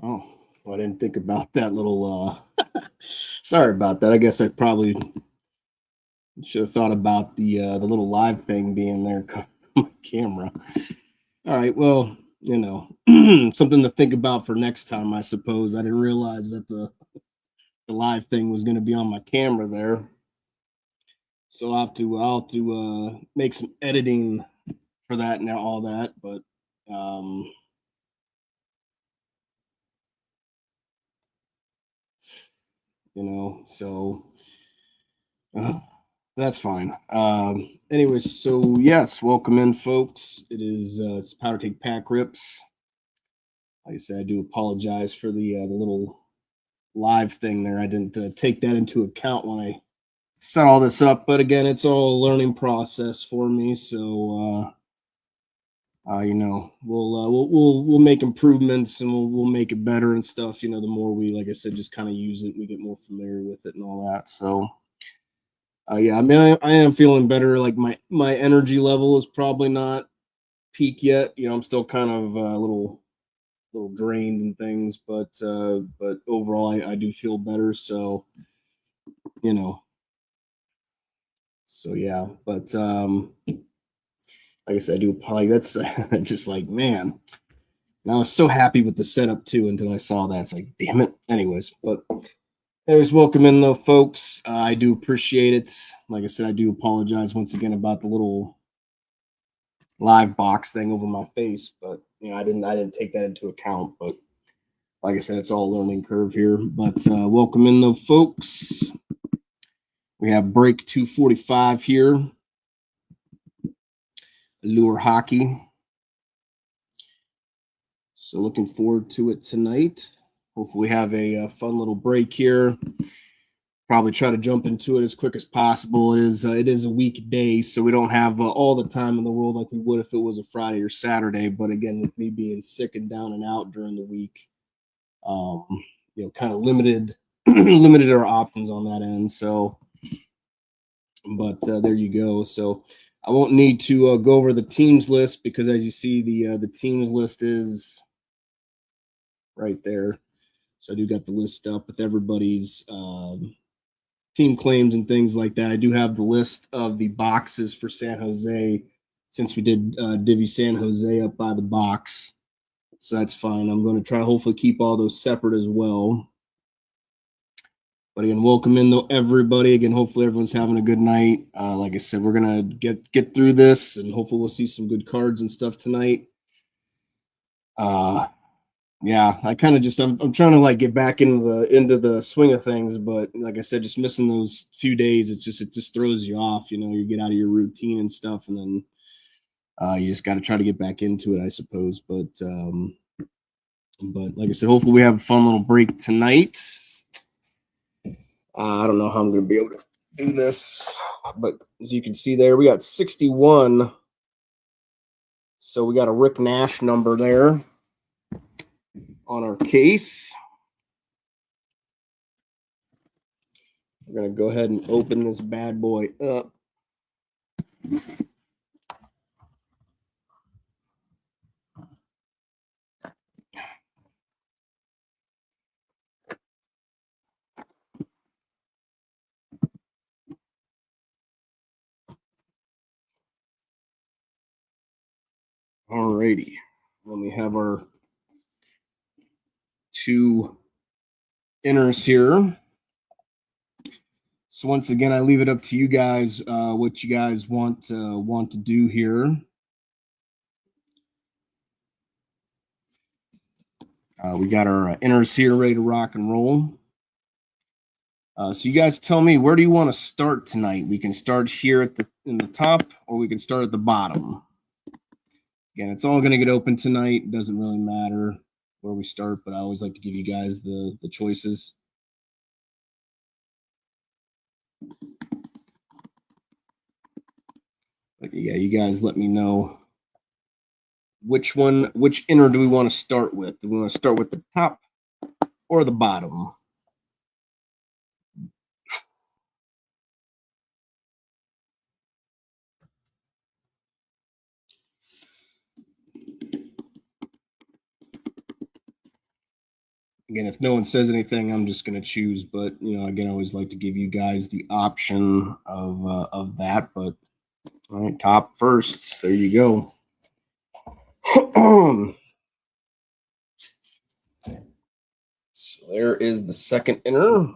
Oh, well, I didn't think about that little sorry about that. I guess I probably should have thought about the little live thing being there on my camera. All right, well, something to think about for next time, I suppose. I didn't realize that the live thing was going to be on my camera there. So I'll have to make some editing for that and all that, but um so uh, that's fine. Anyways, so yes, welcome in, folks. It's Powder Cake Pack Rips. Like I said, I do apologize for the little live thing there. I didn't take that into account when I set all this up, but again, it's all a learning process for me. So we'll make improvements and we'll make it better and stuff. The more we, like I said, just kind of use it, we get more familiar with it and all that. So yeah, I mean, I am feeling better. Like my energy level is probably not peak yet. I'm still kind of a little drained and things, but overall, I do feel better. So you know, so yeah. But like I said, I do probably that's just like man. And I was so happy with the setup too until I saw that. It's like, damn it. Anyways, welcome in though, folks. I do appreciate it. Like I said, I do apologize once again about the little live box thing over my face, but I didn't take that into account. But like I said, it's all a learning curve here. But welcome in though, folks. We have break 245 here. Allure hockey. So looking forward to it tonight. Hopefully, we have a fun little break here. Probably try to jump into it as quick as possible. It is a weekday, so we don't have all the time in the world like we would if it was a Friday or Saturday. But again, with me being sick and down and out during the week, um, kind of limited limited our options on that end. So, but there you go. So I won't need to go over the teams list because as you see, the teams list is right there. So I do got the list up with everybody's team claims and things like that. I do have the list of the boxes for San Jose since we did divvy San Jose up by the box. So that's fine. I'm going to try to hopefully keep all those separate as well. But again, welcome in though everybody. Again, hopefully everyone's having a good night. Like I said, we're gonna get through this, and hopefully we'll see some good cards and stuff tonight. Uh, yeah, I kind of just I'm trying to like get back into the swing of things, but like I said, just missing those few days, it just throws you off. You get out of your routine and stuff, and then you just got to try to get back into it, I suppose. But like I said, hopefully we have a fun little break tonight. I don't know how I'm going to be able to do this, but as you can see there, we got 61. So we got a Rick Nash number there on our case. We're going to go ahead and open this bad boy up. Alrighty. Then we have our two inners here. So once again, I leave it up to you guys what you guys want to do here. We got our inners here ready to rock and roll. So you guys tell me, where do you want to start tonight? We can start here in the top, or we can start at the bottom. Again, it's all going to get open tonight. It doesn't really matter where we start, but I always like to give you guys the choices. But yeah, you guys let me know which inner do we want to start with? Do we want to start with the top or the bottom? Again, if no one says anything, I'm just going to choose. But again, I always like to give you guys the option of that. But all right, top firsts. There you go. So there is the second inner.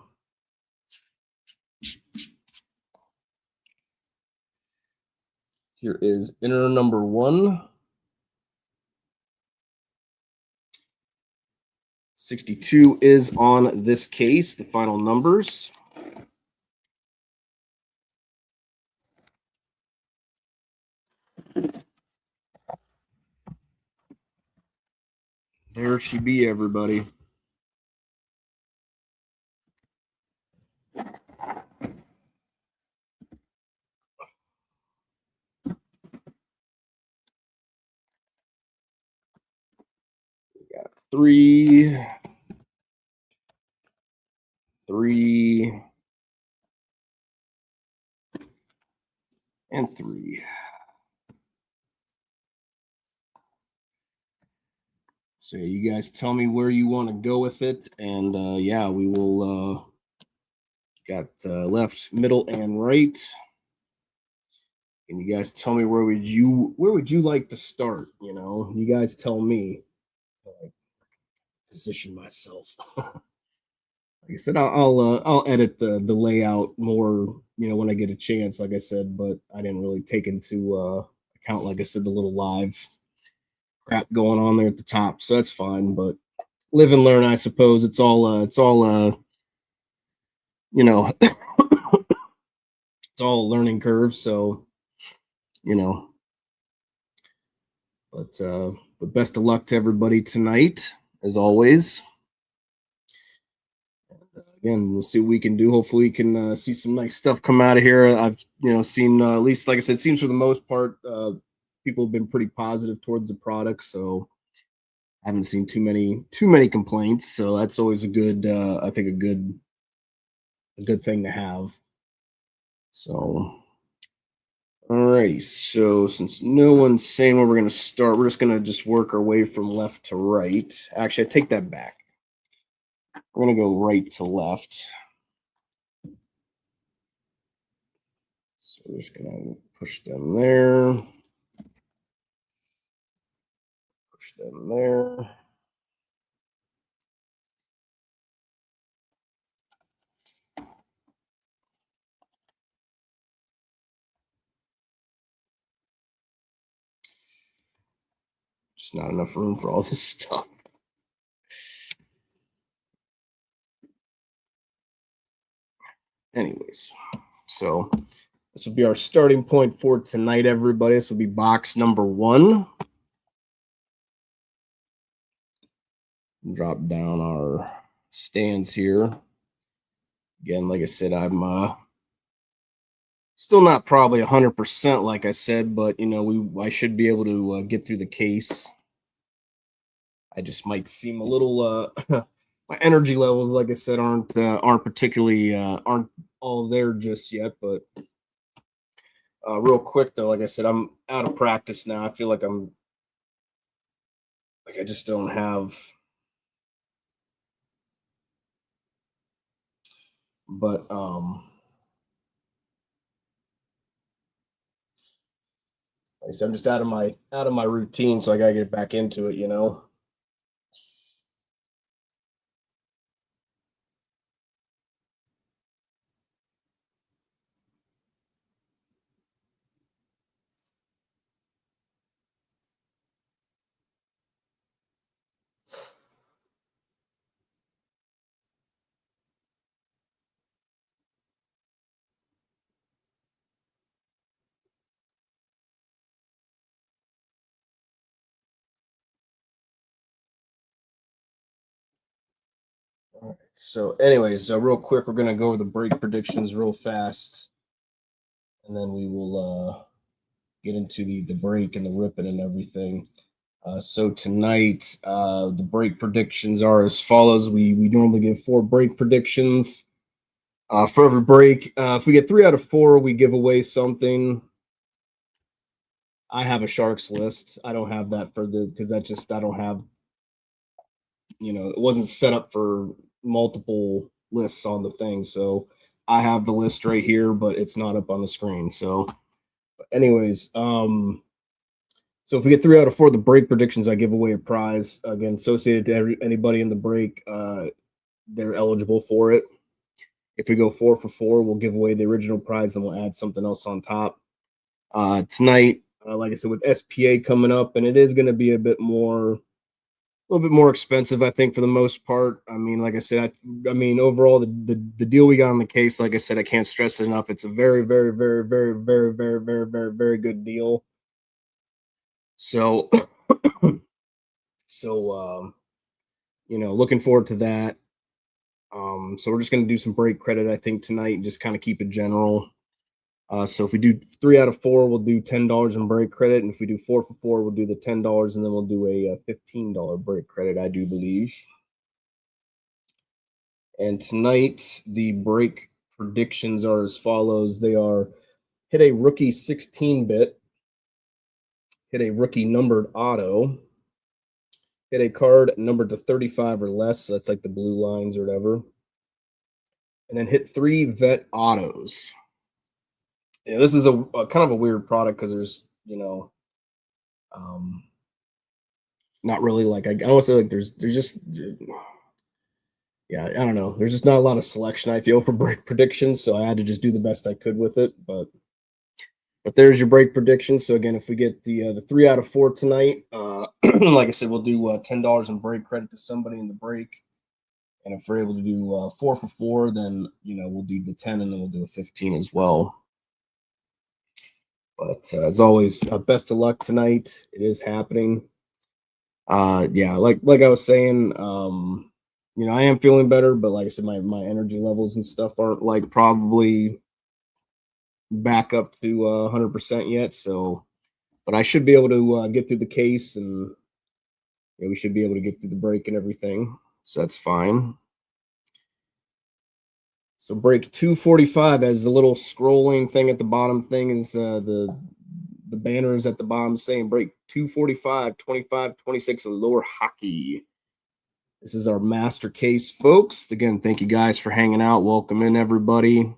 Here is inner number 1. 62 is on this case, the final numbers. There she be, everybody. We got 3, 3, and 3. So you guys tell me where you want to go with it, and yeah, we will. Got left, middle, and right. And you guys tell me where would you like to start? You guys tell me. Position myself. Like I said, I'll edit the layout more, when I get a chance. Like I said, but I didn't really take into account, like I said, the little live crap going on there at the top, so that's fine. But live and learn, I suppose. It's all it's all a learning curve. So you know, but best of luck to everybody tonight, as always. Again, we'll see what we can do. Hopefully, we can see some nice stuff come out of here. I've seen at least, like I said, it seems for the most part, people have been pretty positive towards the product. So I haven't seen too many complaints. So that's always a good, I think, a good thing to have. So, alrighty. So since no one's saying where we're gonna start, we're just gonna work our way from left to right. Actually, I take that back. We're gonna go right to left. So we're just gonna push them there. Push them there. Just not enough room for all this stuff. Anyways, so this will be our starting point for tonight, everybody. This will be box number 1. Drop down our stands here. Again, like I said, I'm still not probably 100%, like I said, but I should be able to get through the case. I just might seem a little my energy levels, like I said, aren't particularly aren't all there just yet. But real quick though, like I said, I'm out of practice now. I feel like I just don't have. But like I said, I'm just out of my routine, so I gotta get back into it. All right. So, anyways, real quick, we're gonna go over the break predictions real fast, and then we will get into the break and the ripping and everything. So tonight, the break predictions are as follows. We normally give 4 break predictions for every break. If we get 3 out of 4, we give away something. I have a sharks list. I don't have that because I don't have it wasn't set up for multiple lists on the thing. So I have the list right here, but it's not up on the screen. So, anyways, so if we get 3 out of 4 the break predictions, I give away a prize again associated to anybody in the break. They're eligible for it. If we go 4 for 4, we'll give away the original prize and we'll add something else on top. Tonight, like I said, with SPA coming up, and it is going to be a little bit more expensive, I think, for the most part. I mean, like I said, I mean, overall, the deal we got on the case, like I said, I can't stress it enough. It's a very, very, very, very, very, very, very, very, very good deal. So, so looking forward to that. So we're just going to do some break credit, I think, tonight, and just kind of keep it general. So if we do 3 out of 4, we'll do $10 in break credit, and if we do 4 for 4, we'll do the $10, and then we'll do a $15 break credit, I do believe. And tonight, the break predictions are as follows. They are: hit a rookie 16-bit, hit a rookie numbered auto, hit a card numbered to 35 or less, so that's like the blue lines or whatever, and then hit 3 vet autos. Yeah, this is a kind of a weird product because there's, not really like I don't say like there's just yeah, I don't know. There's just not a lot of selection, I feel, for break predictions, so I had to just do the best I could with it. But there's your break predictions. So again, if we get the 3 out of 4 tonight, like I said, we'll do $10 in break credit to somebody in the break. And if we're able to do 4 for 4, then we'll do the 10, and then we'll do a 15 as well. But as always, best of luck tonight. It is happening. Yeah, like I was saying, I am feeling better, but like I said, my energy levels and stuff aren't like probably back up to 100% yet. So, but I should be able to get through the case, and we should be able to get through the break and everything. So that's fine. So break 245, as the little scrolling thing at the bottom thing is the banner is at the bottom saying break 245, 25, 26 Allure hockey. This is our master case, folks. Again, thank you guys for hanging out. Welcome in, everybody.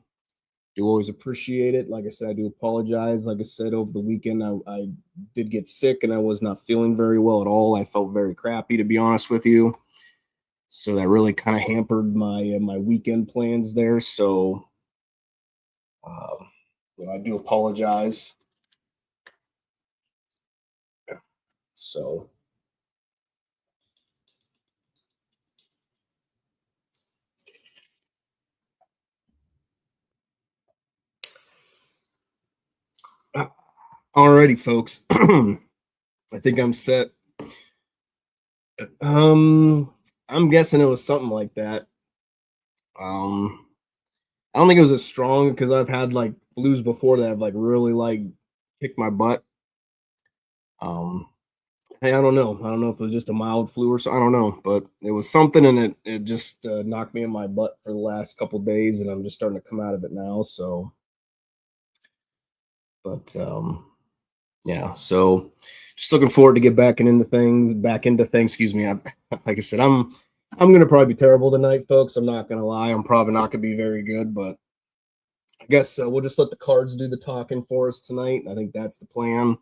Do always appreciate it. Like I said, I do apologize. Like I said, over the weekend, I did get sick and I was not feeling very well at all. I felt very crappy, to be honest with you. So that really kind of hampered my weekend plans there. So I do apologize. So alrighty, folks. I think I'm set. I'm guessing it was something like that. I don't think it was as strong because I've had like flus before that have like really like kicked my butt. Um, hey, I don't know. I don't know if it was just a mild flu or so. I don't know, but it was something, and it just knocked me in my butt for the last couple days, and I'm just starting to come out of it now. So, but yeah. So, just looking forward to get back into things. Excuse me. Like I said, I'm gonna probably be terrible tonight, folks. I'm not gonna lie. I'm probably not gonna be very good, but I guess we'll just let the cards do the talking for us tonight. I think that's the plan.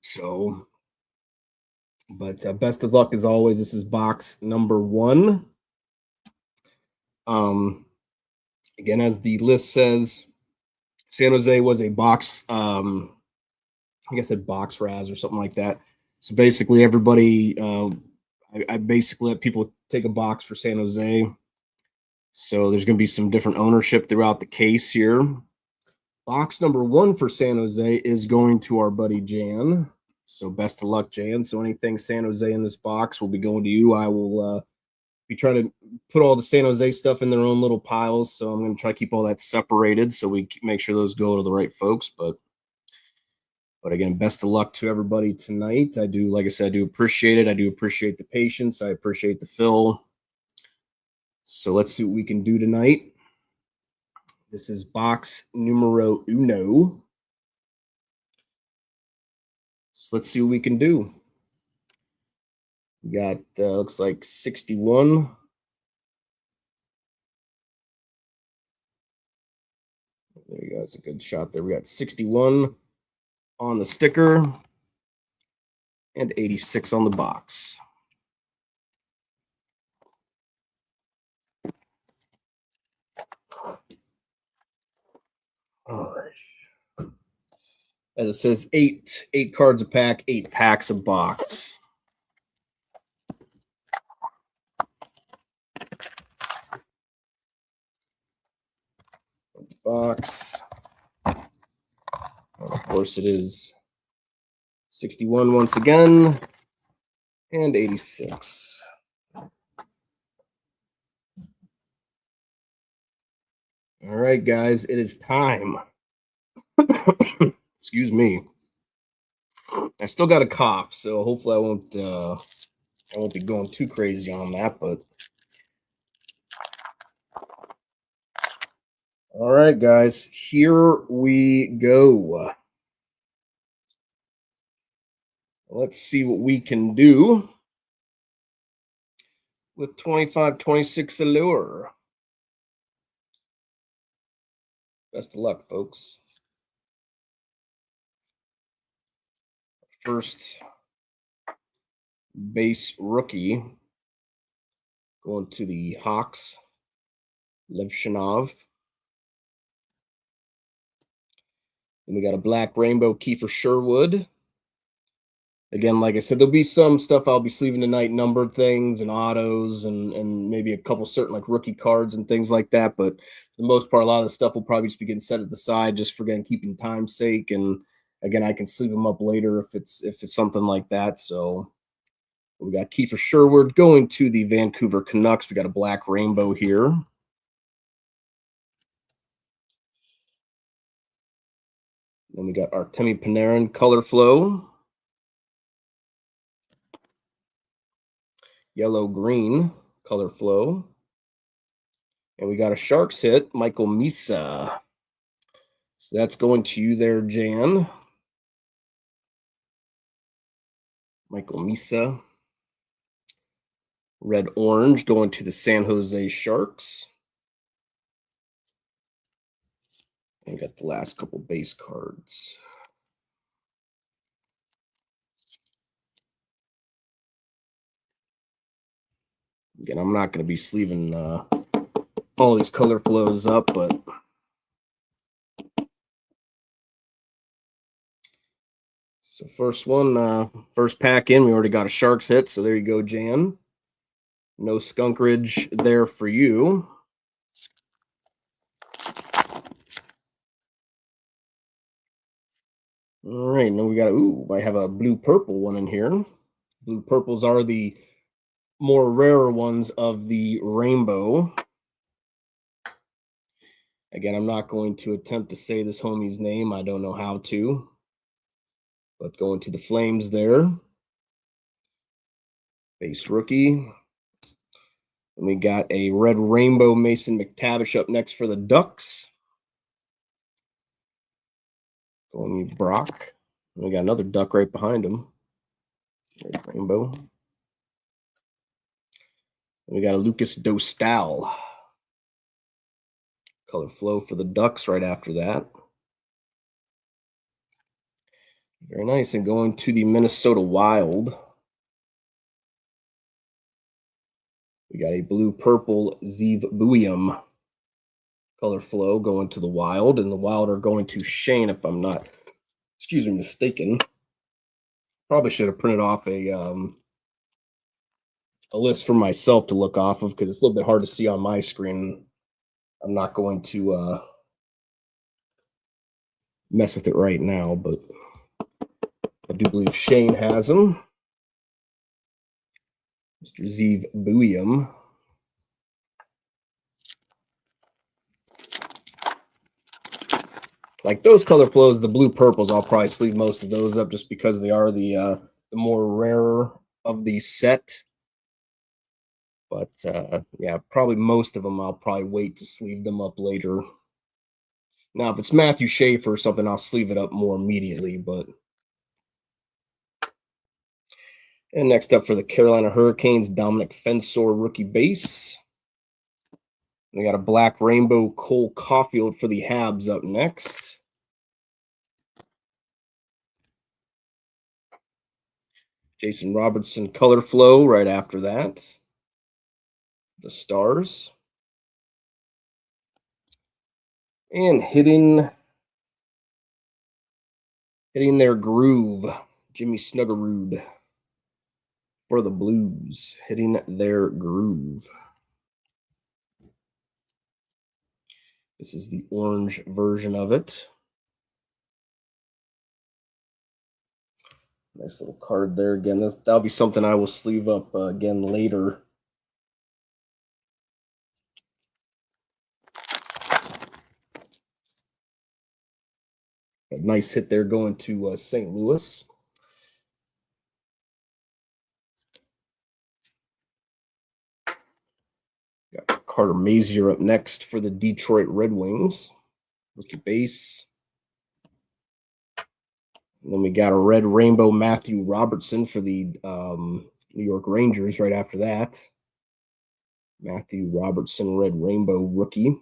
So, but best of luck as always. This is box number 1. Um, again, as the list says, San Jose was a box. I guess it box Raz or something like that. So basically, everybody, I basically let people take a box for San Jose. So there's going to be some different ownership throughout the case here. Box number 1 for San Jose is going to our buddy Jan. So best of luck, Jan. So anything San Jose in this box will be going to you. I will be trying to put all the San Jose stuff in their own little piles. So I'm going to try to keep all that separated so we make sure those go to the right folks. But again, best of luck to everybody tonight. I do, like I said, I do appreciate it. I do appreciate the patience. I appreciate the fill. So let's see what we can do tonight. This is box numero uno. So let's see what we can do. We got looks like 61. There you go. It's a good shot there. We got 61 on the sticker and 86 on the box. All right. As it says, eight cards a pack, 8 packs a box. Box. Of course, it is 61 once again, and 86. All right, guys, it is time. Excuse me. I still got a cough, so hopefully I won't be going too crazy on that, but all right, guys, here we go. Let's see what we can do with 25-26 Allure. Best of luck, folks. First base rookie going to the Hawks, Lev Shanov. Then we got a black rainbow Kiefer Sherwood. Again, like I said, there'll be some stuff I'll be sleeving tonight, numbered things and autos and maybe a couple certain like rookie cards and things like that. But for the most part, a lot of the stuff will probably just be getting set at the side just for again keeping time's sake. And again, I can sleeve them up later if it's something like that. So we got Kiefer Sherwood going to the Vancouver Canucks. We got a black rainbow here. Then we got Artemi Panarin Color Flow. Yellow green Color Flow. And we got a Sharks hit, Michael Misa. So that's going to you there, Jan. Michael Misa. Red orange going to the San Jose Sharks. And we got the last couple base cards. Again, I'm not going to be sleeving all these color flows up, but so first pack in, we already got a Sharks hit, so there you go, Jan. No Skunkridge there for you. All right, now we got I have a blue purple one in here. Blue purples are the more rarer ones of the rainbow. Again, I'm not going to attempt to say this homie's name. I don't know how to. But going to the Flames there. Base rookie. And we got a red rainbow Mason McTavish up next for the Ducks. Going to Brock. And we got another Duck right behind him. Red rainbow. And we got a Lucas Dostal. Color flow for the Ducks right after that. Very nice. And going to the Minnesota Wild. We got a blue-purple Zeev Buium color flow going to the Wild. And the Wild are going to Shane, if I'm not, mistaken. Probably should have printed off a list for myself to look off of because it's a little bit hard to see on my screen. I'm not going to mess with it right now, but I do believe Shane has them. Mr. Zeev Buium. Like those color flows, the blue purples, I'll probably sleeve most of those up just because they are the more rarer of the set. But yeah, probably most of them I'll probably wait to sleeve them up later. Now, if it's Matthew Schaefer or something, I'll sleeve it up more immediately. But And next up for the Carolina Hurricanes, Dominic Fensor rookie base. We got a black rainbow Cole Caulfield for the Habs up next. Jason Robertson color flow right after that. The Stars. And hitting their groove, Jimmy Snuggerud for the Blues, hitting their groove. This is the orange version of it. Nice little card there. Again, that'll be something I will sleeve up again later. A nice hit there going to St. Louis. Got Carter Mazier up next for the Detroit Red Wings. Rookie base. And then we got a red rainbow Matthew Robertson for the New York Rangers right after that. Matthew Robertson, red rainbow rookie.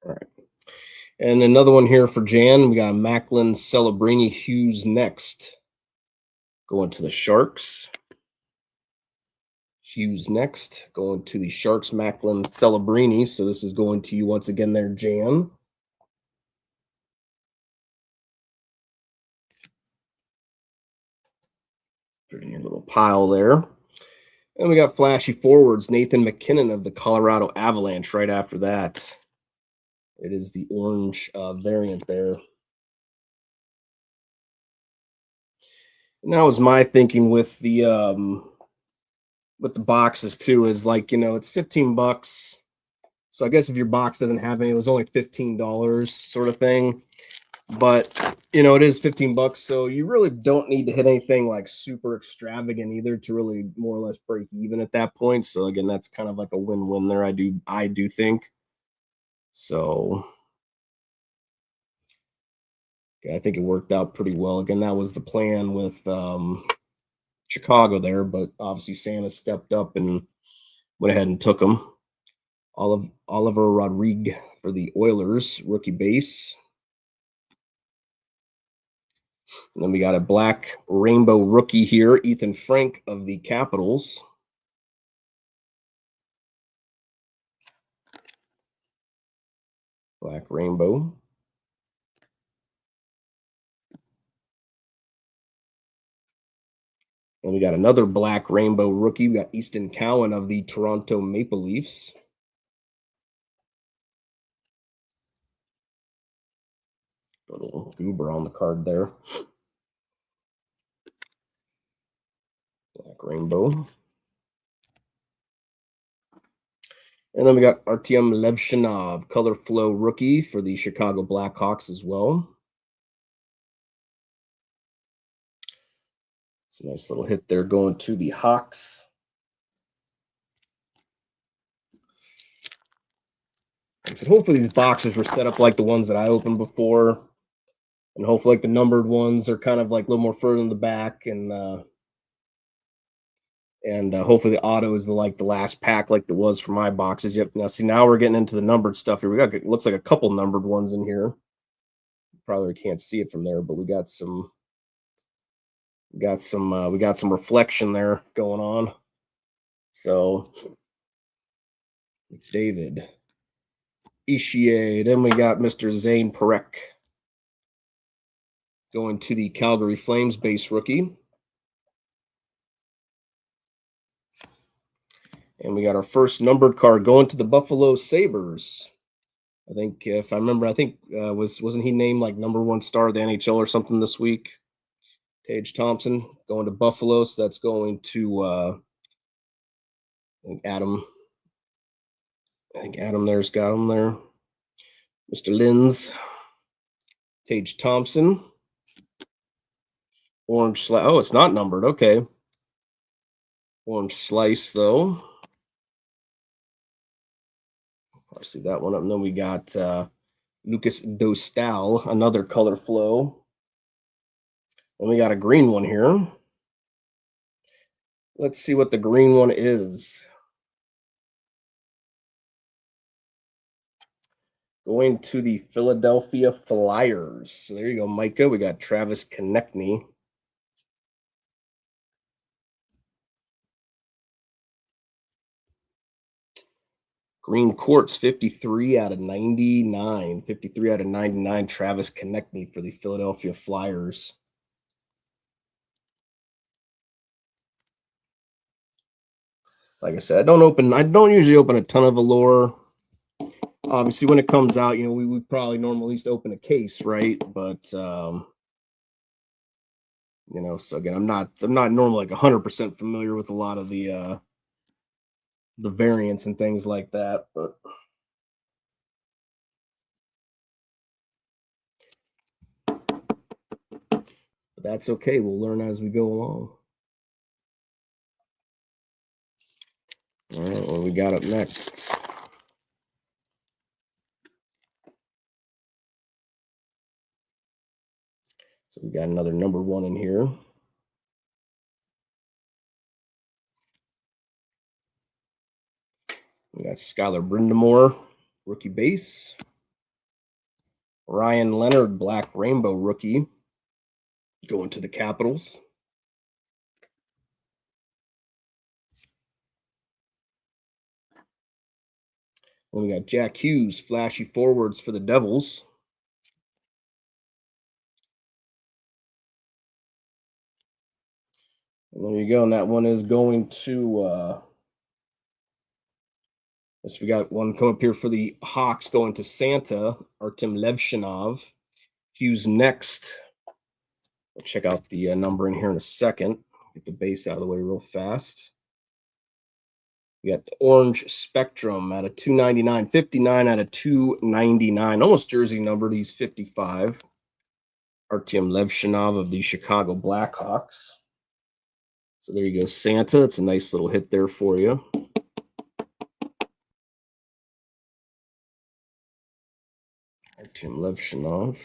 All right. And another one here for Jan. We got Macklin Celebrini Hughes next. Going to the Sharks. Hughes next. Going to the Sharks, Macklin Celebrini. So this is going to you once again there, Jan. Put in your little pile there. And we got flashy forwards, Nathan McKinnon of the Colorado Avalanche right after that. It is the orange variant there. And that was my thinking with the boxes too, is like, it's $15. So I guess if your box doesn't have any, it was only $15 sort of thing. But it is $15, so you really don't need to hit anything like super extravagant either to really more or less break even at that point. So again, that's kind of like a win-win there. I do think. So yeah, I think it worked out pretty well. Again, that was the plan with Chicago there, but obviously Santa stepped up and went ahead and took him. Oliver Rodriguez for the Oilers, rookie base. And then we got a black rainbow rookie here, Ethan Frank of the Capitals. Black rainbow. And we got another black rainbow rookie. We got Easton Cowan of the Toronto Maple Leafs. Little goober on the card there. Black rainbow. And then we got Artyom Levshinov, color flow rookie for the Chicago Blackhawks as well. It's a nice little hit there going to the Hawks. So hopefully these boxes were set up like the ones that I opened before. And hopefully like the numbered ones are kind of like a little more further in the back. And hopefully the auto is the last pack like it was for my boxes. Yep. Now see, now we're getting into the numbered stuff here. We got, it looks like a couple numbered ones in here. Probably can't see it from there, but we got some reflection there going on. So David Ishier. Then we got Mr. Zane Perek going to the Calgary Flames base rookie. And we got our first numbered card going to the Buffalo Sabres. I think if I remember, wasn't he named like #1 star of the NHL or something this week? Tage Thompson going to Buffalo. So that's going to I think Adam there's got him there. Mr. Linz. Tage Thompson. Orange slice. Oh, it's not numbered. Okay. Orange slice, though. I'll see that one up. And then we got Lucas Dostal, another color flow. And we got a green one here. Let's see what the green one is. Going to the Philadelphia Flyers. So there you go, Micah. We got Travis Konechny. Green Quartz, 53 out of 99. 53 out of 99, Travis Konechny for the Philadelphia Flyers. Like I said, I don't usually open a ton of Allure. Obviously, when it comes out, we would probably normally just open a case, right? But so again, I'm not normally like 100% familiar with a lot of the variants and things like that, but that's okay. We'll learn as we go along. All right, what we got up next? So we got another number 1 in here. We got Skylar Brindamore, rookie base. Ryan Leonard, Black Rainbow rookie, going to the Capitals. Then we got Jack Hughes, flashy forwards for the Devils. And there you go. And that one is going to we got one come up here for the Hawks going to Santa, Artem Levshinov. Hughes next. We'll check out the number in here in a second. Get the base out of the way real fast. We got the Orange Spectrum out of 299, 59 out of 299. Almost jersey numbered. He's 55. Artem Levshinov of the Chicago Blackhawks. So there you go, Santa. It's a nice little hit there for you. Artem Levshinov.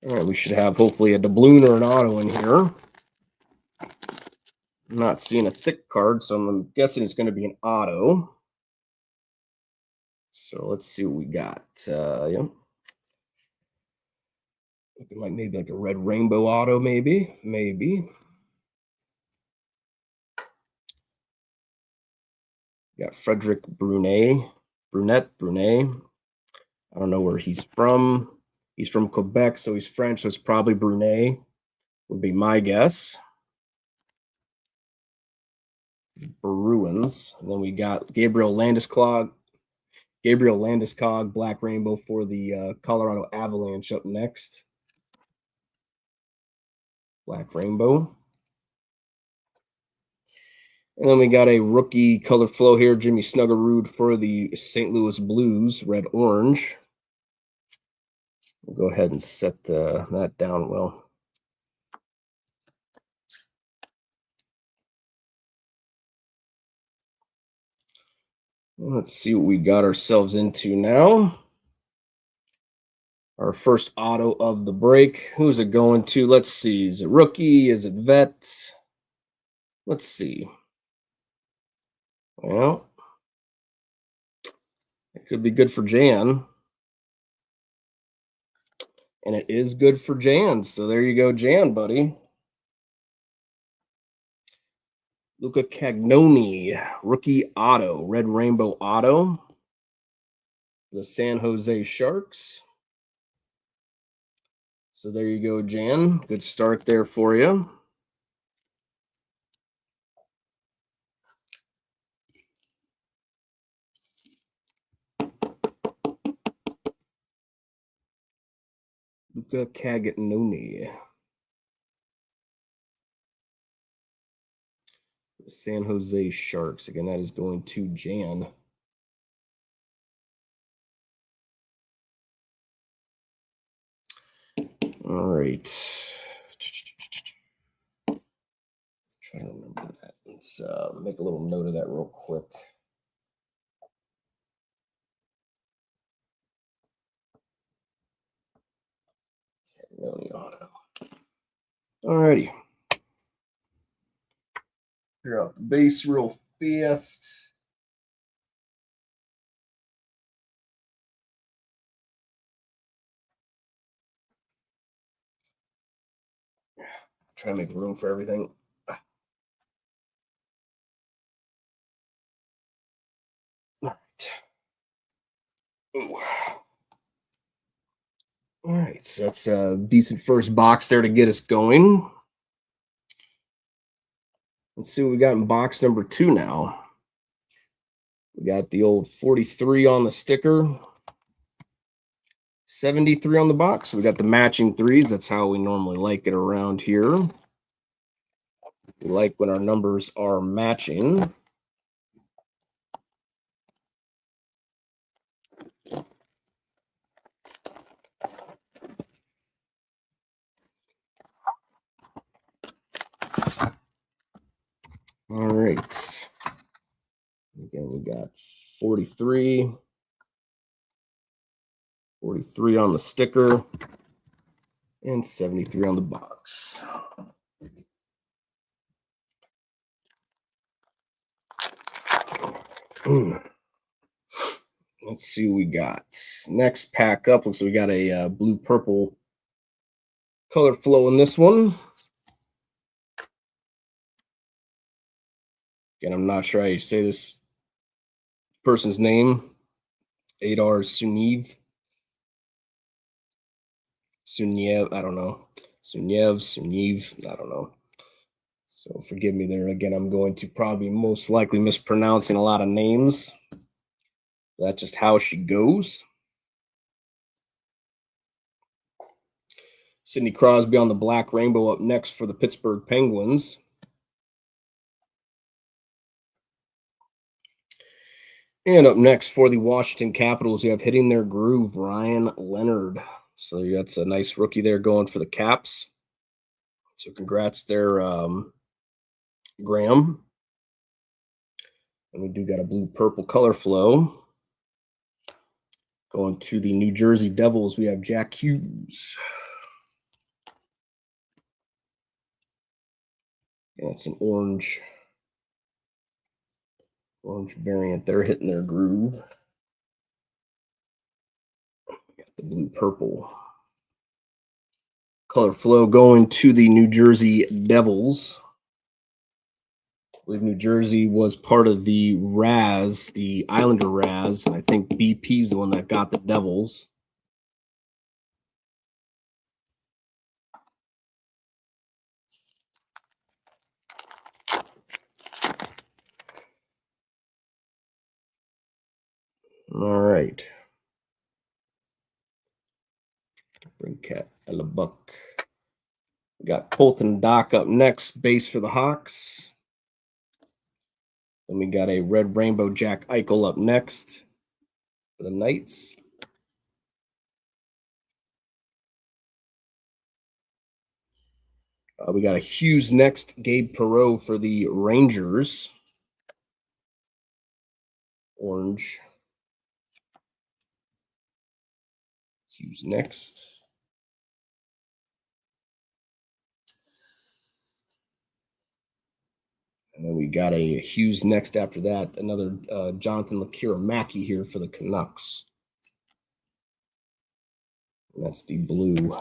All right, we should have hopefully a doubloon or an auto in here. I'm not seeing a thick card, so I'm guessing it's going to be an auto. So let's see what we got. Yeah. Looking like maybe like a red rainbow auto, maybe. Got Frederick Brunet. I don't know where he's from. He's from Quebec, so he's French, so it's probably Brunet, would be my guess. Bruins. And then we got Gabriel Landeskog, Black Rainbow for the Colorado Avalanche up next. Black Rainbow. And then we got a rookie color flow here, Jimmy Snuggerud for the St. Louis Blues, red orange. We'll go ahead and set that down well. Let's see what we got ourselves into now. Our first auto of the break. Who's it going to? Let's see. Is it rookie? Is it vet? Let's see. Well, it could be good for Jan. And it is good for Jan. So there you go, Jan, buddy. Luca Cagnoni, rookie auto, red rainbow auto. The San Jose Sharks. So there you go, Jan. Good start there for you. Luca Cagnoni. San Jose Sharks. Again, that is going to Jan. All right. Try to remember that. Let's make a little note of that real quick. Auto. Alrighty. Clear out the base real fast. Try to make room for everything. All right. Ooh. All right, so that's a decent first box there to get us going. Let's see what we got in box number 2 now. We got the old 43 on the sticker, 73 on the box. So we got the matching threes. That's how we normally like it around here. We like when our numbers are matching. All right. Again, we got 43, 43 on the sticker, and 73 on the box. Let's see what we got. Next pack up, looks like we got a blue-purple color flow in this one. Again, I'm not sure how you say this person's name. Adar Suniev, I don't know. Suniev, I don't know. So forgive me there. Again, I'm going to probably most likely mispronouncing a lot of names. That's just how she goes. Sidney Crosby on the Black Rainbow up next for the Pittsburgh Penguins. And up next for the Washington Capitals, you have hitting their groove, Ryan Leonard. So that's a nice rookie there going for the Caps. So congrats there, Graham. And we do got a blue-purple color flow. Going to the New Jersey Devils, we have Jack Hughes. Yeah, it's an orange variant there, hitting their groove. Got the blue-purple color flow going to the New Jersey Devils. I believe New Jersey was part of the Raz, the Islander Raz, and I think BP's the one that got the Devils. All right. Bring Cat Elabuck. We got Colton Dock up next, base for the Hawks. Then we got a red rainbow Jack Eichel up next for the Knights. We got a Hughes next, Gabe Perreault for the Rangers. Orange. Hughes next. And then we got a Hughes next after that. Another Jonathan Lekira-Mackey here for the Canucks. And that's the blue.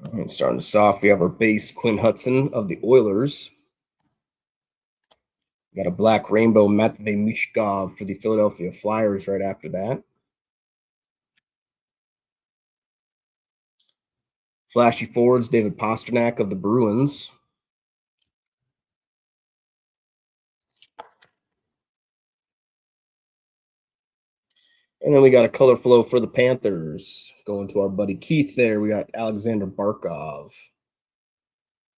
All right, starting us off, we have our base Quinn Hudson of the Oilers. We got a black rainbow Matvey Mishkov for the Philadelphia Flyers right after that. Flashy forwards, David Pastrnak of the Bruins. And then we got a color flow for the Panthers. Going to our buddy Keith there, we got Alexander Barkov.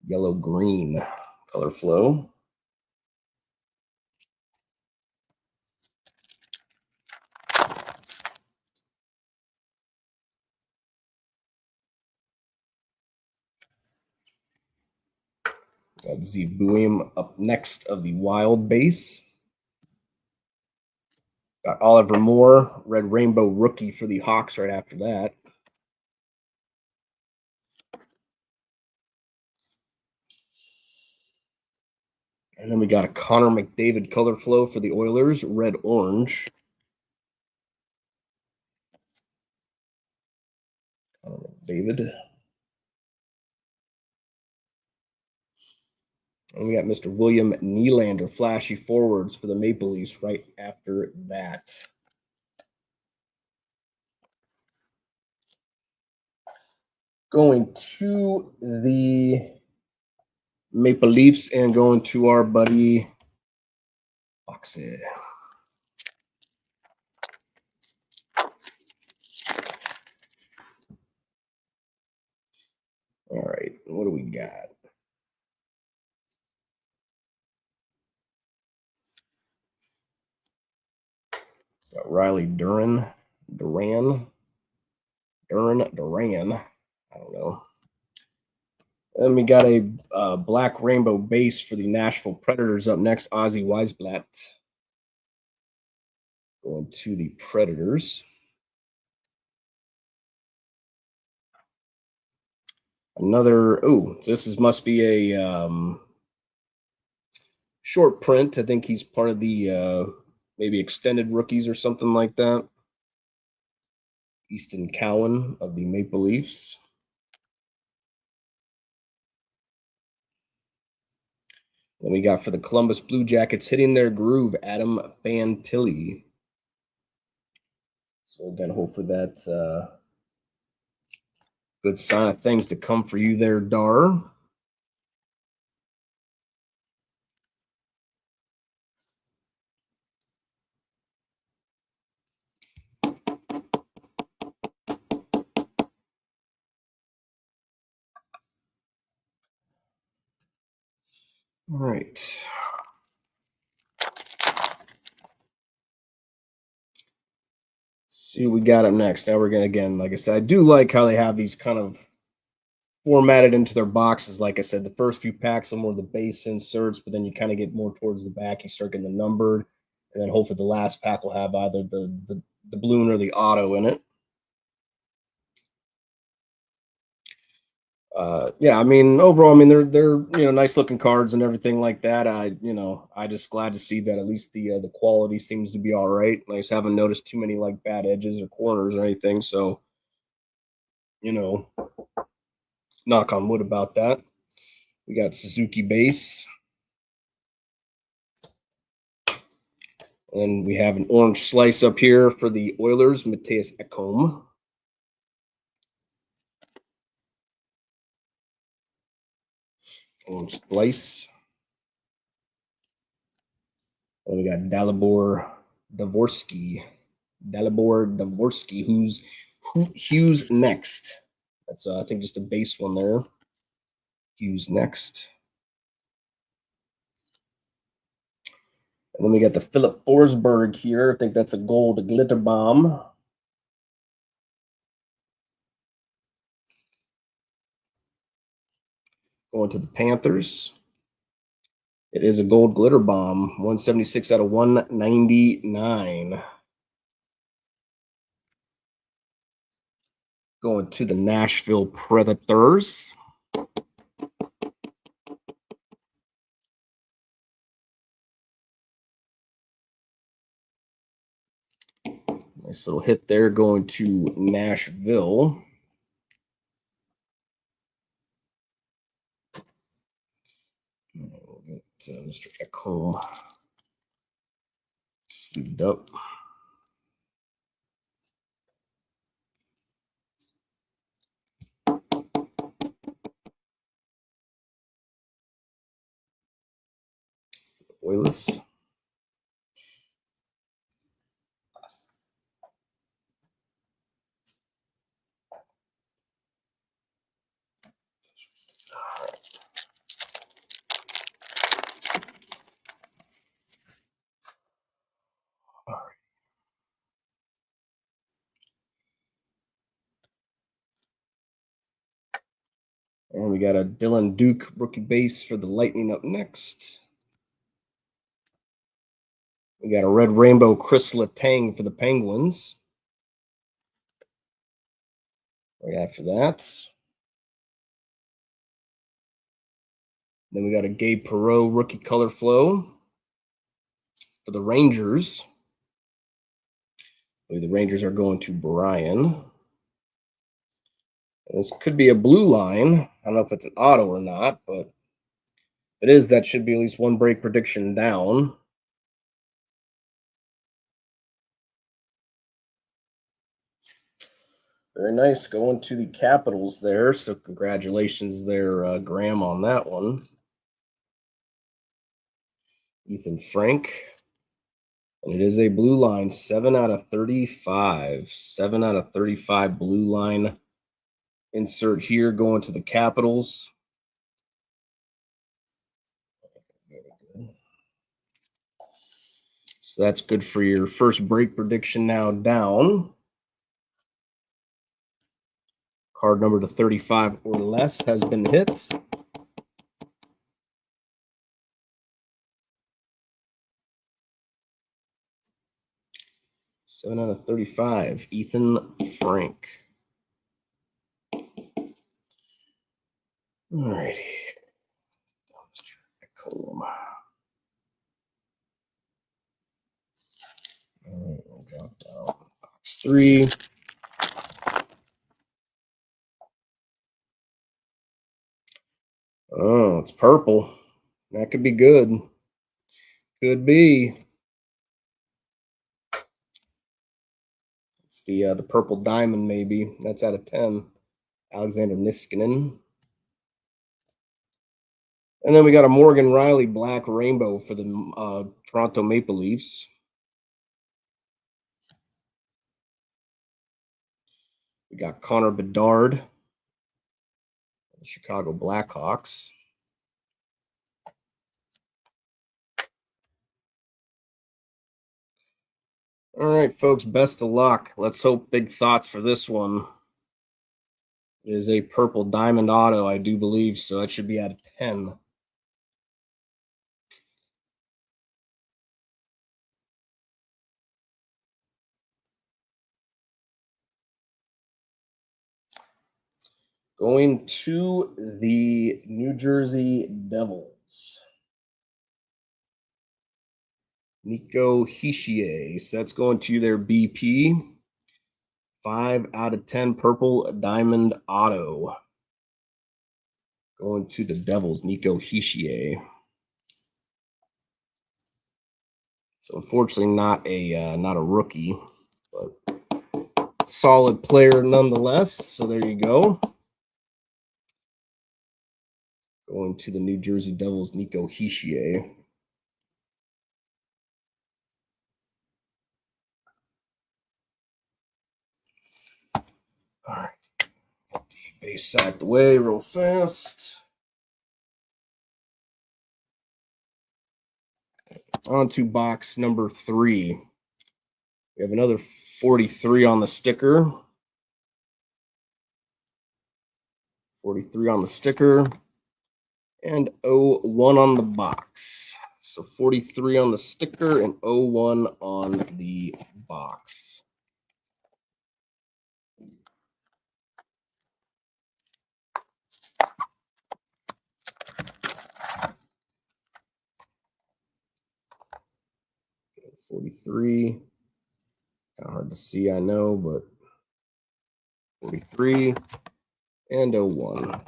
Yellow-green color flow. Got Zebuim up next of the wild base. Got Oliver Moore, Red Rainbow rookie for the Hawks right after that. And then we got a Connor McDavid color flow for the Oilers, red orange. Connor McDavid. And we got Mr. William Nylander, flashy forwards for the Maple Leafs right after that. Going to the Maple Leafs and going to our buddy Foxy. All right, what do we got? Got Riley Duran. I don't know. And we got a black rainbow base for the Nashville Predators up next. Ozzy Weisblatt going to the Predators. Another, must be a short print. I think he's part of the maybe extended rookies or something like that. Easton Cowan of the Maple Leafs. Then we got for the Columbus Blue Jackets, hitting their groove, Adam Fantilli. So again, hopefully that's good sign of things to come for you there, Dar. All right. See what we got up next. Now we're gonna, again, like I said, I do like how they have these kind of formatted into their boxes. Like I said, the first few packs are more the base inserts, but then you kind of get more towards the back. You start getting the numbered, and then hopefully the last pack will have either the balloon or the auto in it. Yeah, I mean, overall, I mean, they're nice looking cards and everything like that. I just glad to see that at least the quality seems to be all right. I just haven't noticed too many like bad edges or corners or anything. So, knock on wood about that. We got Suzuki base. And we have an orange slice up here for the Oilers, Matthias Ekholm. Orange slice. And we got Dalibor Dvorsky, who's next. That's I think just a base one there. Hughes next. And then we got the Philip Forsberg here. I think that's a gold glitter bomb. Going to the Panthers. It is a gold glitter bomb, 176 out of 199. Going to the Nashville Predators. Nice little hit there going to Nashville. We'll get Mr. Ekholm sleeved up. Oilers. And we got a Dylan Duke rookie base for the Lightning up next. We got a red rainbow Chris Letang for the Penguins. Right after that. Then we got a Gabe Perreault rookie color flow for the Rangers. The Rangers are going to Brian. This could be a blue line. I don't know if it's an auto or not, but if it is, that should be at least one break prediction down. Very nice. Going to the Capitals there. So congratulations there, Graham, on that one. Ethan Frank. And it is a blue line, 7 out of 35. 7 out of 35 blue line insert here going to the Capitals. So that's good for your first break prediction now down. Card number to 35 or less has been hit. Seven out of 35, Ethan Frank. All righty. Cool. We'll drop down box 3. Oh, it's purple. That could be good. Could be. It's the purple diamond, maybe. That's out of 10. Alexander Niskanen. And then we got a Morgan Riley black rainbow for the Toronto Maple Leafs. We got Connor Bedard, the Chicago Blackhawks. All right, folks, best of luck. Let's hope big thoughts for this one. It is a purple diamond auto, I do believe, so that should be out of 10. Going to the New Jersey Devils. Nico Hischier. So that's going to their BP. 5 out of 10 purple diamond auto. Going to the Devils, Nico Hischier. So unfortunately not a rookie, but solid player nonetheless. So there you go. Going to the New Jersey Devils, Nico Hischier. All right. Get the base out the way real fast. On to box number 3. We have another 43 on the sticker. 43 on the sticker. And 01 on the box. So 43 on the sticker and 01 on the box. Okay, 43. Kind of hard to see, I know, but 43 and 01.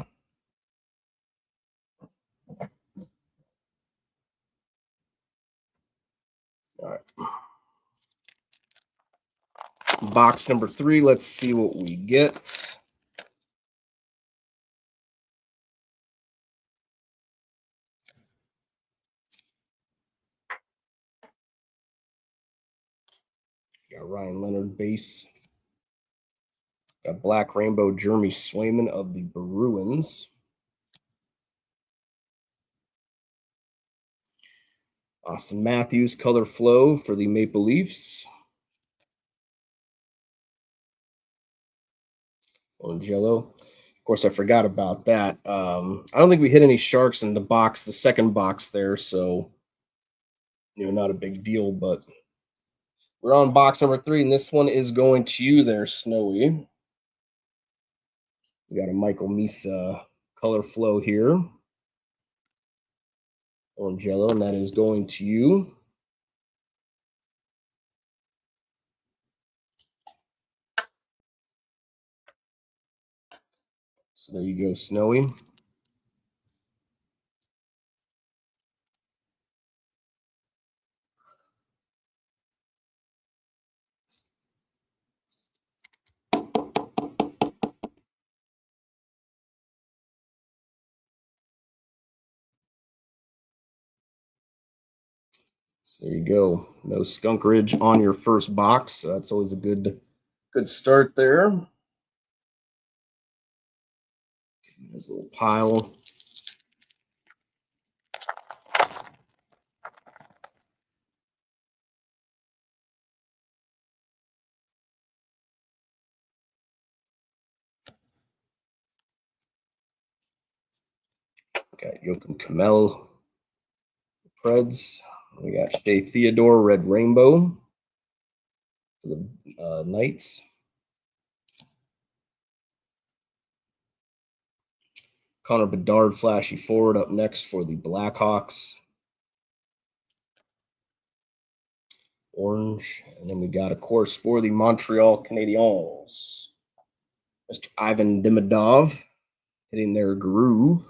All right. Box number 3, let's see what we get. Got Ryan Leonard base. Got black rainbow Jeremy Swayman of the Bruins. Austin Matthews color flow for the Maple Leafs. Orange yellow. course, I forgot about that. I don't think we hit any sharks in the box, the second box there, so not a big deal. But we're on box number 3, and this one is going to you there, Snowy. We got a Michael Misa color flow here, orange yellow, and that is going to you. So there you go, Snowy. So there you go. No skunk ridge on your first box. So that's always a good start there. There's a little pile. Got Joachim Kamel, Preds. We got Shea Theodore, Red Rainbow for the Knights. Connor Bedard, flashy forward, up next for the Blackhawks. Orange. And then we got, of course, for the Montreal Canadiens, Mr. Ivan Demidov hitting their groove.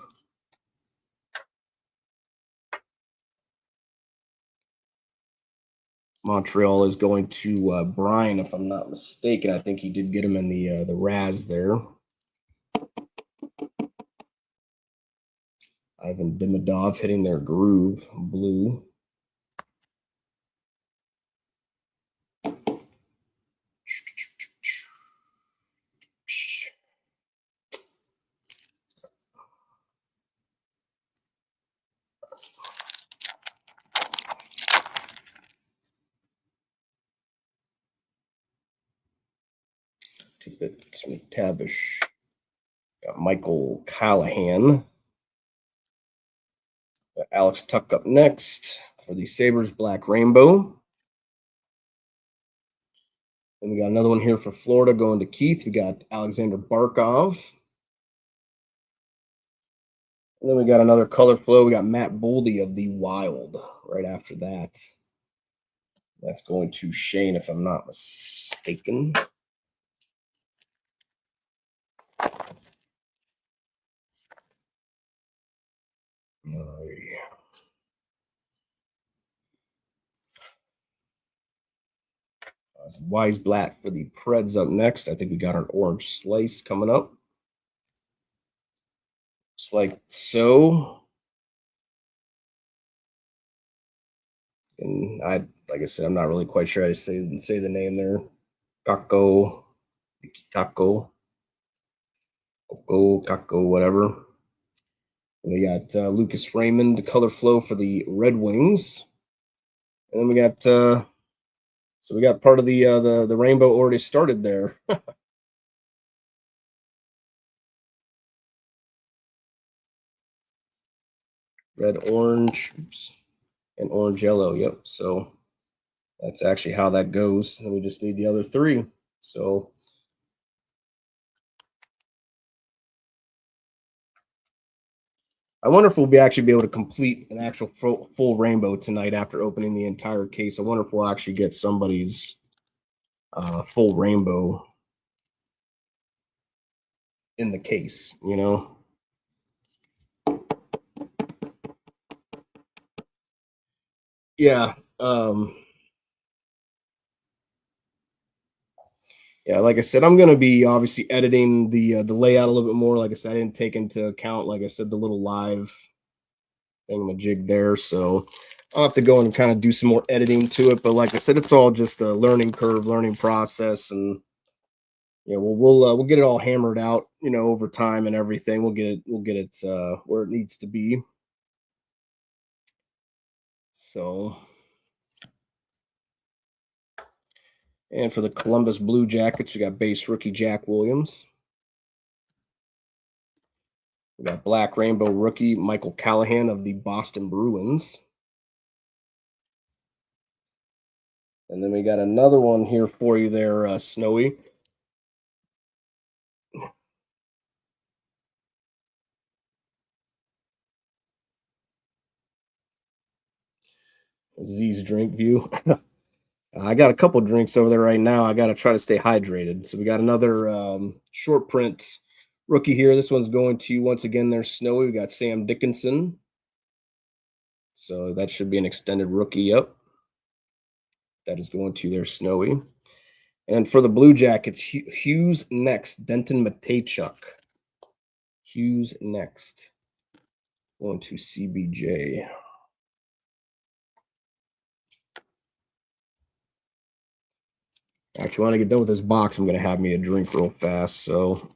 Montreal is going to Brian, if I'm not mistaken. I think he did get him in the Raz there. Ivan Demidov hitting their groove, blue. Tippett, McTavish. Got Michael Callahan. Got Alex Tuck up next for the Sabres Black Rainbow. Then we got another one here for Florida going to Keith. We got Alexander Barkov. And then we got another color flow. We got Matt Boldy of the Wild right after that. That's going to Shane, if I'm not mistaken. Weisblatt for the Preds up next. I think we got an orange slice coming up. Looks like so. And like I said, I'm not really quite sure how to say the name there. Kako, Kako, whatever. And we got Lucas Raymond, the color flow for the Red Wings. And then we got so we got part of the rainbow already started there. Red, orange, oops, and orange, yellow. Yep. So that's actually how that goes. And we just need the other 3. So I wonder if we'll actually be able to complete an actual full rainbow tonight after opening the entire case. I wonder if we'll actually get somebody's full rainbow in the case, Yeah. Yeah, like I said, I'm gonna be obviously editing the layout a little bit more. Like I said, I didn't take into account, like I said, the little live thingamajig there. So I'll have to go and kind of do some more editing to it. But like I said, it's all just a learning curve, learning process, and we'll get it all hammered out, over time and everything. We'll get it where it needs to be. So, and for the Columbus Blue Jackets, we got base rookie Jack Williams. We got Black Rainbow rookie Michael Callahan of the Boston Bruins. And then we got another one here for you there, Snowy. Z's drink view. I got a couple drinks over there right now. I got to try to stay hydrated. So we got another short print rookie here. This one's going to, once again, there's Snowy. We got Sam Dickinson. So that should be an extended rookie. Yep. That is going to their Snowy. And for the Blue Jackets, Hughes next. Denton Mateychuk. Hughes next. Going to CBJ. Actually, when I get done with this box, I'm going to have me a drink real fast. So,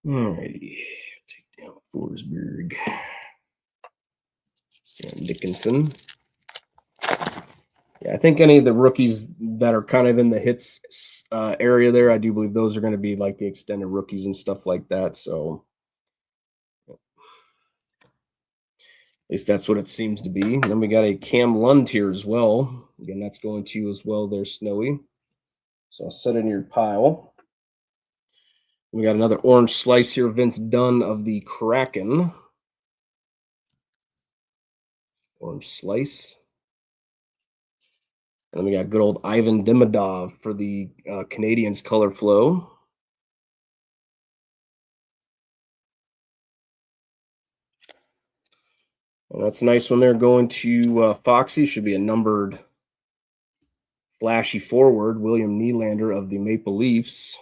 alrighty. Take down Forsberg. Sam Dickinson. Yeah, I think any of the rookies that are kind of in the hits area there, I do believe those are going to be like the extended rookies and stuff like that. So, at least that's what it seems to be. And then we got a Cam Lund here as well. Again, that's going to you as well there, Snowy. So I'll set it in your pile. We got another orange slice here, Vince Dunn of the Kraken. Orange slice. And then we got good old Ivan Demidov for the Canadiens color flow. And that's nice when they're going to Foxy. Should be a numbered flashy forward, William Nylander of the Maple Leafs.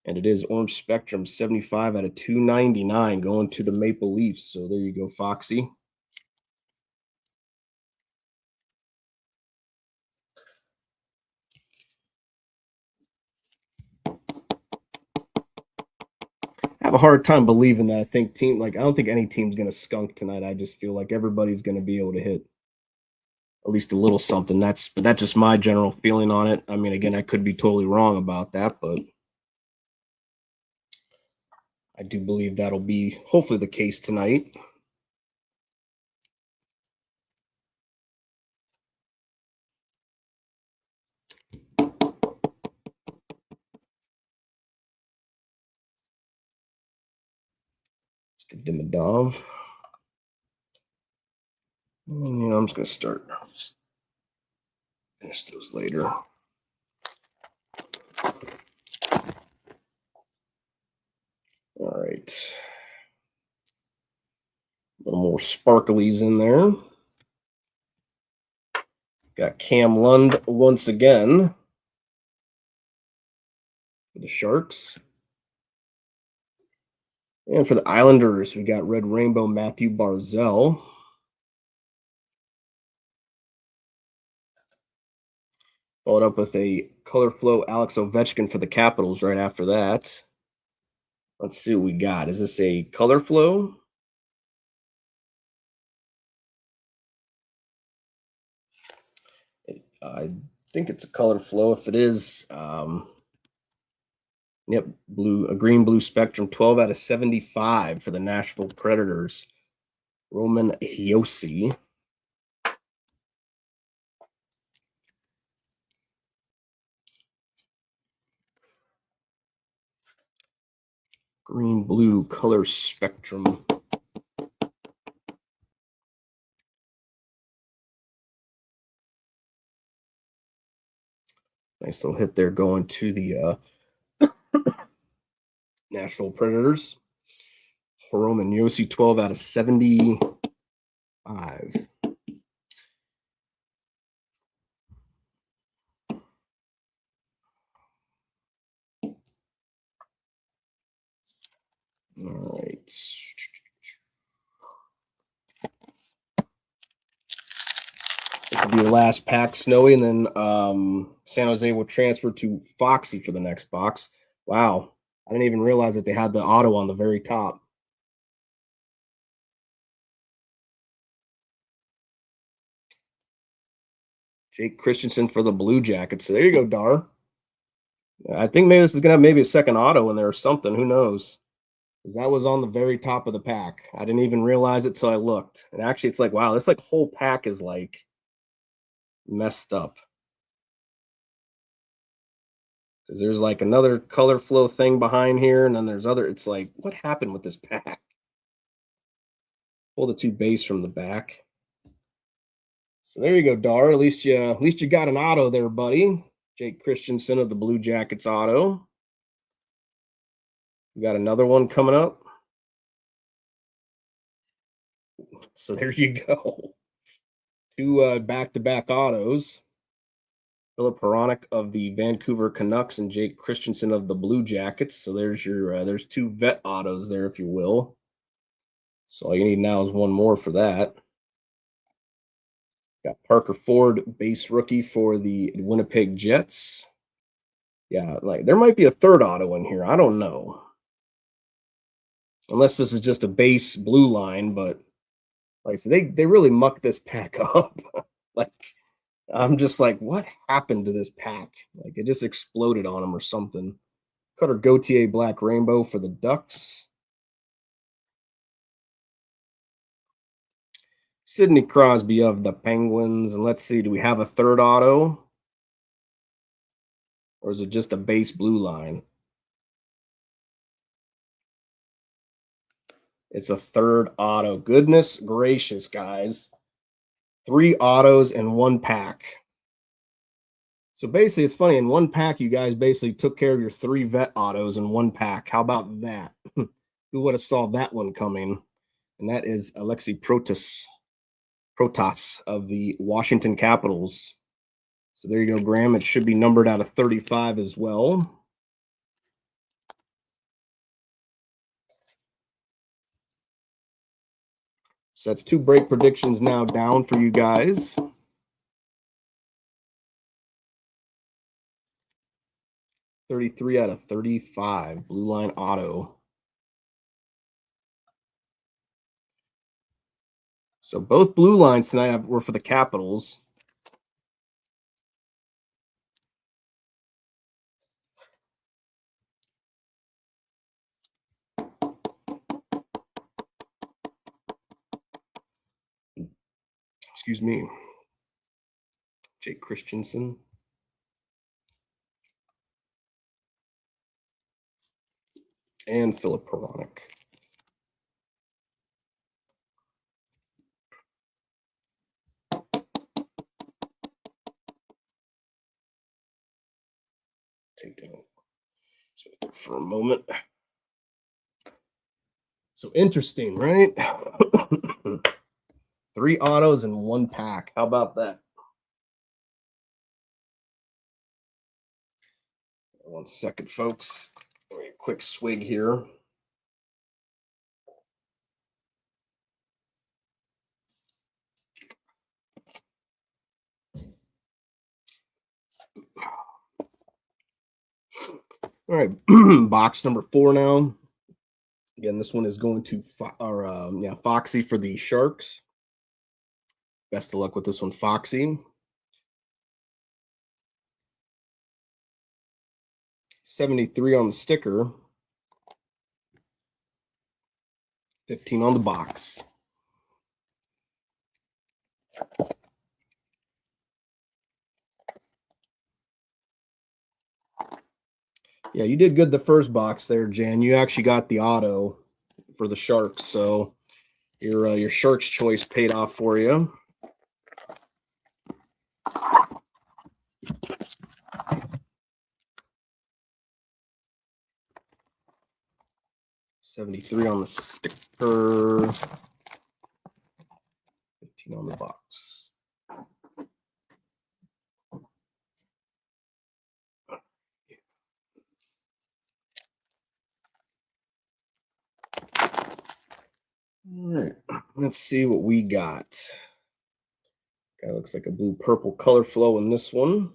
And it is Orange Spectrum, 75 out of 299 going to the Maple Leafs. So there you go, Foxy. I have a hard time believing that. I don't think any team's going to skunk tonight. I just feel like everybody's going to be able to hit at least a little something. That's just my general feeling on it. I mean, again, I could be totally wrong about that, but I do believe that'll be hopefully the case tonight. Mr. Demidov. And, I'm just going to start. Just finish those later. All right. A little more sparklies in there. Got Cam Lund once again for the Sharks. And for the Islanders, we got Red Rainbow Matthew Barzal. Followed up with a Color Flow Alex Ovechkin for the Capitals right after that. Let's see what we got. Is this a Color Flow? I think it's a Color Flow. If it is, yep, a green blue spectrum, 12 out of 75 for the Nashville Predators. Roman Josi. Green blue color spectrum. Nice little hit there going to the Nashville Predators. Roman Josi, 12 out of 75. All right. This will be your last pack, Snowy, and then San Jose will transfer to Foxy for the next box. Wow. I didn't even realize that they had the auto on the very top. Jake Christensen for the Blue Jackets. So there you go, Dar. I think maybe this is gonna have maybe a second auto in there or something. Who knows? Because that was on the very top of the pack. I didn't even realize it till I looked. And actually, it's like, wow, this like whole pack is like messed up. Because there's like another color flow thing behind here, and then there's other. It's like, what happened with this pack? Pull the two base from the back. So there you go, Dar. At least you got an auto there, buddy. Jake Christensen of the Blue Jackets auto. We got another one coming up. So there you go. Two back-to-back autos. Philip Hronek of the Vancouver Canucks and Jake Christensen of the Blue Jackets. So there's your there's two vet autos there, if you will. So all you need now is one more for that. Got Parker Ford, base rookie for the Winnipeg Jets. Yeah, like there might be a third auto in here. I don't know. Unless this is just a base blue line, but like I said, they really mucked this pack up. Like I'm just like, what happened to this pack? Like it just exploded on them or something. Cutter Gauthier Black Rainbow for the Ducks. Sidney Crosby of the Penguins. And let's see, do we have a third auto? Or is it just a base blue line? It's a third auto. Goodness gracious, guys. 3 autos in one pack. So basically, it's funny. In one pack, you guys basically took care of your 3 vet autos in one pack. How about that? Who would have saw that one coming? And that is Alexei Protas of the Washington Capitals. So there you go, Graham. It should be numbered out of 35 as well. So that's 2 break predictions now down for you guys. $33 out of 35. Blue line auto. So both blue lines tonight were for the Capitals. Excuse me. Jake Christensen. And Philip Hronek. Take down for a moment. So interesting, right? 3 autos in one pack. How about that? One second, folks. A quick swig here. All right, box number 4 now. Again, this one is going to Foxy for the Sharks. Best of luck with this one, Foxy. 73 on the sticker. 15 on the box. Yeah, you did good the first box there, Jan. You actually got the auto for the Sharks, so your Sharks choice paid off for you. $73 on the sticker. 15 on the box. All right, let's see what we got. Guy looks like a blue-purple color flow in this one.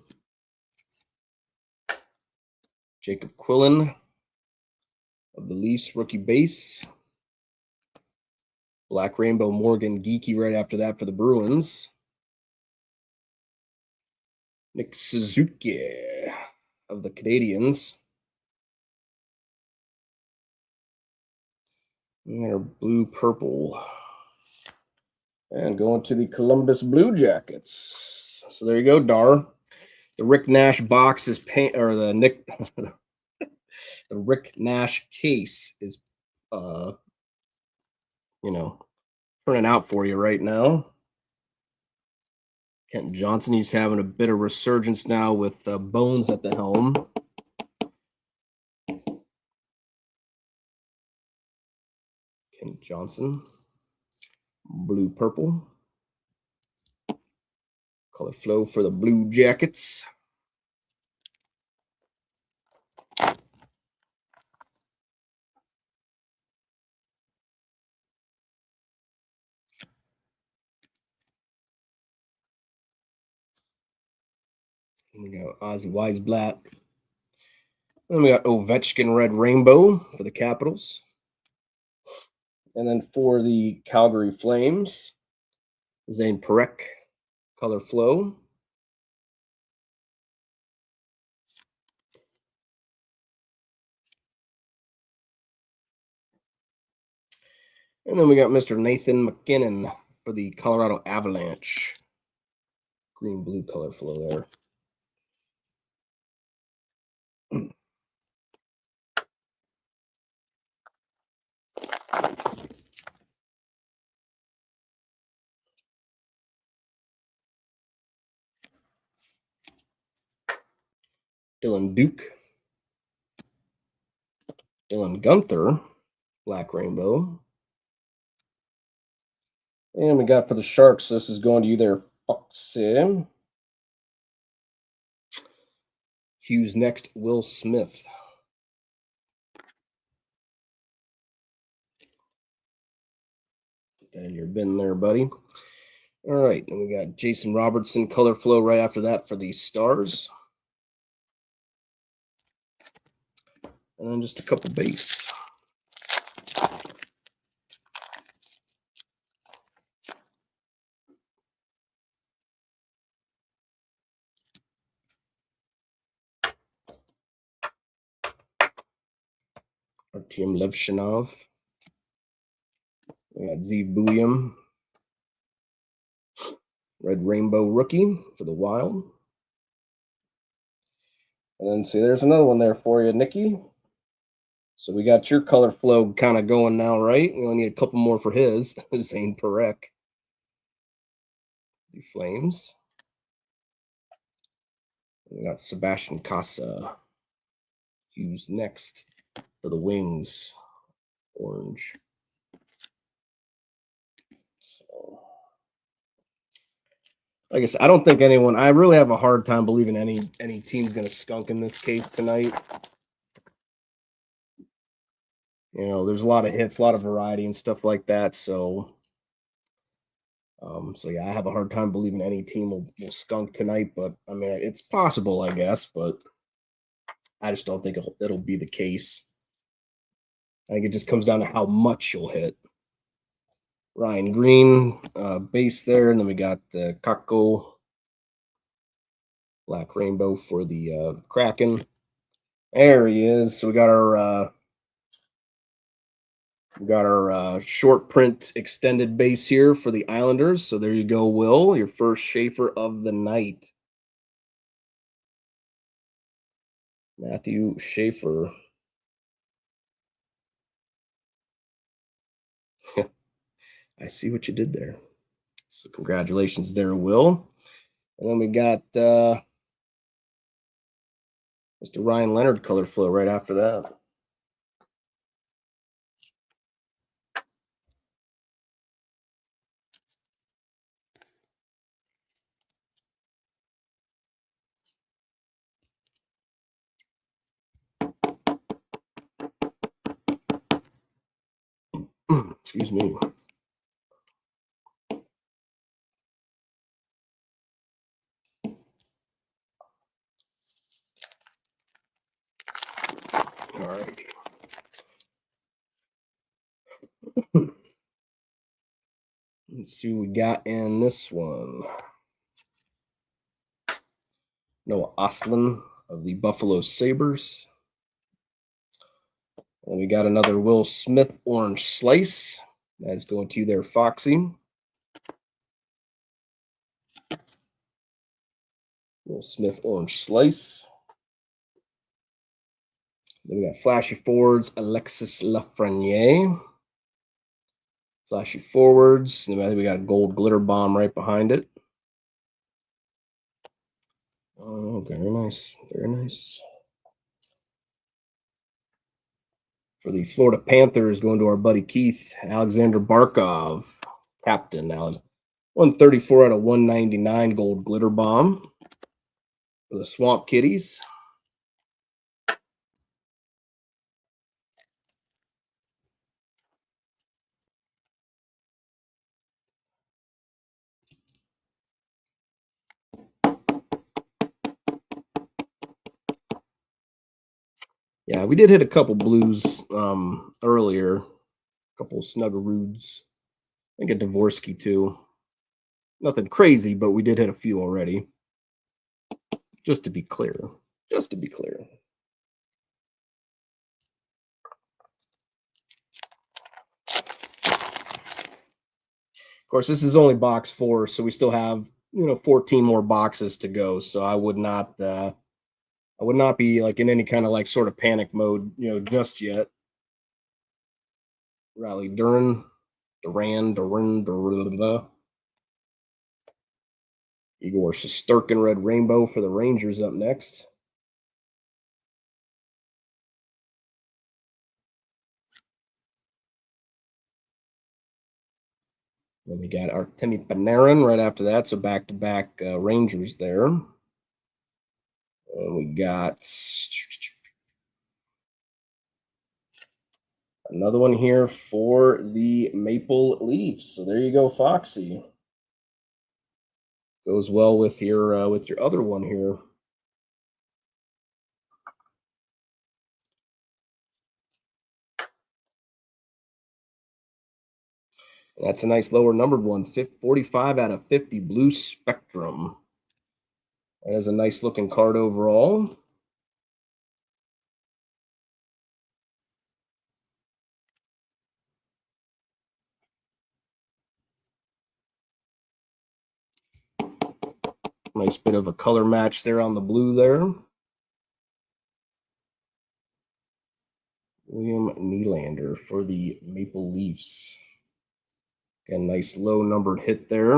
Jacob Quillen of the Leafs, rookie base. Black Rainbow Morgan Geeky right after that for the Bruins. Nick Suzuki of the Canadians. And they're blue purple. And going to the Columbus Blue Jackets. So there you go, Dar. The Rick Nash box is or the Rick Nash case is turning out for you right now. Kent Johnson, he's having a bit of resurgence now with Bones at the helm. Kent Johnson, blue purple. Color flow for the Blue Jackets. We got Ozzy Weisblatt. Then we got Ovechkin Red Rainbow for the Capitals. And then for the Calgary Flames, Zane Parekh, color flow. And then we got Mr. Nathan McKinnon for the Colorado Avalanche. Green-blue color flow there. Dylan Duke. Dylan Gunther, black rainbow. And we got for the Sharks, this is going to you there, Foxy. Hughes next, Will Smith. Put that in your bin there, buddy. All right, and we got Jason Robertson, color flow right after that for the Stars. And then just a couple base. Artem Levshinov. We got Zeev Buium. Red Rainbow rookie for the Wild. And then see, there's another one there for you, Nikki. So we got your color flow kind of going now, right? We only need a couple more for his. Zane Parekh. The Flames. We got Sebastian Casa. Hughes next for the Wings. Orange. So, like I said, I don't think anyone. I really have a hard time believing any team's going to skunk in this case tonight. There's a lot of hits, a lot of variety and stuff like that. So yeah, I have a hard time believing any team will skunk tonight. But I mean, it's possible, I guess. But I just don't think it'll be the case. I think it just comes down to how much you'll hit. Ryan Green, base there, and then we got Kakko, black rainbow for the Kraken. There he is. So we got our short print extended base here for the Islanders. So there you go, Will, your first Schaefer of the night. Matthew Schaefer. I see what you did there. So congratulations there, Will. And then we got Mr. Ryan Leonard color flow right after that. Excuse me. All right. Let's see what we got in this one. Noah Oslin of the Buffalo Sabres. And we got another Will Smith orange slice. That's going to there, Foxy. Will Smith orange slice. Then we got Flashy Forwards, Alexis Lafreniere. Flashy Forwards. And we got a gold glitter bomb right behind it. Oh, very nice. Very nice. For the Florida Panthers, going to our buddy Keith, Alexander Barkov, captain. Now, 134 out of 199 gold glitter bomb. For the Swamp Kitties. Yeah, we did hit a couple blues earlier. A couple Snuggaroos. I think a Dvorsky too. Nothing crazy, but we did hit a few already. Just to be clear. Just to be clear. Of course, this is only box 4, so we still have 14 more boxes to go. So I would not be like in any kind of like sort of panic mode, just yet. Riley Duran. Igor Shesterkin red rainbow for the Rangers up next. Then we got Artemi Panarin right after that, so back-to-back Rangers there. And we got another one here for the Maple Leafs. So there you go, Foxy. Goes well with your other one here. And that's a nice lower numbered one, 45 out of 50 Blue Spectrum. That is a nice looking card overall. Nice bit of a color match there on the blue there. William Nylander for the Maple Leafs. Again, nice low numbered hit there.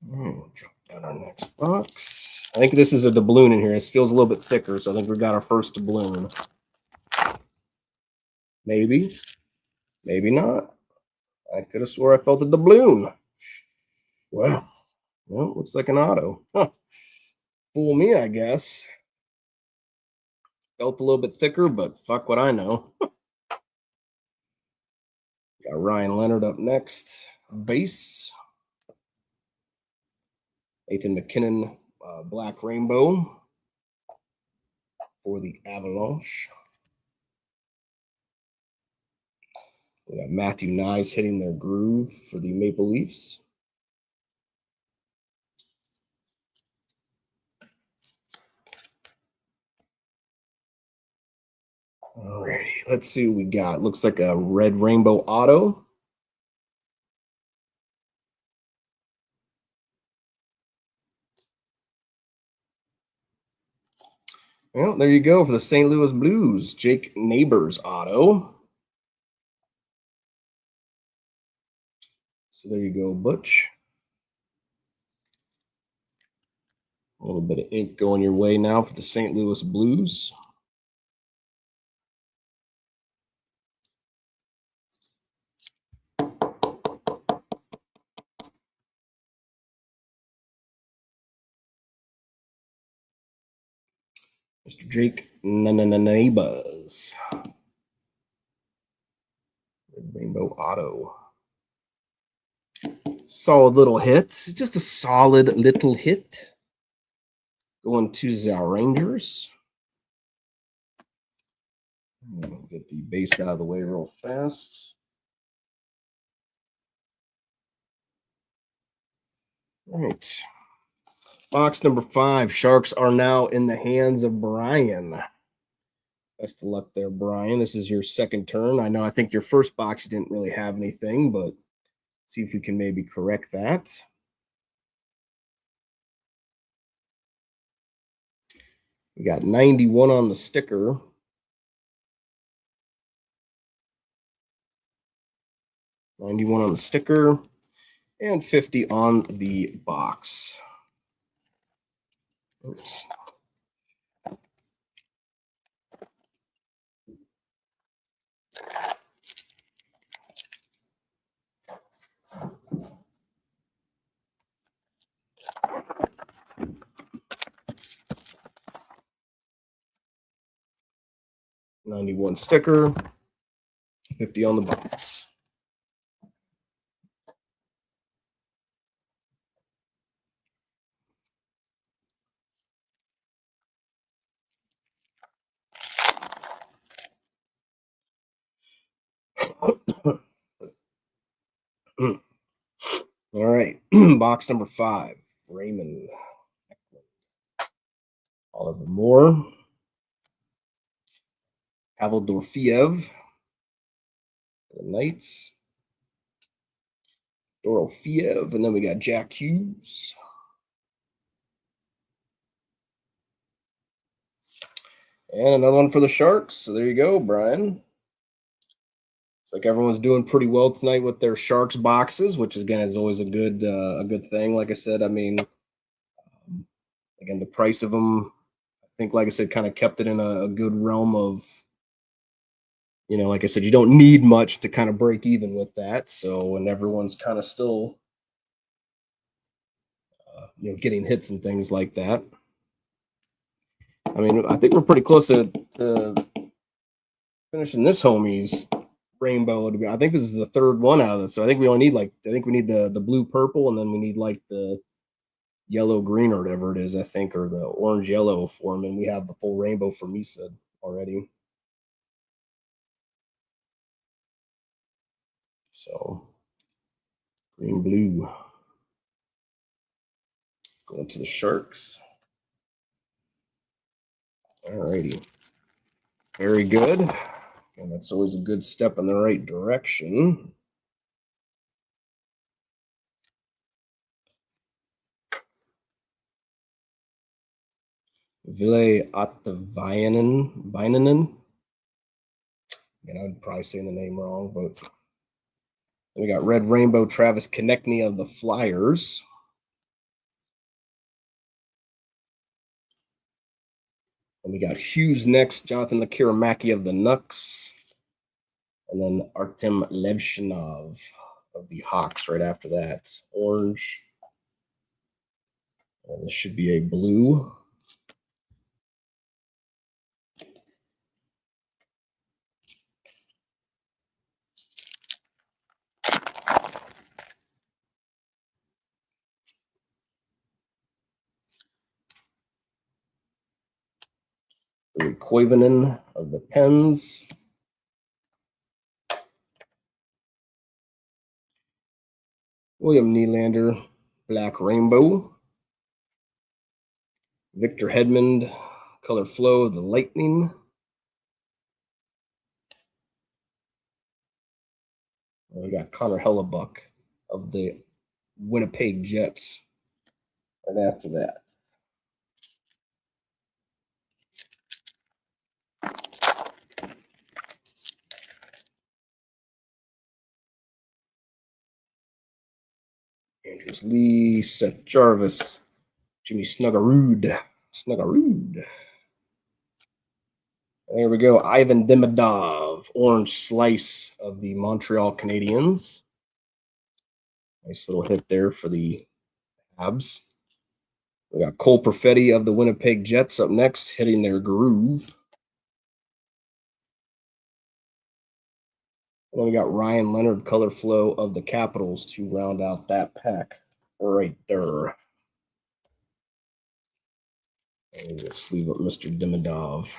Drop down our next box. I think this is a doubloon in here. This feels a little bit thicker, so I think we got our first doubloon. Maybe. Maybe not. I could have swore I felt a doubloon. Well, looks like an auto. Huh. Fool me, I guess. Felt a little bit thicker, but fuck what I know. Got Ryan Leonard up next. Base. Nathan McKinnon, Black Rainbow for the Avalanche. We got Matthew Nyes hitting their groove for the Maple Leafs. Alrighty, let's see what we got. Looks like a red rainbow auto. Well, there you go for the St. Louis Blues. Jake Neighbors auto. So there you go, Butch. A little bit of ink going your way now for the St. Louis Blues. Mr. Jake Neighbors. Red rainbow auto. Solid little hit. Just a solid little hit. Going to the Rangers. Get the base out of the way real fast. All right. Box number 5. Sharks are now in the hands of Brian. Best of luck there, Brian. This is your second turn. I know I think your first box you didn't really have anything, but see if you can maybe correct that. We got 91 on the sticker. 91 on the sticker and 50 on the box. Oops. $91 sticker, 50 on the box. All right, box number 5. Raymond, Oliver Moore, Pavel Dorofeev, the Knights, Dorofeev, and then we got Jack Hughes. And another one for the Sharks. So there you go, Brian. It's like everyone's doing pretty well tonight with their Sharks boxes, which again is always a good thing. Like I said, I mean, again, the price of them, I think, like I said, kind of kept it in a good realm of, like I said, you don't need much to kind of break even with that. So, and everyone's kind of still, getting hits and things like that. I mean, I think we're pretty close to finishing this homie's rainbow. I think this is the third one out of this. So I think we only need we need the blue purple, and then we need like the yellow green or whatever it is, I think, or the orange yellow for him. And we have the full rainbow for Misa already. So green blue. Going to the Sharks. Alrighty. Very good. And that's always a good step in the right direction. Ville Vainanen. And I'm probably saying the name wrong, but then we got Red Rainbow Travis Konechny of the Flyers. And we got Hughes next, Jonathan Lekiramaki of the Nucks. And then Artem Levshinov of the Hawks right after that. Orange. And this should be a blue. Koivunen of the Pens. William Nylander, Black Rainbow. Victor Hedman, Color Flow of the Lightning. And we got Connor Hellebuck of the Winnipeg Jets right after that. Andrews Lee, Seth Jarvis, Jimmy Snuggerud. There we go. Ivan Demidov, orange slice of the Montreal Canadiens. Nice little hit there for the Habs. We got Cole Perfetti of the Winnipeg Jets up next, hitting their groove. And then we got Ryan Leonard, Color Flow of the Capitals to round out that pack right there. And we'll sleeve up Mr. Demidov.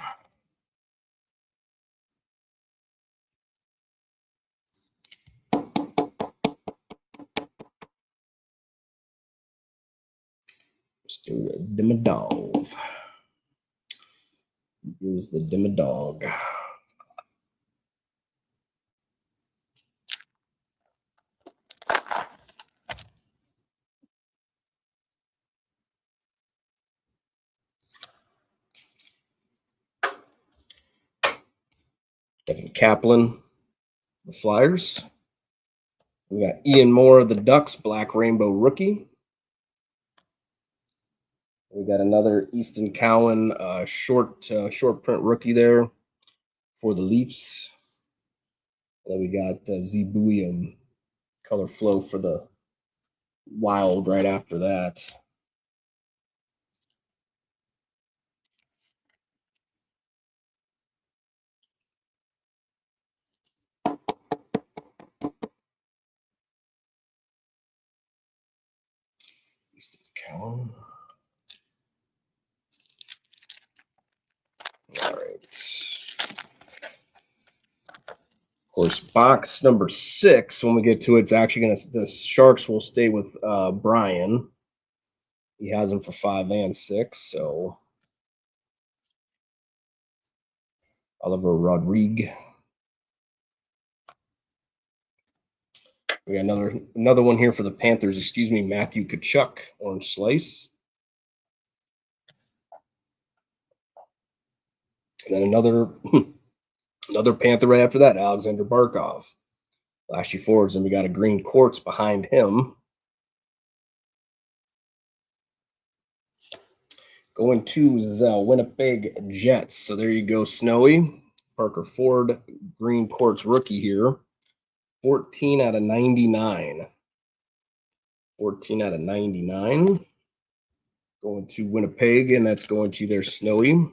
Mr. Dimmadog is the Dimmadog. Devin Kaplan, the Flyers. We got Ian Moore of the Ducks, Black Rainbow rookie. We got another Easton Cowan short print rookie there for the Leafs. And then we got Zebuium color flow for the Wild right after that. Easton Cowan. All right. Of course, box number 6, when we get to it, it's actually going to, the Sharks will stay with Brian. He has them for 5 and 6, so Oliver Rodrigue. We got another one here for the Panthers, Matthew Tkachuk, orange slice. And then another Panther right after that, Alexander Barkov. Flashy forwards, and we got a green quartz behind him. Going to the Winnipeg Jets. So there you go, Snowy. Parker Ford, green quartz rookie here. 14 out of 99. 14 out of 99. Going to Winnipeg, and that's going to their Snowy.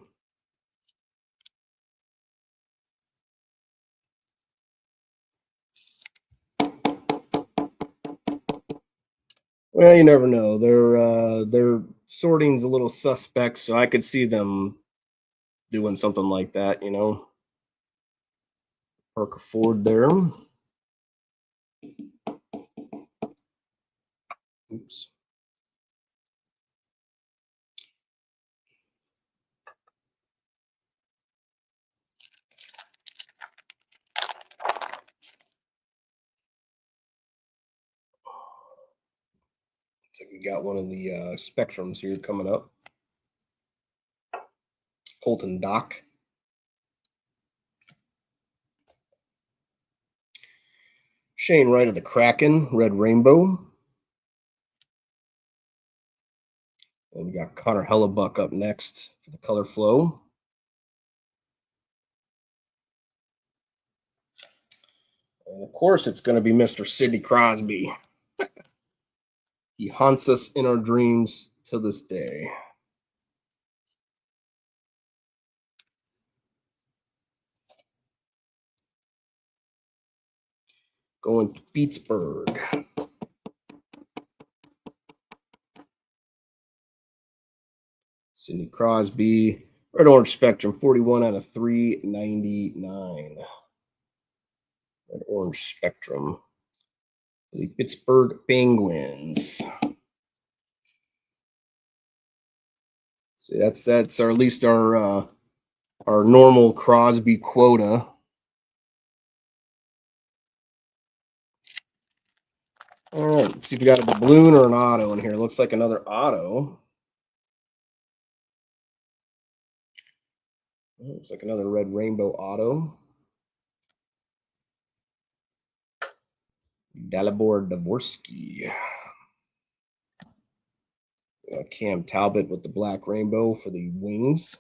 Well, you never know. Their sorting's a little suspect, so I could see them doing something like that, you know. Parker Ford there. Oops. Looks like we got one of the Spectrums here coming up. Colton Dock. Shane Wright of the Kraken, red rainbow. And we got Connor Hellebuck up next for the color flow. And of course, it's going to be Mr. Sidney Crosby. He haunts us in our dreams to this day. Going to Pittsburgh. Sidney Crosby, red orange spectrum, 41 out of 399. Red orange spectrum. The Pittsburgh Penguins. See, that's our, at least our normal Crosby quota. All right, let's see if we got a balloon or an auto in here. Looks like another auto. Looks like another red rainbow auto. Dalibor Dvorsky. Cam Talbot with the black rainbow for the Wings.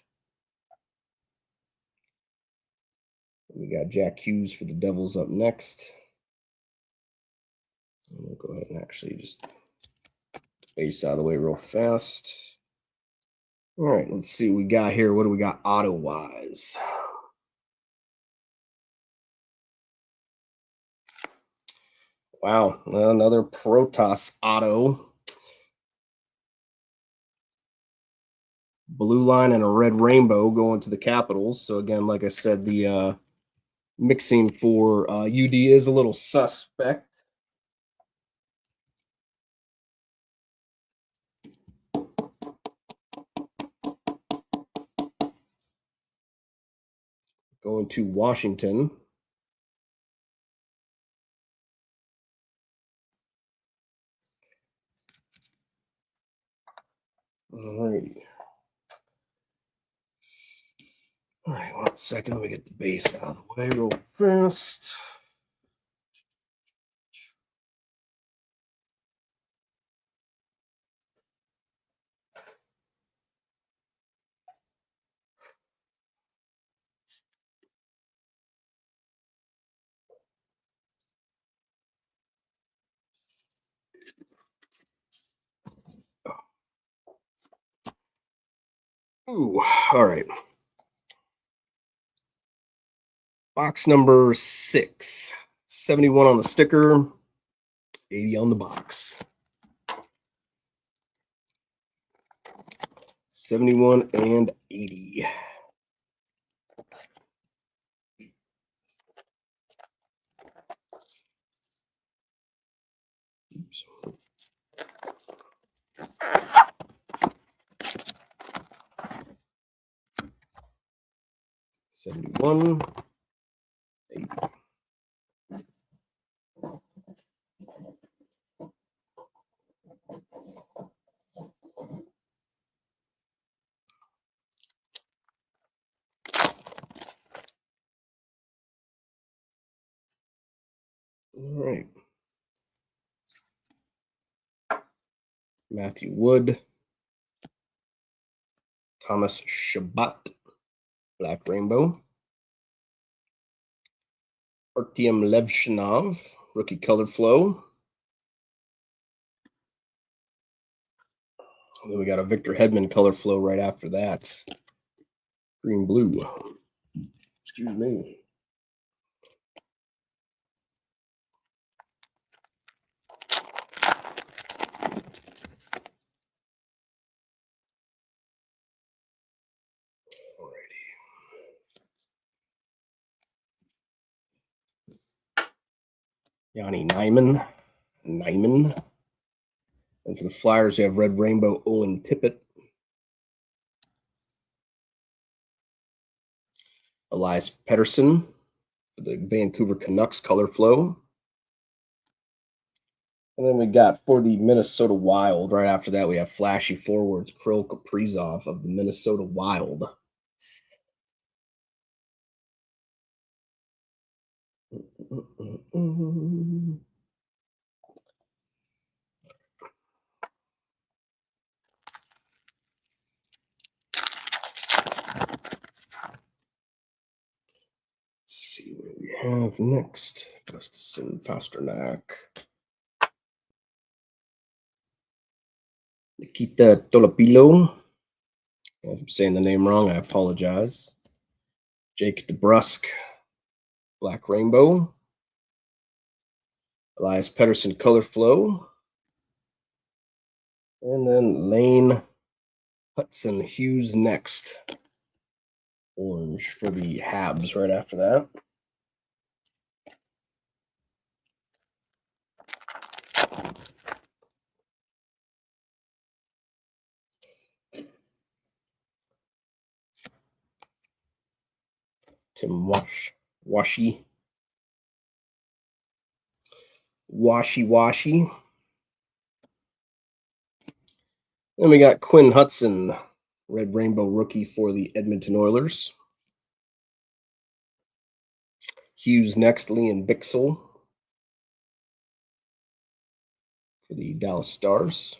We got Jack Hughes for the Devils up next. We'll go ahead and actually just space out of the way real fast. All right, let's see what we got here. What do we got auto-wise? Wow, another Protoss auto. Blue line and a red rainbow going to the Capitals. So again, like I said, the mixing for UD is a little suspect. Going to Washington. Alrighty. All right, 1 second. Let me get the base out of the way real fast. Ooh, all right. Box number 6. 71 on the sticker, 80 on the box. 71 and 80. Oops. 71, 80. All right. Matthew Wood, Thomas Shabbat, Black Rainbow. Artyom Levshinov, Rookie Color Flow. And then we got a Victor Hedman Color Flow right after that. Green Blue. Excuse me. Yanni Nyman. And for the Flyers, they have Red Rainbow Owen Tippett. Elias Pettersson for the Vancouver Canucks Color Flow. And then we got for the Minnesota Wild, right after that, we have flashy forwards, Kirill Kaprizov of the Minnesota Wild. Let's see what we have next. Gustafsson, Pasternak. Nikita Tolopilo. If I'm saying the name wrong, I apologize. Jake DeBrusk, Black Rainbow. Elias Pettersson, Color Flow. And then Lane Hudson Hughes next. Orange for the Habs right after that. Tim Washy. Then we got Quinn Hudson, Red Rainbow rookie for the Edmonton Oilers. Hughes next, Liam Bixel for the Dallas Stars.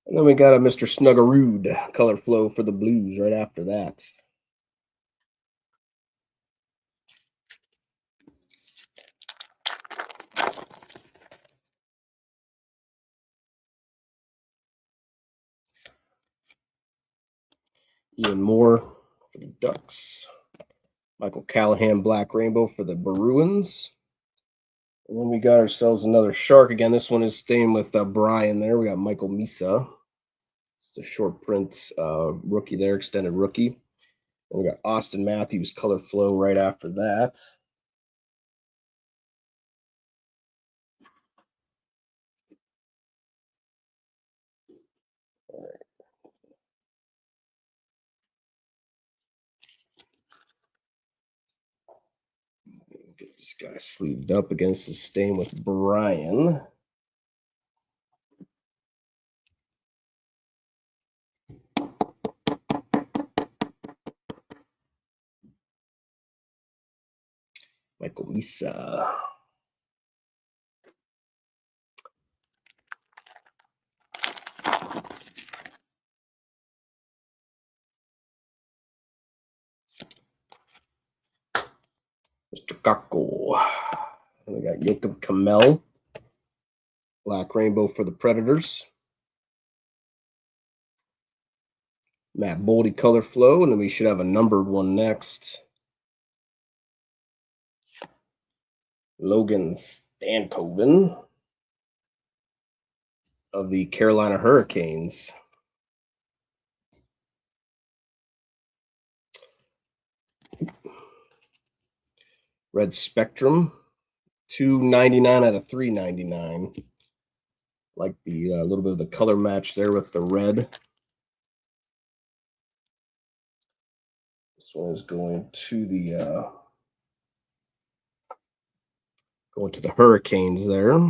And then we got a Mr. Snuggerud Color Flow for the Blues right after that. Ian Moore for the Ducks. Michael Callahan, Black Rainbow for the Bruins. And then we got ourselves another Shark again. This one is staying with Brian there. We got Michael Misa. It's a short print rookie there, extended rookie. And we got Austin Matthews Color Flow right after that. All right. Get this guy sleeved up against his stain with Brian. Michael Misa. Mr. Kako. And we got Jacob Kamel. Black Rainbow for the Predators. Matt Boldy Color Flow. And then we should have a numbered one next. Logan Stankoven of the Carolina Hurricanes. Red Spectrum, 299 out of 399. Like the little bit of the color match there with the red. This one is going to the Hurricanes there.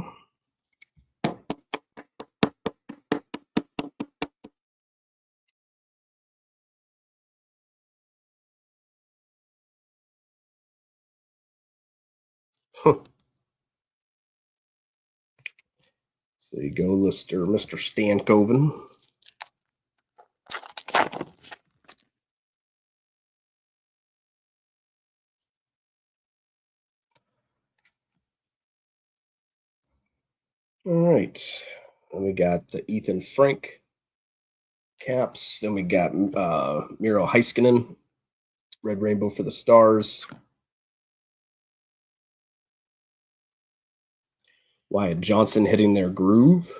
So there you go, Mr. Stankoven. All right. Then we got the Ethan Frank caps. Then we got Miro Heiskanen, Red Rainbow for the Stars. Wyatt Johnson hitting their groove.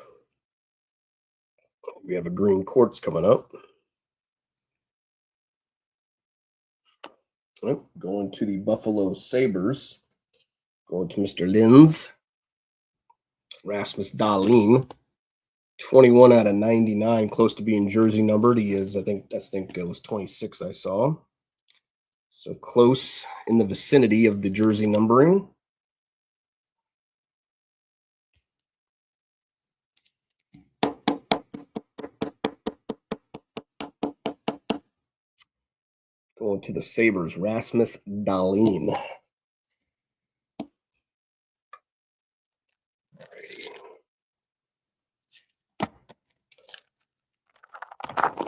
We have a green quartz coming up. Oh, going to the Buffalo Sabres. Going to Mr. Linz. Rasmus Dahlin. 21 out of 99, close to being jersey numbered. He is, I think it was 26 I saw. So close in the vicinity of the jersey numbering. Going to the Sabres, Rasmus Dahlin.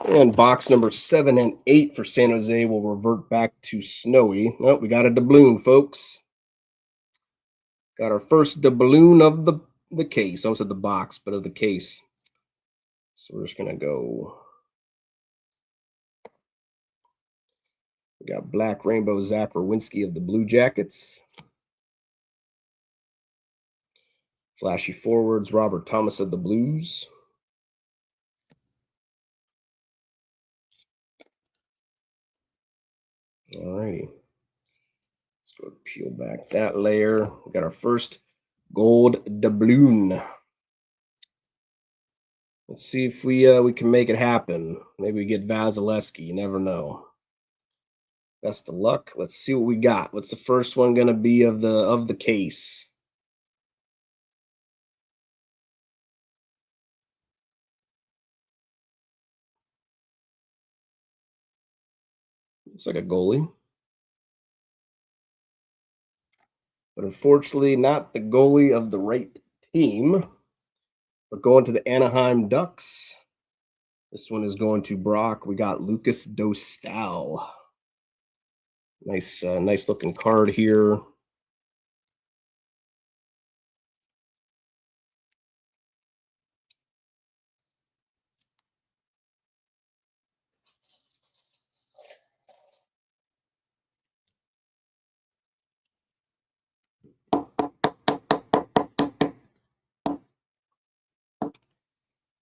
And box number 7 and 8 for San Jose will revert back to snowy. Oh, we got a doubloon, folks. Got our first doubloon of the case. I almost said the box, but of the case. So we're just going to go. We got Black Rainbow Zach Rowinski of the Blue Jackets. Flashy forwards, Robert Thomas of the Blues. All righty. Let's go peel back that layer. We got our first gold doubloon. Let's see if we can make it happen. Maybe we get Vasilevsky. You never know. Best of luck. Let's see what we got. What's the first one going to be of the case? Looks like a goalie. But unfortunately, not the goalie of the right team. But going to the Anaheim Ducks. This one is going to Brock. We got Lucas Dostal. Nice looking card here.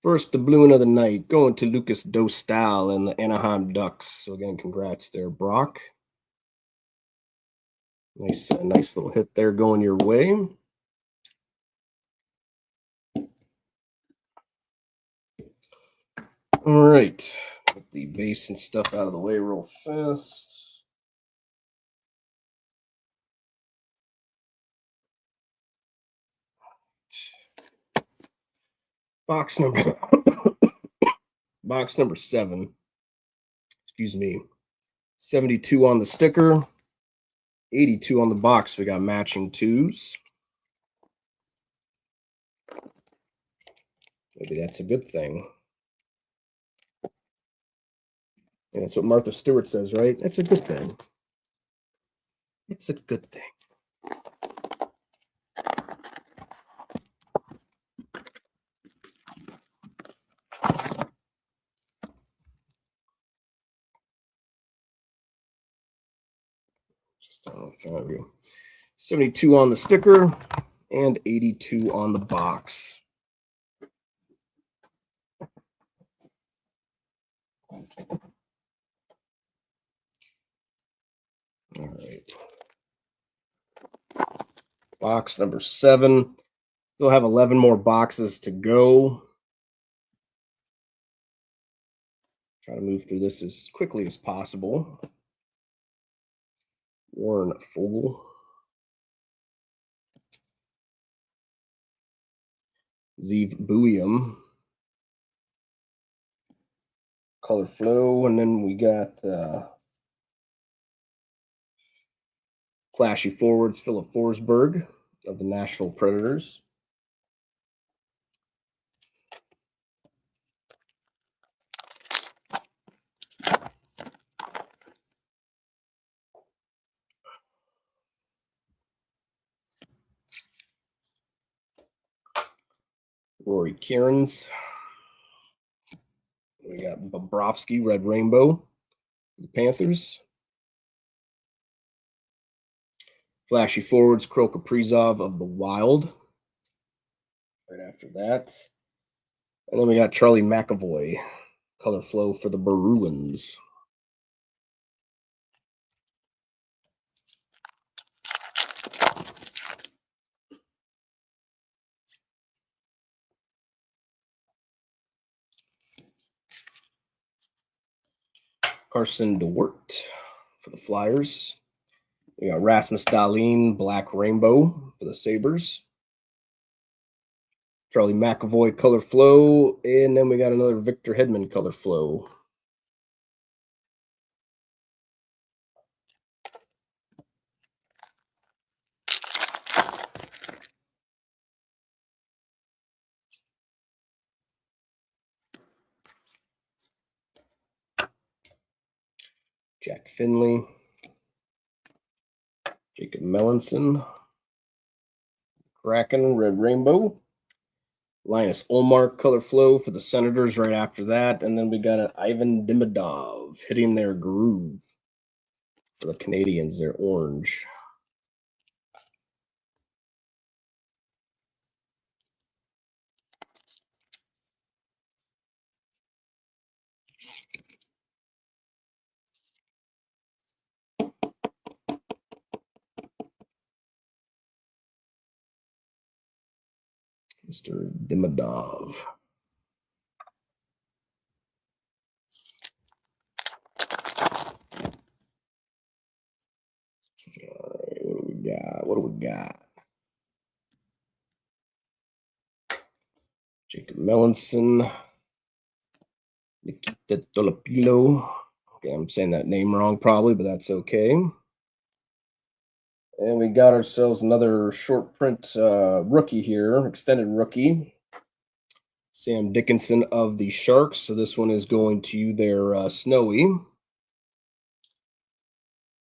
First doubloon of the night going to Lucas Dostal and the Anaheim Ducks. So again, congrats there, Brock. Nice little hit there going your way. All right, get the base and stuff out of the way real fast. Box number box number 7. Excuse me. 72 on the sticker, 82 on the box. We got matching twos. Maybe that's a good thing. And that's what Martha Stewart says, right? It's a good thing. It's a good thing. Just on front of you. 72 on the sticker and 82 on the box. All right. Box number 7. Still have 11 more boxes to go. Try to move through this as quickly as possible. Warren Fogle. Zeev Buium. Color Flow. And then we got flashy forwards, Philip Forsberg of the Nashville Predators. Rory Cairns. We got Bobrovsky, Red Rainbow, the Panthers. Flashy forwards, Kirill Kaprizov of the Wild. Right after that. And then we got Charlie McAvoy, Color Flow for the Bruins. Carson DeWert for the Flyers. We got Rasmus Dahlin, Black Rainbow for the Sabres. Charlie McAvoy, Color Flow. And then we got another Victor Hedman, Color Flow. Jack Finley. Jacob Melanson. Kraken, Red Rainbow. Linus Ullmark, Color Flow for the Senators right after that. And then we got an Ivan Demidov hitting their groove for the Canadians. They're orange. Mr. Demidov. All right, what do we got? What do we got? Jacob Melanson. Nikita Dolopilo. Okay, I'm saying that name wrong probably, but that's okay. And we got ourselves another short print rookie here, extended rookie. Sam Dickinson of the Sharks. So this one is going to their Snowy.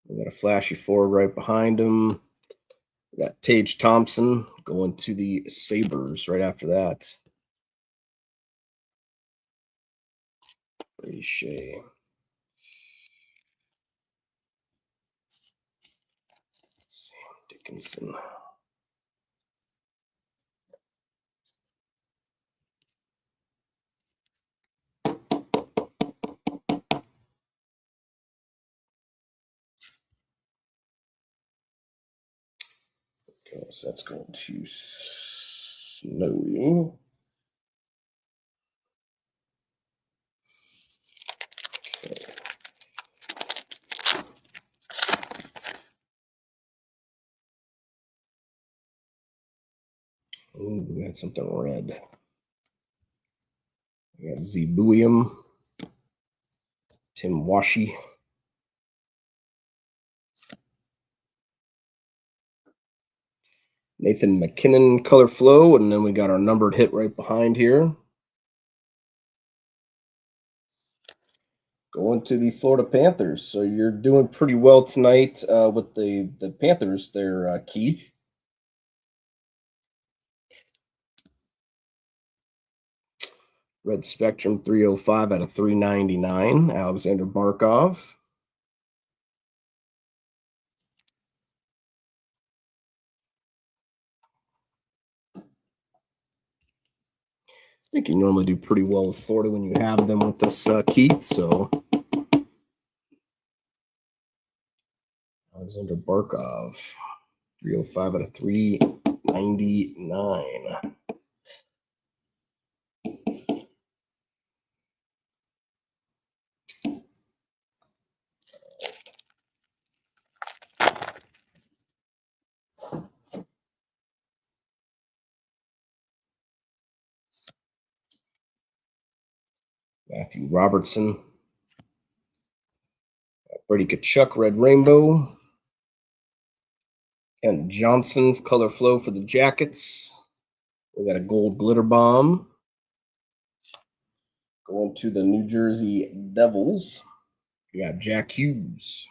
We got a flashy forward right behind him. We got Tage Thompson going to the Sabres right after that. Brady Shea. Sam Dickinson. Okay, so that's going to Snowy. Okay. Ooh, we got something red. We got Zebuium, Tim Washi, Nathan McKinnon color flow, and then we got our numbered hit right behind here. Going to the Florida Panthers. So you're doing pretty well tonight with the Panthers there, Keith. Red Spectrum 305 out of 399, Alexander Barkov. I think you normally do pretty well with Florida when you have them with us, Keith. So Alexander Barkov, 305 out of 399. Matthew Robertson, Brady Kachuk, Red Rainbow. Ken Johnson, color flow for the Jackets. We got a gold glitter bomb. Going to the New Jersey Devils. We got Jack Hughes.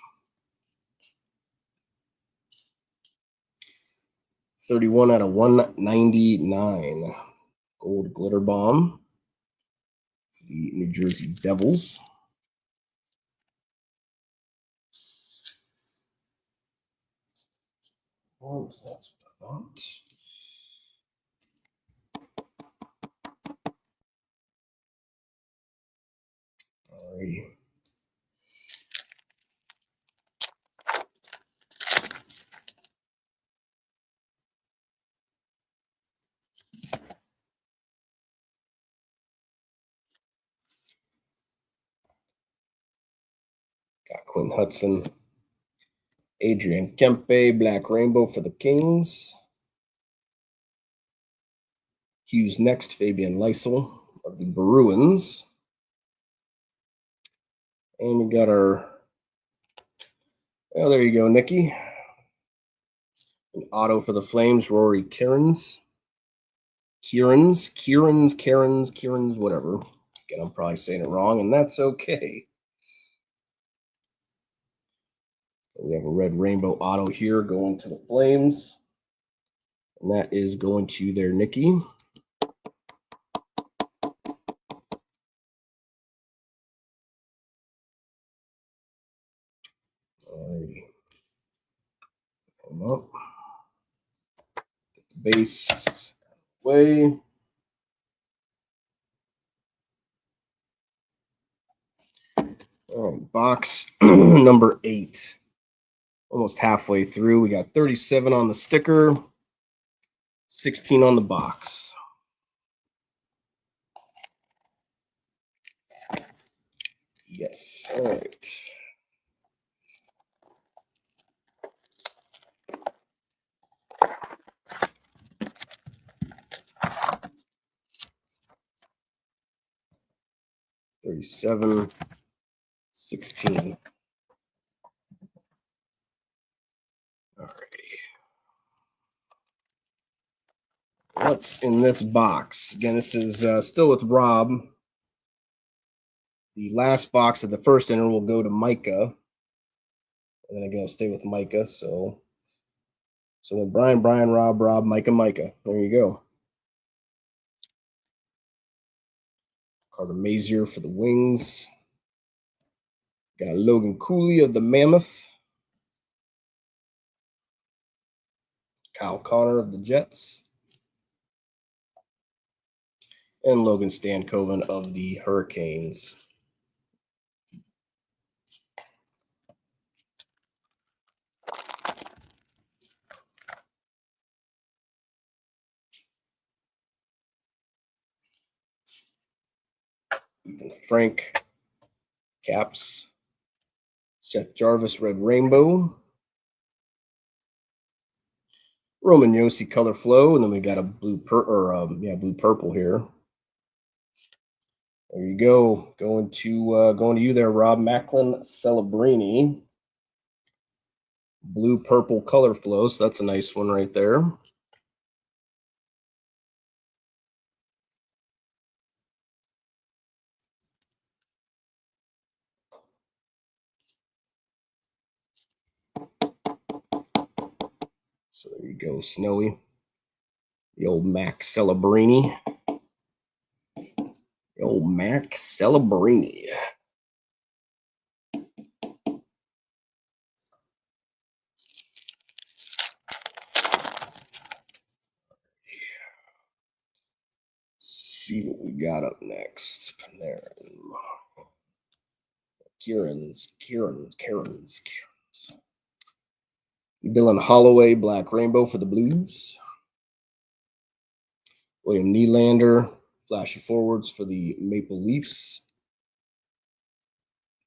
31 out of 199. Gold glitter bomb for the New Jersey Devils. Oh, that's what I want. Alrighty. Got Quinn Hudson. Adrian Kempe, Black Rainbow for the Kings. Hughes next, Fabian Lysel of the Bruins. And we got our, oh, there you go, Nikki. An auto for the Flames, Rory Kierans, whatever. Again, I'm probably saying it wrong, and that's okay. We have a red rainbow auto here going to the Flames. And that is going to their Nikki. Alrighty. Come up. Get the base away. All right, box number 8. Almost halfway through. We got 37 on the sticker, 16 on the box. Yes. All right. $37, 16. All righty. What's in this box? Again, this is still with Rob. The last box of the first inner will go to Micah. And then again, I'll stay with Micah. So then Brian, Rob, Micah. There you go. Carter Mazier for the Wings. Got Logan Cooley of the Mammoth. Kyle Connor of the Jets. And Logan Stankoven of the Hurricanes. Ethan Frank, Caps. Seth Jarvis, Red Rainbow. Roman Yossi, Color Flow, and then we got a blue purple here. There you go. Going to you there, Rob Macklin Celebrini. Blue purple color flow. So that's a nice one right there. So there you go, Snowy. The old Mac Celebrini. The old Mac Celebrini. See what we got up next. Panarin. Kieran's. Dylan Holloway, Black Rainbow for the Blues. William Nylander, flashy forwards for the Maple Leafs.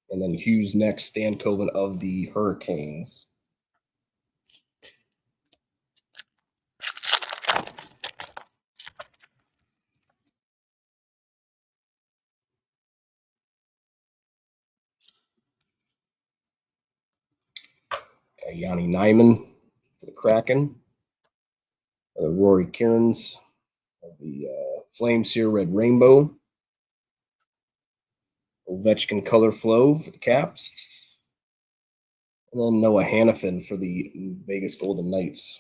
And then Hughes next, Stan Coven of the Hurricanes. Yanni Nyman for the Kraken. Rory Cairns of the Flames here, Red Rainbow. Ovechkin Color Flow for the Caps. And then Noah Hannafin for the Vegas Golden Knights.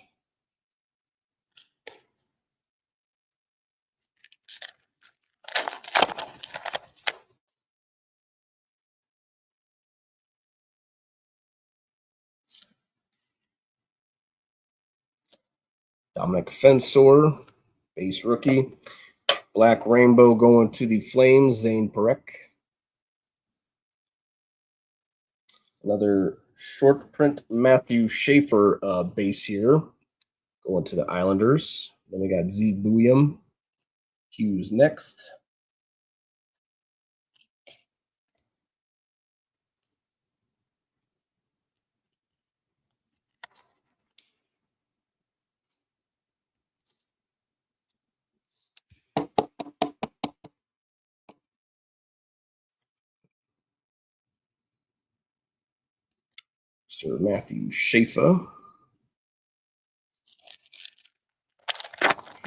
Dominic Fensor, base rookie. Black Rainbow going to the Flames, Zane Parekh. Another short print Matthew Schaefer base here going to the Islanders. Then we got Z Bouillon. Hughes next. Mr. Matthew Schaefer.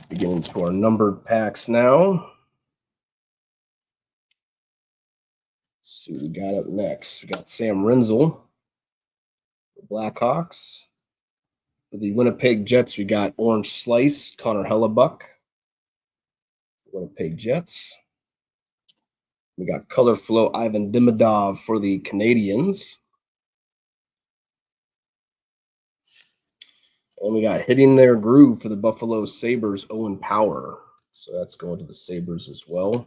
Beginning to our numbered packs now. Let's see what we got up next. We got Sam Renzel, the Blackhawks. For the Winnipeg Jets, we got Orange Slice, Connor Hellebuck. Winnipeg Jets. We got Color Flow, Ivan Demidov for the Canadiens. And we got Hitting Their Groove for the Buffalo Sabres, Owen Power. So that's going to the Sabres as well.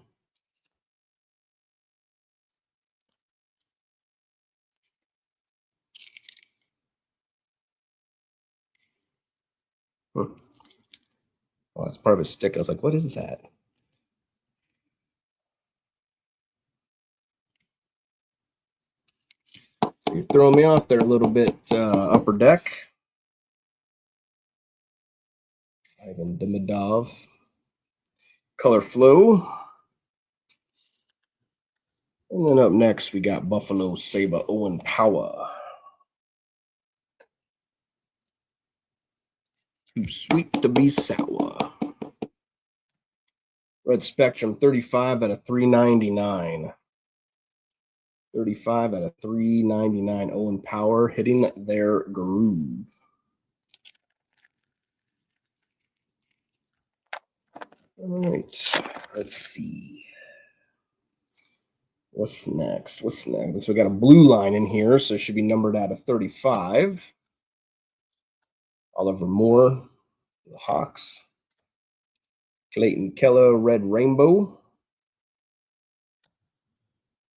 Oh, that's part of a stick. I was like, what is that? So you're throwing me off there a little bit, Upper Deck. Ivan Demidov. Color Flow. And then up next, we got Buffalo Sabre, Owen Power. Too sweet to be sour. Red Spectrum, 35 out of 399. 35 out of 399. Owen Power, Hitting Their Groove. All right, let's see. What's next? So we got a blue line in here, so it should be numbered out of 35. Oliver Moore, the Hawks. Clayton Keller, Red Rainbow.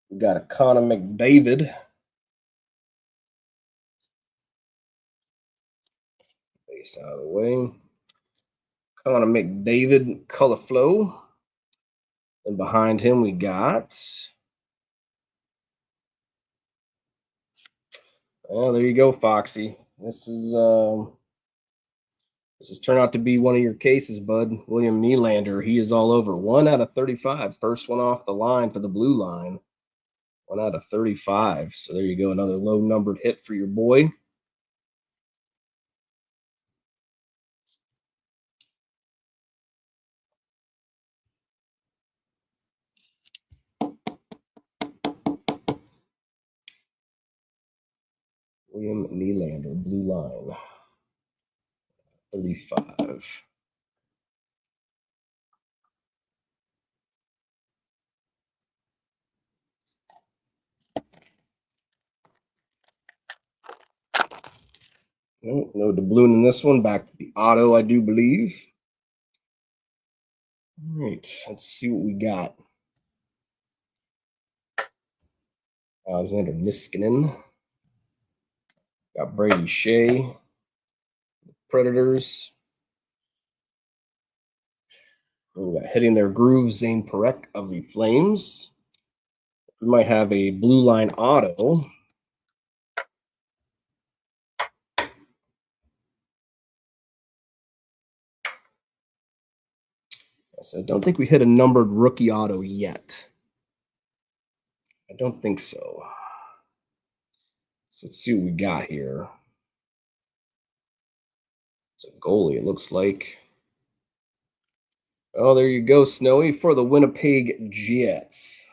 We got a Connor McDavid. Base out of the way. Connor McDavid, Color Flow. And behind him, we got. Well, there you go, Foxy. This is This has turned out to be one of your cases, bud. William Nylander. He is all over. 1 out of 35. First one off the line for the blue line. 1 out of 35. So there you go. Another low numbered hit for your boy. William Nylander, blue line. 35. No doubloon in this one. Back to the auto, I do believe. All right, let's see what we got. Alexander Niskanen. Got Brady Shea. Predators. We got hitting their groove, Zane Parekh of the Flames. We might have a blue line auto. So I don't think we hit a numbered rookie auto yet. I don't think so. So let's see what we got here. It's a goalie, it looks like. Oh, there you go, Snowy, for the Winnipeg Jets.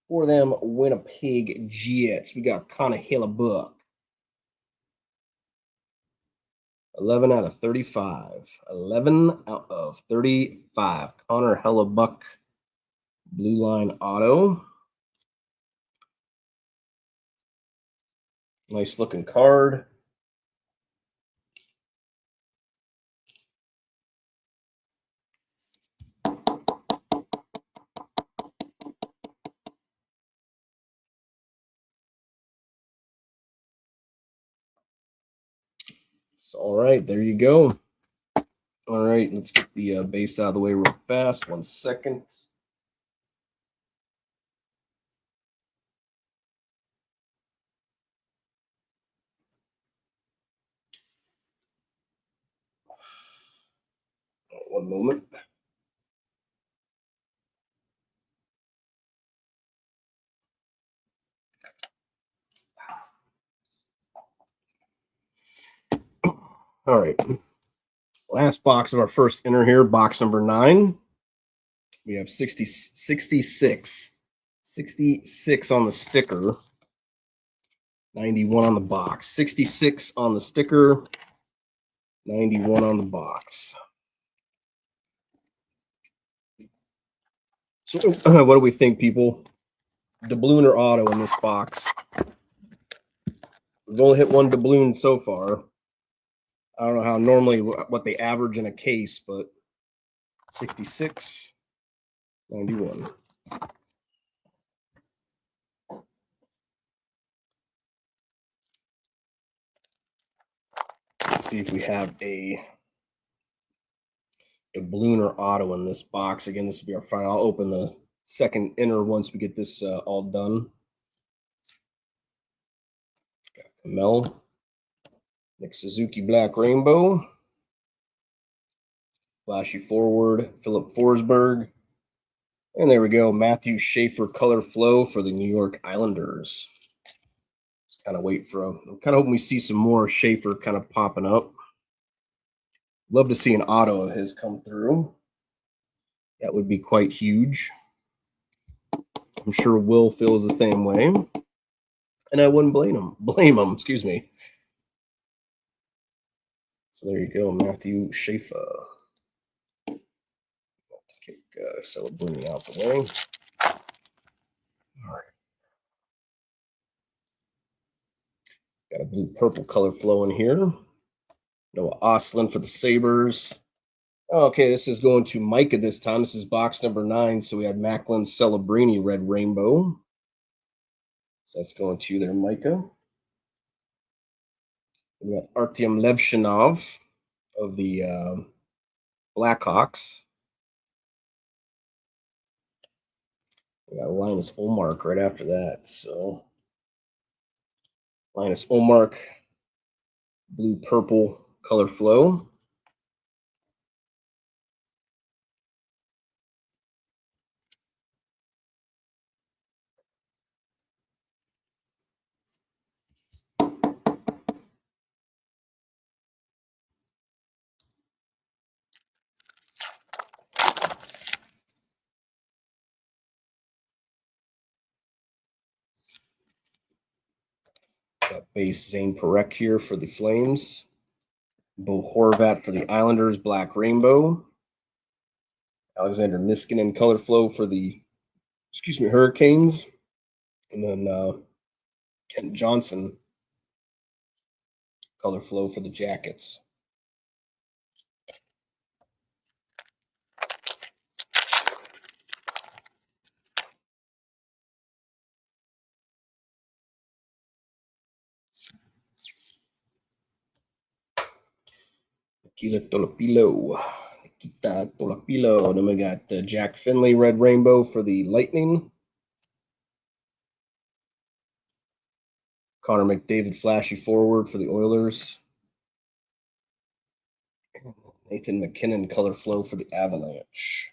For them Winnipeg Jets, we got Connor Hellebuyck. 11 out of 35. 11 out of 35. Connor Hellebuyck, blue line auto. Nice looking card. So, all right, there you go. All right, let's get the base out of the way real fast. 1 second. One moment. All right. Last box of our first inner here, box number 9. We have 66 on the sticker, 91 on the box. 66 on the sticker, 91 on the box. So what do we think, people? Doubloon or auto in this box? We've only hit one doubloon so far. I don't know how normally what they average in a case, but 66, 91. Let's see if we have a doubloon or auto in this box. Again, this will be our final. I'll open the second inner once we get this all done. Got Kamel, Nick Suzuki Black Rainbow, flashy forward, Philip Forsberg, and there we go, Matthew Schaefer Color Flow for the New York Islanders. Just kind of wait for I'm kind of hoping we see some more Schaefer kind of popping up. Love to see an auto of his come through. That would be quite huge. I'm sure Will feels the same way. And I wouldn't blame him, excuse me. So there you go, Matthew Schaefer. Kick Celebrini out the way. All right. Got a blue-purple color flow in here. Noah Ostlund for the Sabres. Okay, this is going to Micah this time. This is box number 9. So we have Macklin Celebrini Red Rainbow. So that's going to you there, Micah. We got Artyom Levshinov of the Blackhawks. We got Linus Ullmark right after that. So Linus Ullmark, blue-purple color flow. Got base Zane Perek here for the Flames. Bo Horvat for the Islanders, Black Rainbow. Alexander Niskanen color flow for the, Hurricanes. And then Kent Johnson color flow for the Jackets. Nikita Tolopilo. Then we got Jack Finley, Red Rainbow for the Lightning. Connor McDavid, flashy forward for the Oilers. Nathan McKinnon, color flow for the Avalanche.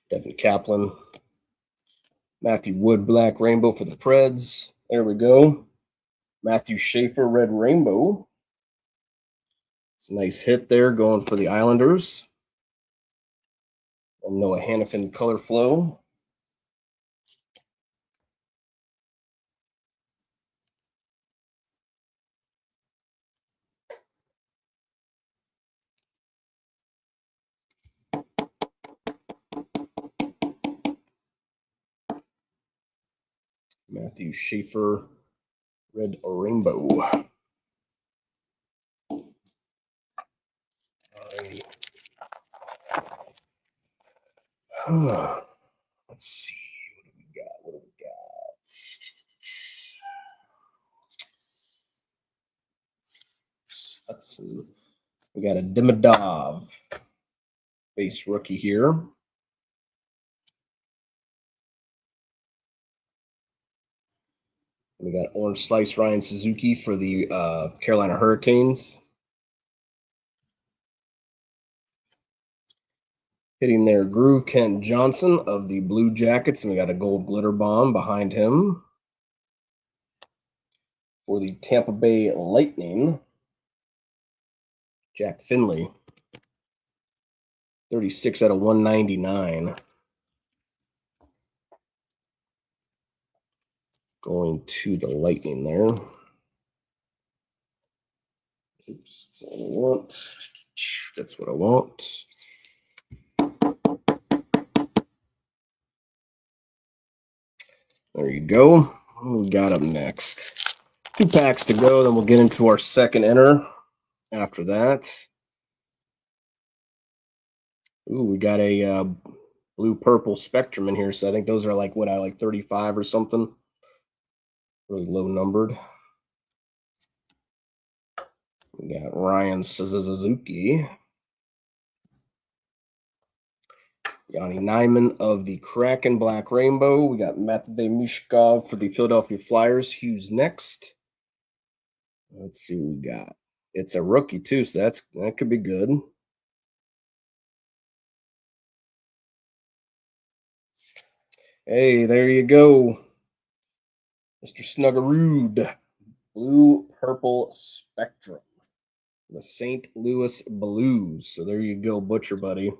Devin Kaplan. Matthew Wood, Black Rainbow for the Preds. There we go. Matthew Schaefer, Red Rainbow. It's a nice hit there going for the Islanders. And Noah Hannafin, color flow. Matthew Schaefer, Red Rainbow. Alrighty. Let's see. What do we got? Hudson. We got a Demidov base rookie here. We got Orange Slice Ryan Suzuki for the Carolina Hurricanes. Hitting their groove, Kent Johnson of the Blue Jackets, and we got a gold glitter bomb behind him. For the Tampa Bay Lightning, Jack Finley, 36 out of 199. Going to the Lightning there. Oops, that's what I want. That's what I want. There you go. What we got up next? 2 packs to go, then we'll get into our second enter after that. Ooh, we got a blue-purple Spectrum in here, so I think those are like, like 35 or something. Really low numbered. We got Ryan Suzuki. Yanni Nyman of the Kraken, Black Rainbow. We got Matvey Mishkov for the Philadelphia Flyers. Hughes next. Let's see what we got. It's a rookie too, so that could be good. Hey, there you go. Mr. Snuggerud. Blue-purple Spectrum. The St. Louis Blues. So there you go, Butcher Buddy.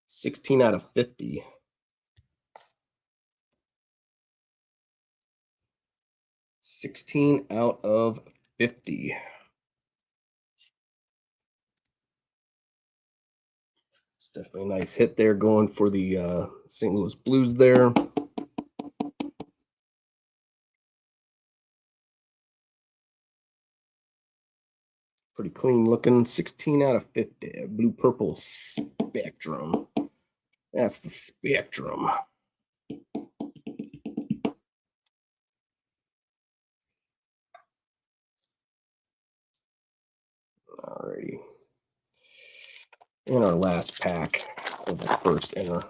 16 out of 50. $16 out of 50. It's definitely a nice hit there going for the St. Louis Blues there. Pretty clean looking. 16 out of 50. Blue-purple Spectrum. That's the Spectrum. Alrighty. And our last pack of the first enter.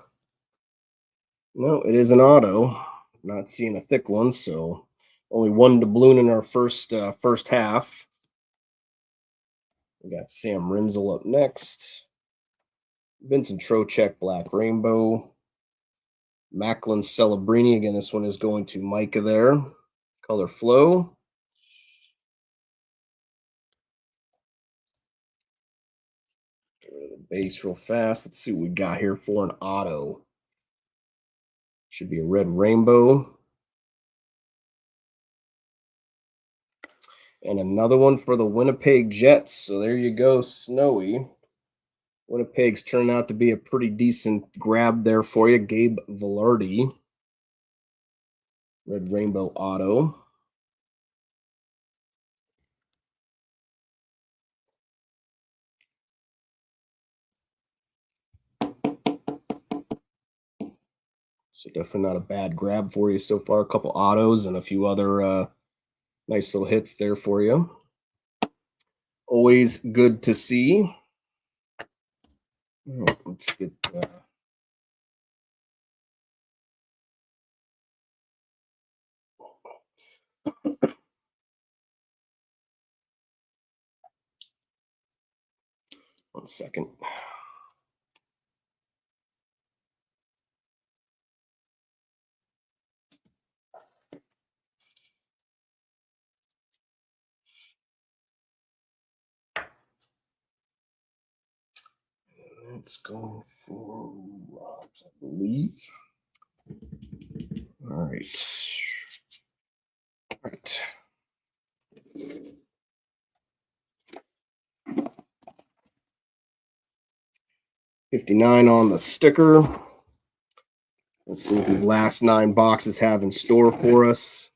No, it is an auto. Not seeing a thick one, so only 1 doubloon in our first half. We got Sam Rinzel up next. Vincent Trocheck, Black Rainbow. Macklin Celebrini. Again, this one is going to Micah there. Color flow. base real fast. Let's see what we got here for an auto. Should be a red rainbow. And another one for the Winnipeg Jets. So there you go, Snowy. Winnipeg's turned out to be a pretty decent grab there for you. Gabe Velarde. Red Rainbow Auto. So definitely not a bad grab for you so far. A couple autos and a few other nice little hits there for you. Always good to see. All right, let's get 1 second. Let's go for Robs, I believe. All right. All right. $59 on the sticker. Let's see what the last 9 boxes have in store for us.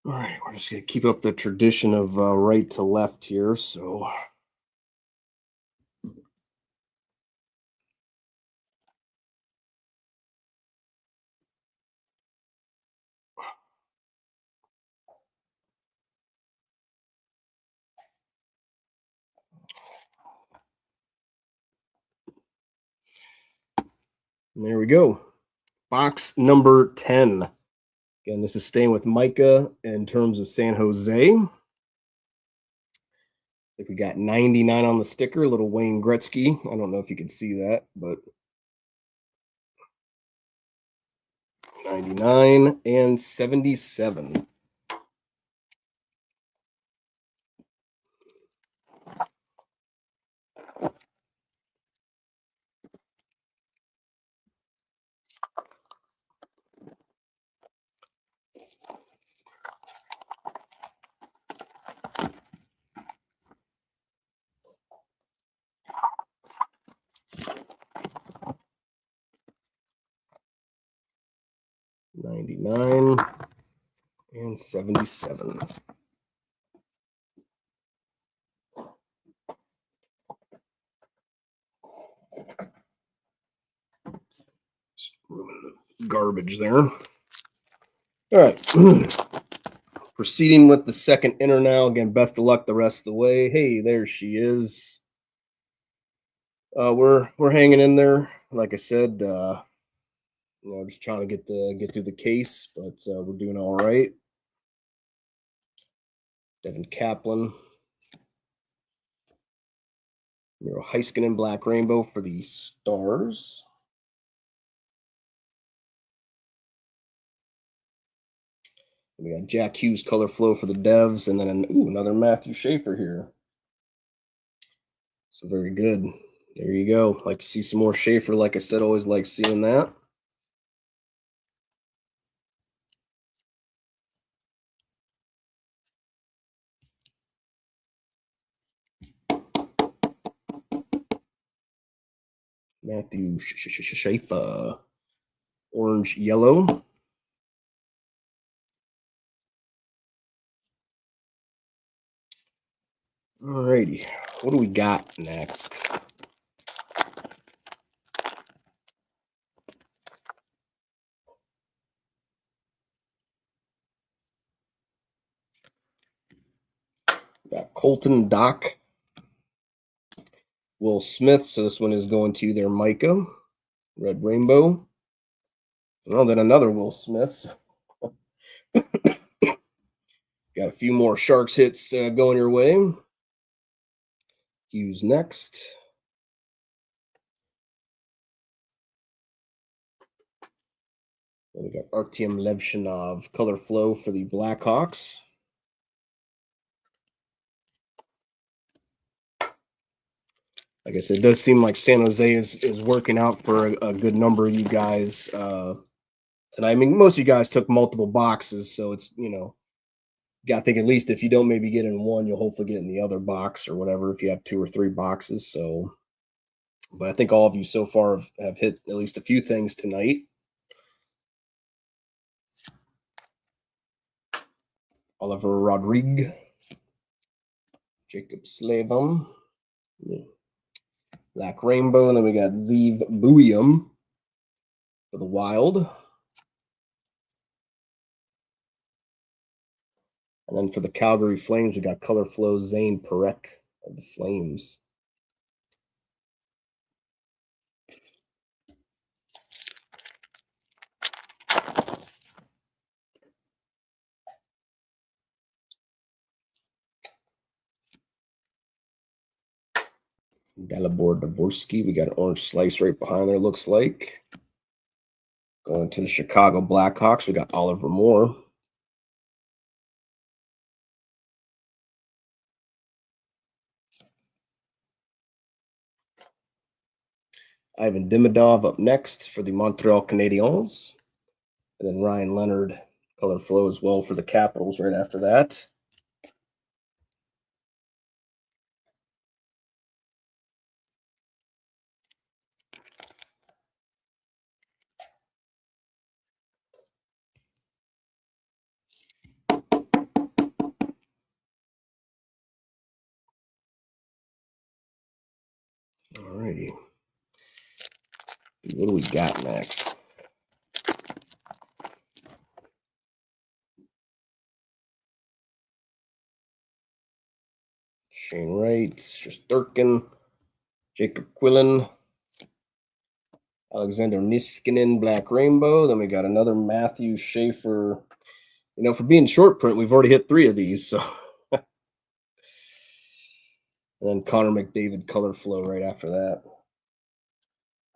All right, we're just going to keep up the tradition of right to left here. So there we go. Box number 10. Again, this is staying with Micah in terms of San Jose. I think we got 99 on the sticker, little Wayne Gretzky. I don't know if you can see that, but 99 and 77. $99 and $77. Garbage there. All right. Proceeding with the second inner now. Again, best of luck the rest of the way. Hey, there she is. We're hanging in there. Like I said, just trying to get through the case, but we're doing all right. Devin Kaplan. Miro Heiskanen, Black Rainbow for the Stars. We got Jack Hughes Color Flow for the Devs, and then another Matthew Schaefer here. So very good. There you go. Like to see some more Schaefer. Like I said, always like seeing that. Matthew Schaefer. Orange Yellow. Alrighty, what do we got next? We got Colton Dock. Will Smith. So this one is going to their Micah. Red Rainbow. Well, then another Will Smith. Got a few more Sharks hits going your way. Hughes next. Then we got Artyom Levshinov, Color Flow for the Blackhawks. Like I said, it does seem like San Jose is working out for a good number of you guys tonight. I mean, most of you guys took multiple boxes, so it's, you got to think at least if you don't maybe get in one, you'll hopefully get in the other box or whatever if you have 2 or 3 boxes. So, but I think all of you so far have hit at least a few things tonight. Oliver Rodrigue, Jacob Slavin, Black Rainbow, and then we got Leave Buium for the Wild. And then for the Calgary Flames, we got Color Flow Zane Perek of the Flames. Dalibor Dvorsky, we got an orange slice right behind there, looks like. Going to the Chicago Blackhawks, we got Oliver Moore. Ivan Demidov up next for the Montreal Canadiens. And then Ryan Leonard, Color Flow as well for the Capitals right after that. Alrighty. What do we got next? Shane Wright, Shesterkin, Jacob Quillen, Alexander Niskanen, Black Rainbow. Then we got another Matthew Schaefer. For being short print, we've already hit 3 of these. So, and then Connor McDavid, Color Flow right after that.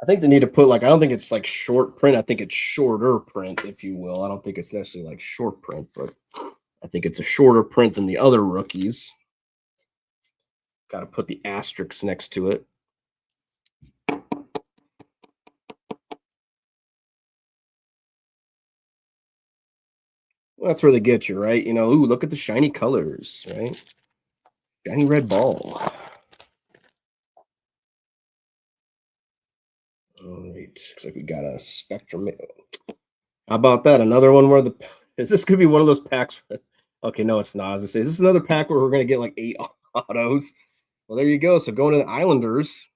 I think they need to put I don't think it's like short print. I think it's shorter print, if you will. I don't think it's necessarily like short print, but I think it's a shorter print than the other rookies. Got to put the asterisks next to it. Well, that's where they get you, right? Ooh, look at the shiny colors, right? Shiny red ball. All right, looks like we got a Spectrum. How about that? Another one where is this gonna be one of those packs? Okay, no, it's not. As I say, is this another pack where we're gonna get like 8 autos? Well, there you go. So going to the Islanders,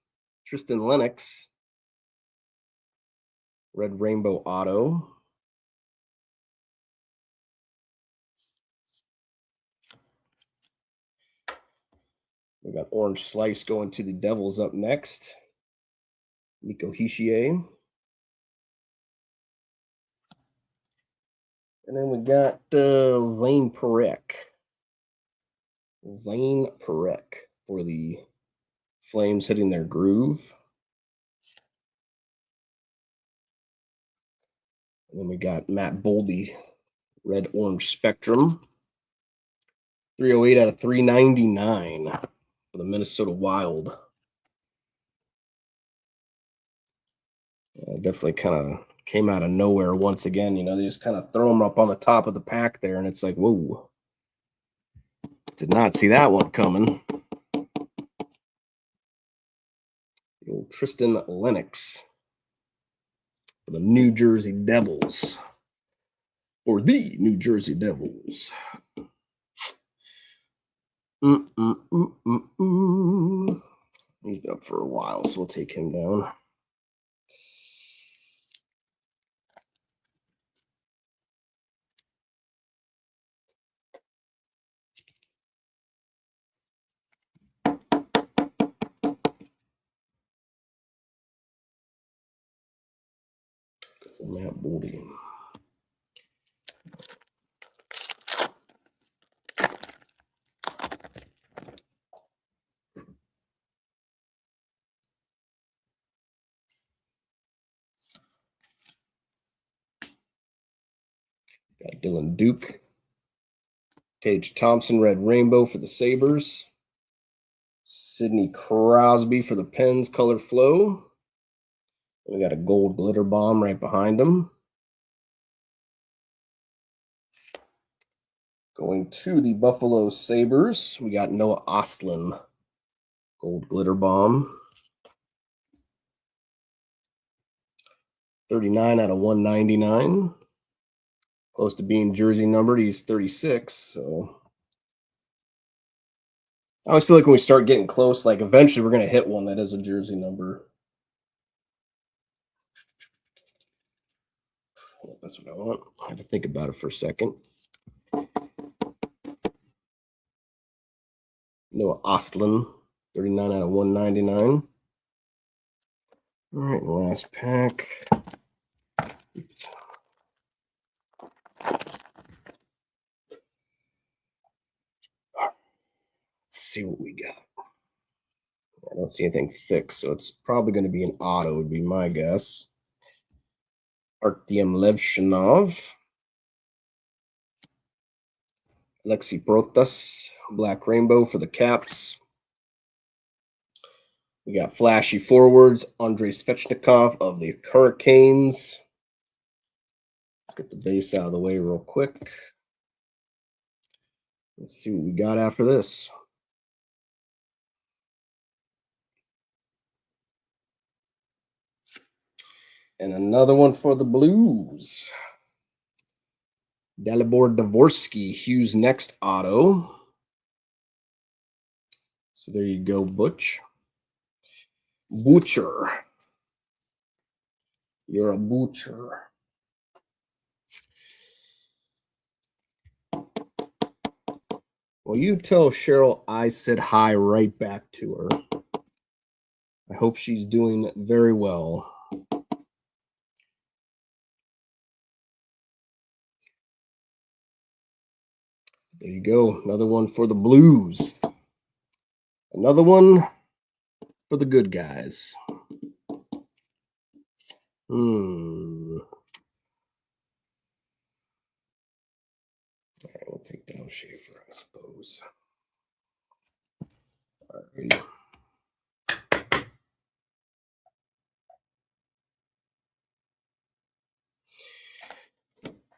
Tristan Lennox, Red Rainbow auto. We got Orange Slice going to the Devils up next. Nico Hischier. And then we got Zane Perek. Zane Perek for the Flames hitting their groove. And then we got Matt Boldy, Red Orange Spectrum. 308 out of 399 for the Minnesota Wild. Definitely kind of came out of nowhere once again. They just kind of throw them up on the top of the pack there, and it's like, whoa. Did not see that one coming. The old Tristan Lennox for the New Jersey Devils. Or the New Jersey Devils. He's up for a while, so we'll take him down. Matt Boldy. Got Dylan Duke. Tage Thompson, red rainbow for the Sabres. Sidney Crosby for the Pens, color flow. We got a gold glitter bomb right behind him. Going to the Buffalo Sabres, we got Noah Ostlund, gold glitter bomb. 39 out of 199. Close to being jersey numbered. He's 36, so I always feel like when we start getting close, like eventually we're going to hit one that is a jersey number. That's what I want. I have to think about it for a second. Noah Ostlund, 39 out of 199. All right, last pack. Oops. Let's see what we got. I don't see anything thick, so it's probably going to be an auto, would be my guess. Artyom Levshinov. Alexi Protas, black rainbow for the Caps. We got flashy forwards, Andrei Svechnikov of the Hurricanes. Let's get the base out of the way real quick. Let's see what we got after this. And another one for the Blues. Dalibor Dvorsky, Hughes next auto. So there you go, Butch. Butcher. You're a butcher. Well, you tell Cheryl I said hi right back to her. I hope she's doing very well. There you go. Another one for the Blues. Another one for the good guys. All right, we'll take down Schaefer, I suppose. All right.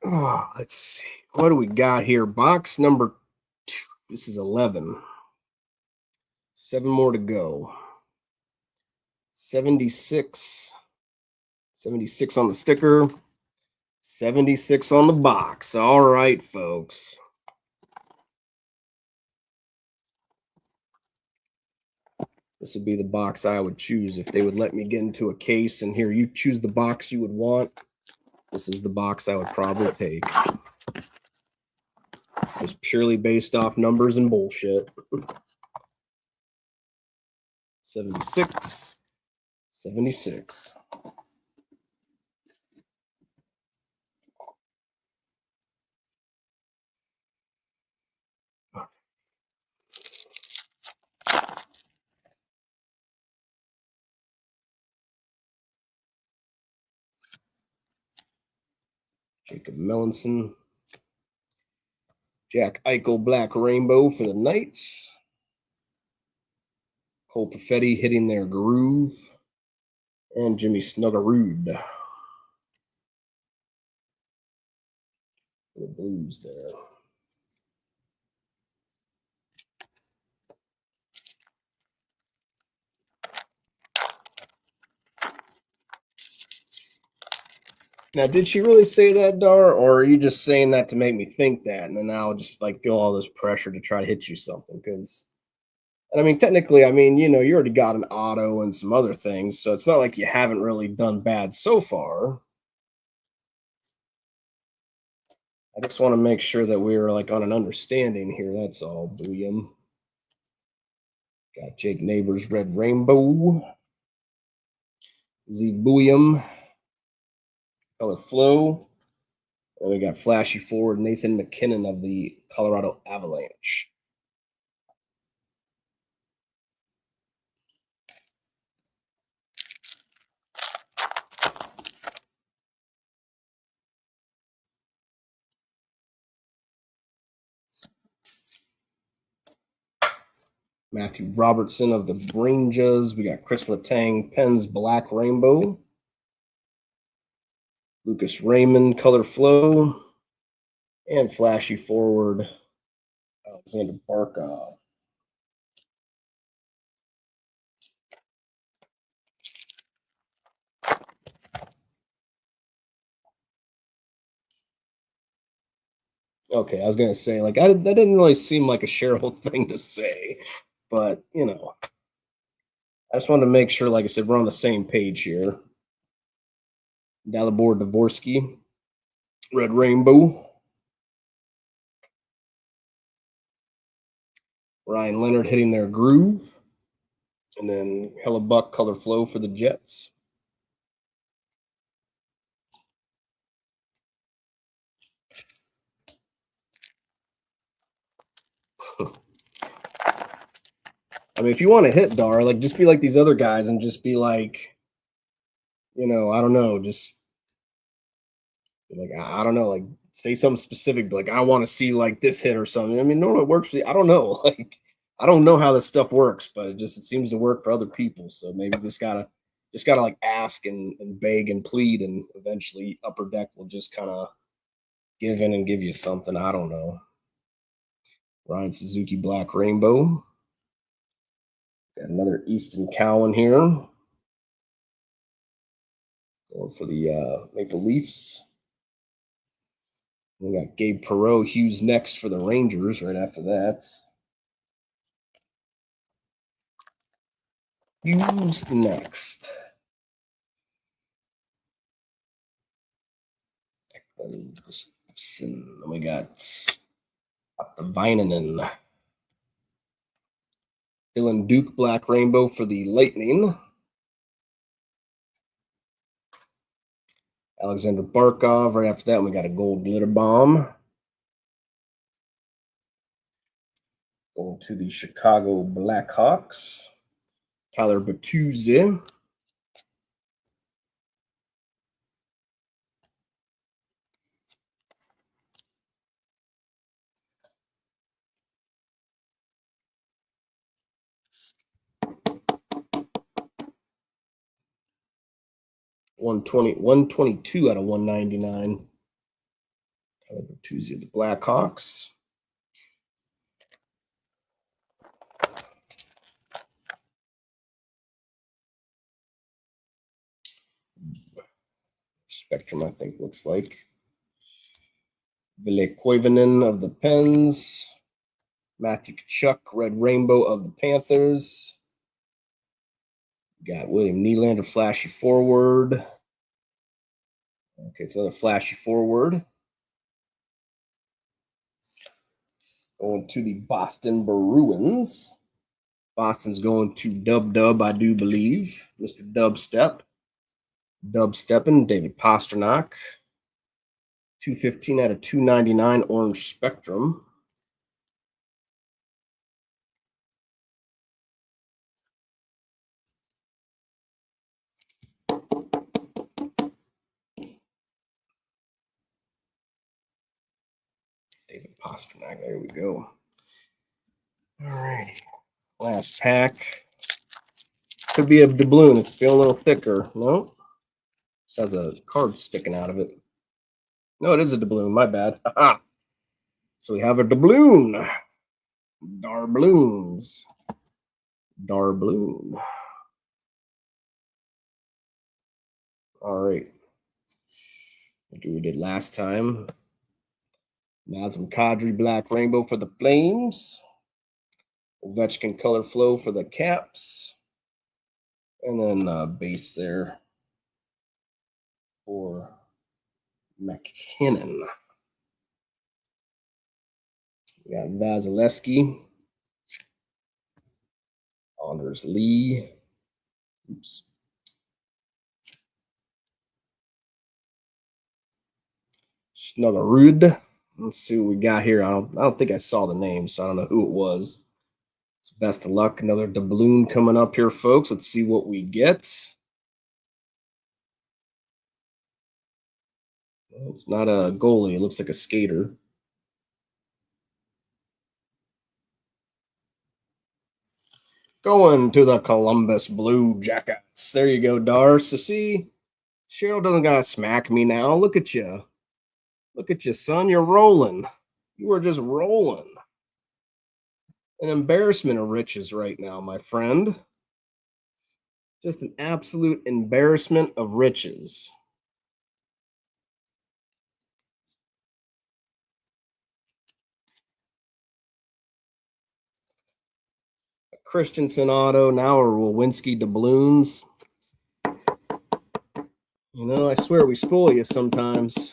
Oh, let's see. What do we got here? Box number 2. This is 11. 7 more to go. 76. 76 on the sticker. 76 on the box. All right, folks. This would be the box I would choose if they would let me get into a case and here you choose the box you would want. This is the box I would probably take. Just purely based off numbers and bullshit. 76. 76. Jacob Melanson. Jack Eichel, black rainbow for the Knights. Cole Perfetti hitting their groove. And Jimmy Snuggerud. The Blues there. Now, did she really say that, Dar, or are you just saying that to make me think that, and then I'll just like feel all this pressure to try to hit you something? Because, I mean, technically, I mean, you know, you already got an auto and some other things, so it's not like you haven't really done bad so far. I just want to make sure that we're like on an understanding here. That's all, William. Got Jake Neighbors, red rainbow. Z William. Color Flow. And we got flashy forward Nathan McKinnon of the Colorado Avalanche. Matthew Robertson of the Rangers. We got Chris Letang, Penn's Black Rainbow. Lucas Raymond, Color Flow. And flashy forward Alexander Barkov. Okay, I was gonna say that didn't really seem like a Cheryl thing to say, but I just wanted to make sure, like I said, we're on the same page here. Dalibor Dvorsky, Red Rainbow. Ryan Leonard hitting their groove. And then Hellebuck Color Flow for the Jets. I mean, if you want to hit Dar, just be like these other guys and just be like, I don't know, just I don't know, say something specific, like I want to see like this hit or something. I mean, normally it works for you. I don't know, I don't know how this stuff works, but it seems to work for other people. So maybe just gotta like ask and beg and plead, and eventually Upper Deck will just kind of give in and give you something. I don't know. Ryan Suzuki Black Rainbow. Got another Easton Cowan here. Going for the Maple Leafs. We got Gabe Perreault, Hughes next for the Rangers right after that. Hughes next. And we got Vainanen. Dylan Duke Black Rainbow for the Lightning. Alexander Barkov. Right after that, we got a gold glitter bomb. Going to the Chicago Blackhawks. Tyler Bertuzzi. $122 out of $199. Tyler Bertuzzi of the Blackhawks. Spectrum, I think, looks like. Ville Koivunen of the Pens. Matthew Tkachuk, Red Rainbow of the Panthers. Got William Nylander, flashy forward. Okay, it's another flashy forward. Going to the Boston Bruins. Boston's going to Dub, I do believe. Mr. Dubstep. Dubstepping, David Pastrnak. 215 out of 299, Orange Spectrum. David Pastrnak, there we go. All righty. Last pack. Could be a doubloon. It's feeling a little thicker. No? This has a card sticking out of it. No, it is a doubloon. My bad. So we have a doubloon. Darbloons. Darbloon. All right. What we did last time. Nazem Kadri Black Rainbow for the Flames. Ovechkin Color Flow for the Caps. And then base there for McKinnon. We got Vasilevsky. Anders Lee. Oops. Snuggerud. Let's see what we got here. I don't think I saw the name, so I don't know who it was. So best of luck. Another doubloon coming up here, folks. Let's see what we get. It's not a goalie. It looks like a skater. Going to the Columbus Blue Jackets. There you go, Dar. So see, Cheryl doesn't got to smack me now. Look at you. Look at you, son. You're rolling. You are just rolling. An embarrassment of riches right now, my friend. Just an absolute embarrassment of riches. A Christensen auto, now a Lewinsky doubloons. You know, I swear we spoil you sometimes.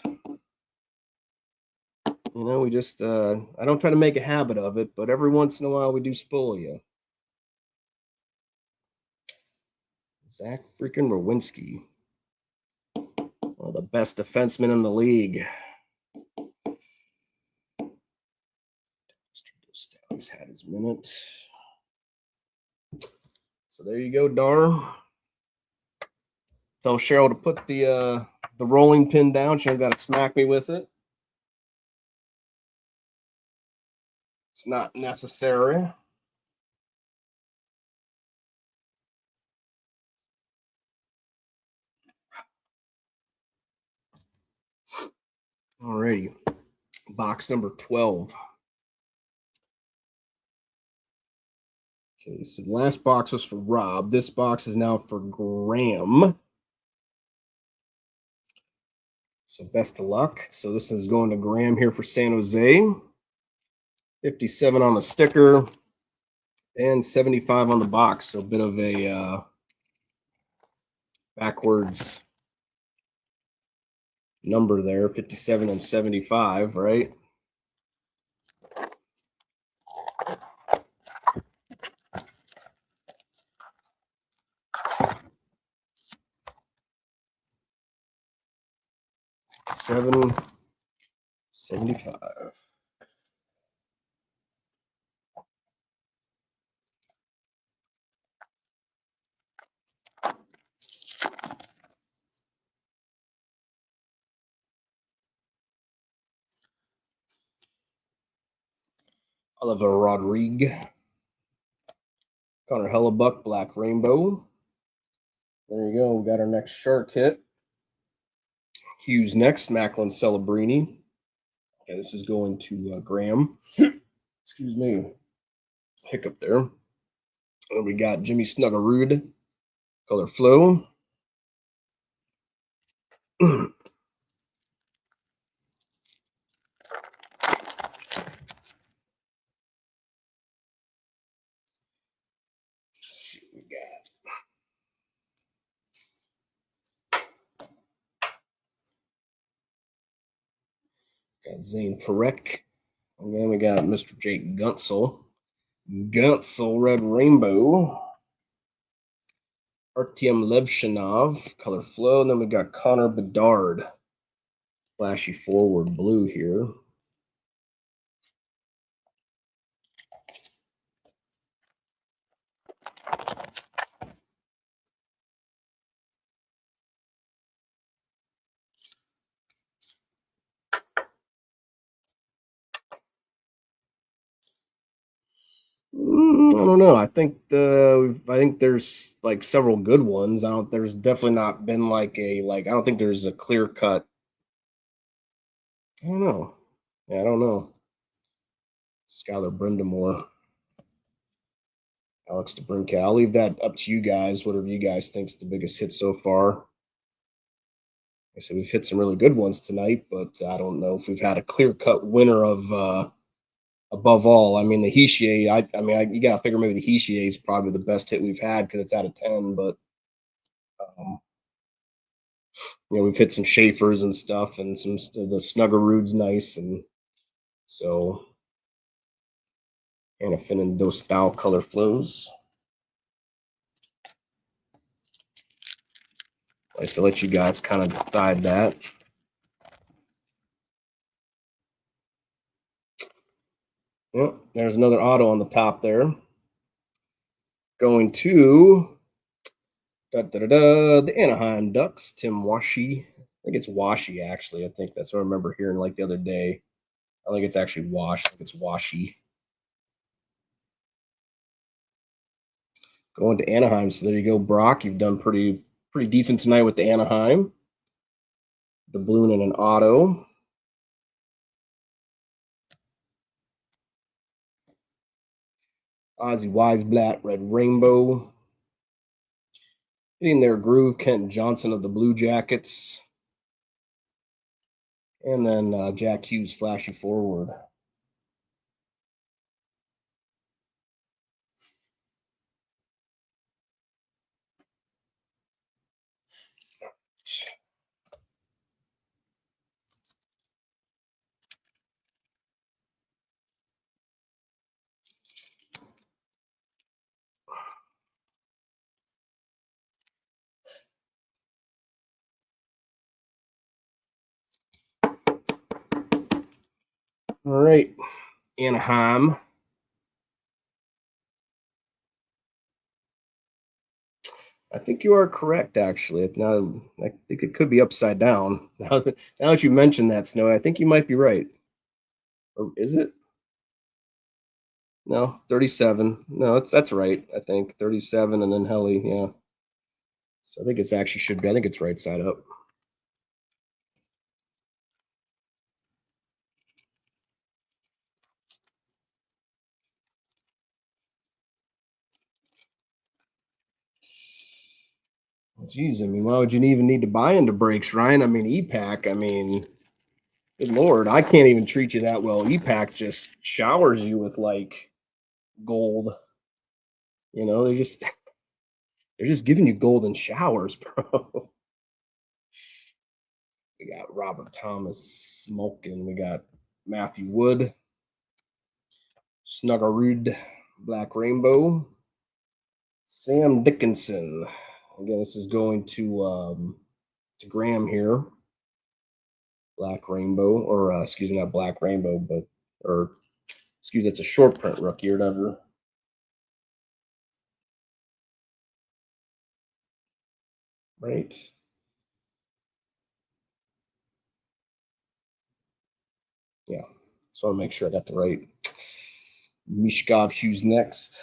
You know, we just, I don't try to make a habit of it, but every once in a while we do spoil you. Zach freaking Lewinsky. One of the best defensemen in the league. He's had his minute. So there you go, Dar. Tell Cheryl to put the rolling pin down. She don't got to smack me with it. It's not necessary. Alrighty. Box number 12. Okay, so the last box was for Rob. This box is now for Graham. So best of luck. So this is going to Graham here for San Jose. 57 on the sticker and 75 on the box. So a bit of a backwards number there, 57 and 75, right? Seven, 75. Oliver Rodrigue. Connor Hellebuck, Black Rainbow. There you go. We got our next shark hit. Hughes next, Macklin Celebrini. Okay, this is going to Graham. Excuse me. Hiccup there. And we got Jimmy Snuggerud, Color Flow. See what we got Zane Perek. And then we got Mr. Jake Gunsel. Gunsel Red Rainbow. Artyom Levshinov, Color Flow. And then we got Connor Bedard. Flashy forward blue here. I don't know. I think there's like several good ones. There's definitely not been like I don't think there's a clear cut. I don't know. Yeah, I don't know. Skylar Brindamore, Alex DeBrincat. I'll leave that up to you guys. Whatever you guys think's the biggest hit so far. I said we've hit some really good ones tonight, but I don't know if we've had a clear cut winner of above all. I mean the Hischier. You gotta figure maybe the Hischier is probably the best hit we've had because it's out of 10, but we've hit some Schaefers and stuff, and some the Snuggerud's nice, and so Hannafin and those style color flows. I just to let you guys kind of decide that. Yep, there's another auto on the top there. Going to the Anaheim Ducks, Tim Washi. I think it's Washi, actually. I think that's what I remember hearing like the other day. I think it's actually Wash. I think it's Washi. Going to Anaheim. So there you go, Brock. You've done pretty decent tonight with the Anaheim. The balloon and an auto. Ozzy Weisblatt, Red Rainbow. Hitting their groove, Kent Johnson of the Blue Jackets. And then Jack Hughes, Flashy Forward. All right, Anaheim. I think you are correct, actually. Now, I think it could be upside down. Now that you mentioned that, Snow, I think you might be right. Or is it? No, 37. No, that's right. I think 37 and then Helly. Yeah. So I think it's actually should be. I think it's right side up. Jeez, I mean, why would you even need to buy into breaks, Ryan? I mean, EPAC, I mean, good Lord, I can't even treat you that well. EPAC just showers you with like gold. You know, they're just giving you golden showers, bro. We got Robert Thomas smoking. We got Matthew Wood, Snuggerud, Black Rainbow, Sam Dickinson. Again, this is going to Graham here. Black Rainbow, or excuse me, not Black Rainbow, but or excuse, it's a short print rookie or whatever. Right. Yeah. So I want to make sure I got the right Mishkov shoes next.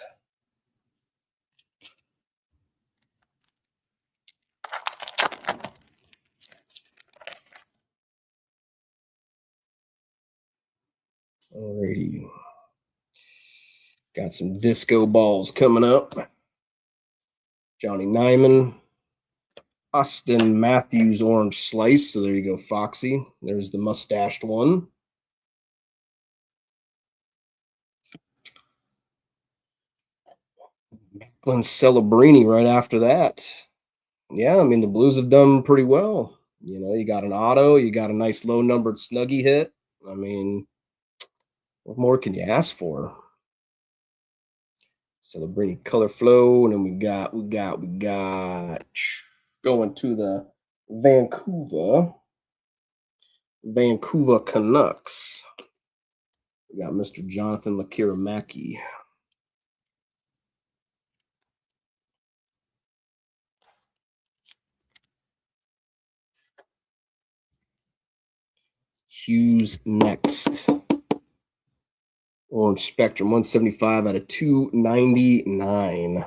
Alrighty. Got some disco balls coming up. Johnny Nyman. Austin Matthews orange slice. So there you go, Foxy. There's the mustached one. Glenn Celebrini right after that. Yeah, I mean, the Blues have done pretty well. You know, you got an auto, you got a nice low numbered snuggie hit. I mean, what more can you ask for? Celebrini color flow, and then we got going to the Vancouver Canucks. We got Mr. Jonathan Mackey. Hughes next. Orange Spectrum 175 out of 299.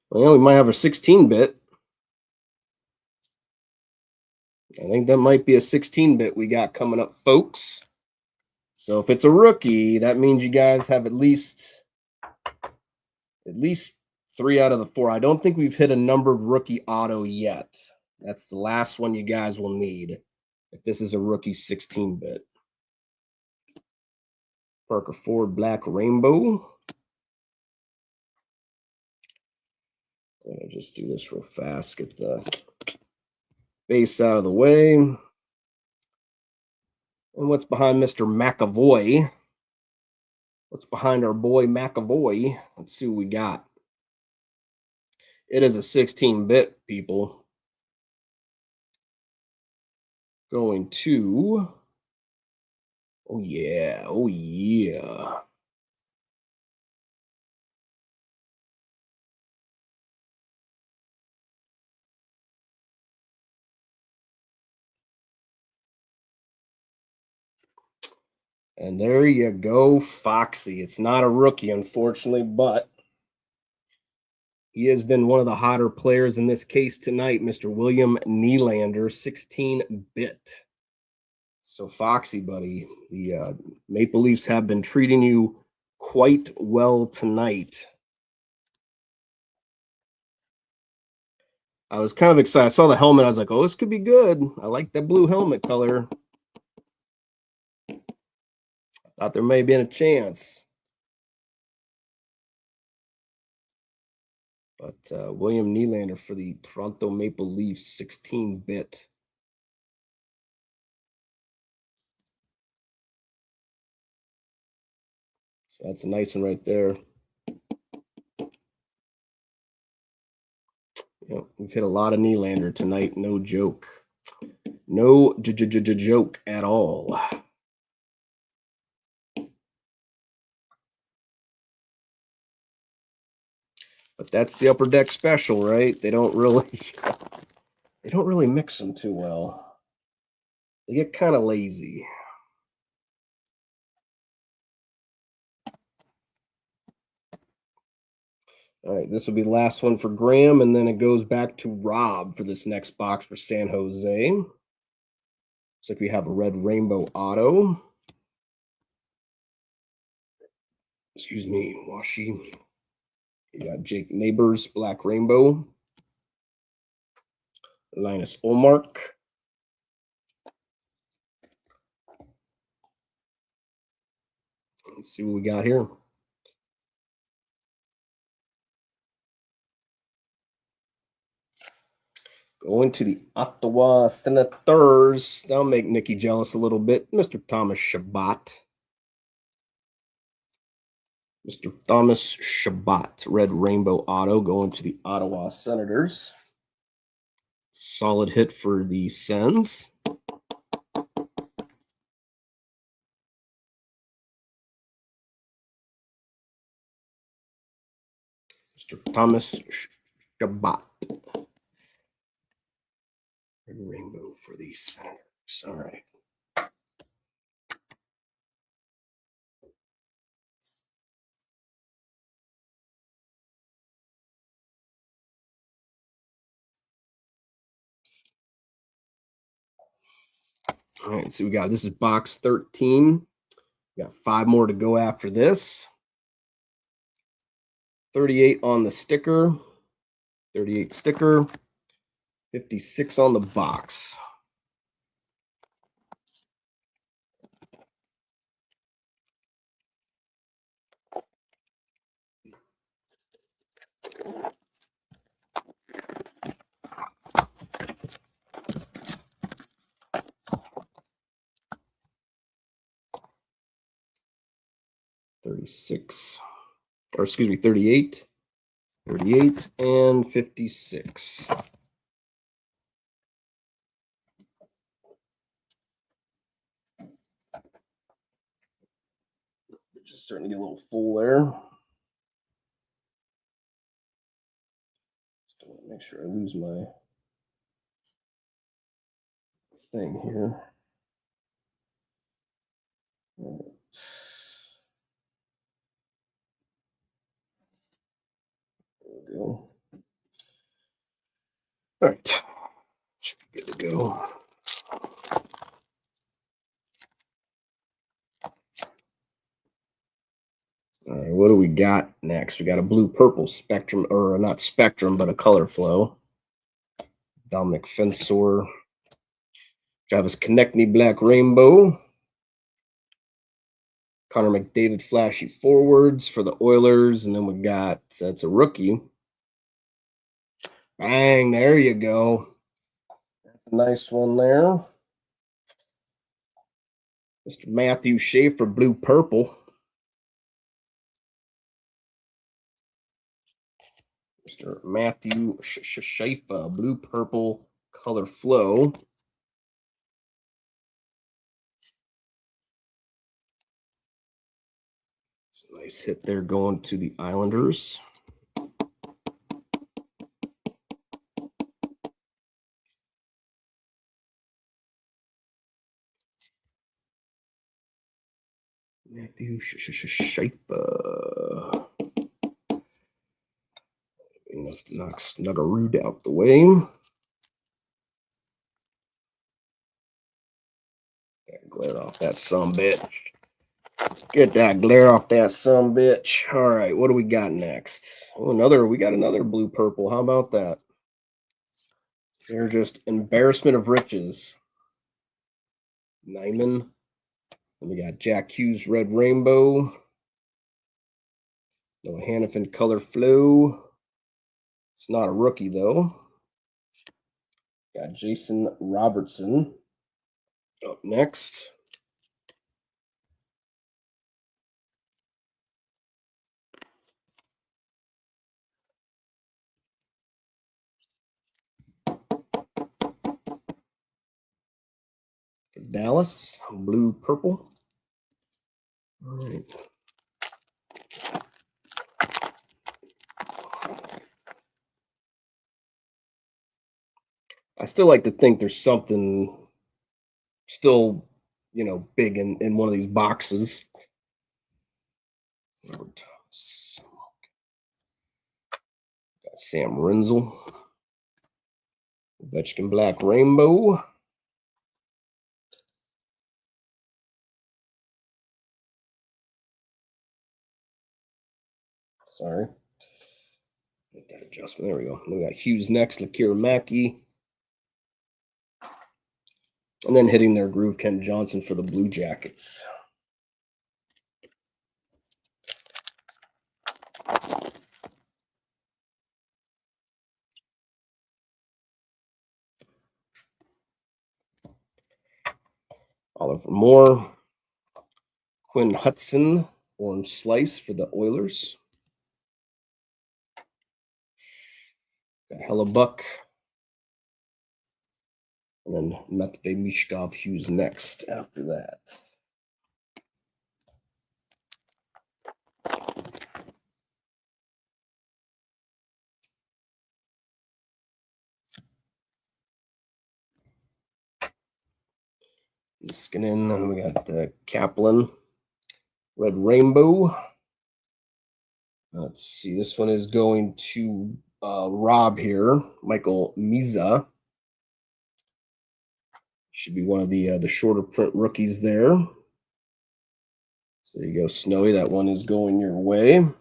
Well, we might have a 16-bit. I think that might be a 16-bit we got coming up, folks. So if it's a rookie, that means you guys have at least 3 out of the 4. I don't think we've hit a numbered rookie auto yet. That's the last one you guys will need if this is a rookie 16-bit. Parker Ford Black Rainbow. I'm going to just do this real fast, get the base out of the way. And what's behind Mr. McAvoy? What's behind our boy McAvoy? Let's see what we got. It is a 16-bit, people. Going to, oh yeah, oh yeah. And there you go, Foxy. It's not a rookie, unfortunately, but he has been one of the hotter players in this case tonight, Mr. William Nylander, 16-bit. So, Foxy, buddy, the Maple Leafs have been treating you quite well tonight. I was kind of excited. I saw the helmet. I was like, oh, this could be good. I like that blue helmet color. Thought there may have been a chance. But William Nylander for the Toronto Maple Leafs, 16-bit. So that's a nice one right there. Yeah, we've hit a lot of Nylander tonight. No joke. No joke at all. But that's the upper deck special, right? They don't really mix them too well. They get kind of lazy. All right, this will be the last one for Graham, and then it goes back to Rob for this next box for San Jose. Looks like we have a red rainbow auto. Excuse me, Washi. You got Jake Neighbors, black rainbow. Linus Olmark. Let's see what we got here. Going to the Ottawa Senators. That'll make Nikki jealous a little bit. Mr. Thomas Chabot. Mr. Thomas Chabot, red rainbow auto going to the Ottawa Senators. Solid hit for the Sens. Mr. Thomas Chabot. Red rainbow for the Senators. All right. All right, so we got this is box 13. We got 5 more to go after this. 38 on the sticker, 38 sticker, 56 on the box. $36, or excuse me, 38, 38, and 56. Just starting to get a little full there. Just want to make sure I lose my thing here. All right. There we go. All right. Should be good to go. All right, what do we got next? We got a blue-purple spectrum, or not spectrum, but a color flow. Dominic Fensor. Travis Konechny, black rainbow. Connor McDavid, flashy forwards for the Oilers. And then we got, that's a rookie. Bang, there you go. That's a nice one there. Mr. Matthew Schaefer, blue-purple. Mr. Matthew Shaifa, blue purple color flow. It's a nice hit there going to the Islanders. Matthew Shaifa. Enough to knock Snuggerud out the way. Glare off that sumbitch. Get that glare off that sumbitch. All right, what do we got next? Oh, we got another blue purple. How about that? They're just embarrassment of riches. Nyman. And we got Jack Hughes red rainbow. Noah Hannafin color flow. It's not a rookie though. Got Jason Robertson up next. Dallas, blue purple. All right. I still like to think there's something still, big in one of these boxes. Got Sam Renzel. Ovechkin black rainbow. Sorry. Make that adjustment. There we go. We got Hughes next, Lakira Mackey. And then hitting their groove, Ken Johnson for the Blue Jackets. Oliver Moore. Quinn Hudson, orange slice for the Oilers. Got Hellebuck. And then Matvey Mishkov Hughes next after that. Niskanen, we got Kaplan, red rainbow. Let's see, this one is going to Rob here, Michael Miza. Should be one of the shorter print rookies there. So there you go, Snowy. That one is going your way. And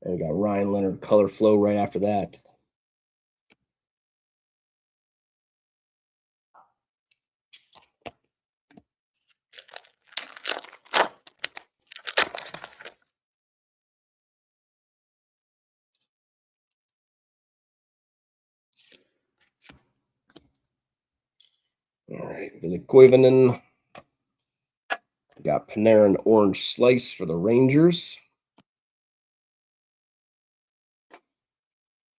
we got Ryan Leonard color flow right after that. All right, Ville Koivunen. Got Panarin orange slice for the Rangers.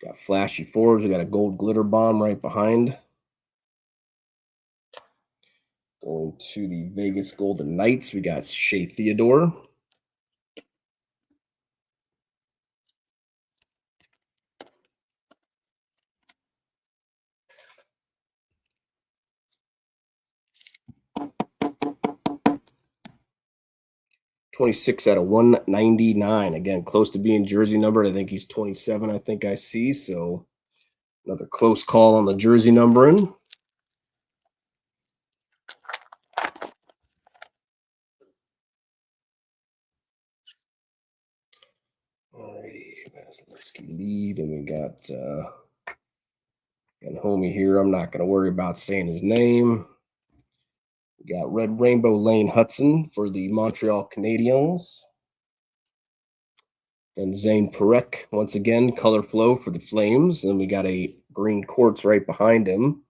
Got flashy forwards. We got a gold glitter bomb right behind. Going to the Vegas Golden Knights, we got Shea Theodore. $26 out of $199. Again, close to being jersey numbered. I think he's 27, I think I see. So another close call on the jersey numbering. All righty, Vasilevsky lead, and we got and homie here. I'm not going to worry about saying his name. We got Red Rainbow Lane Hudson for the Montreal Canadiens. Then Zane Parekh, once again, color flow for the Flames. And we got a green quartz right behind him.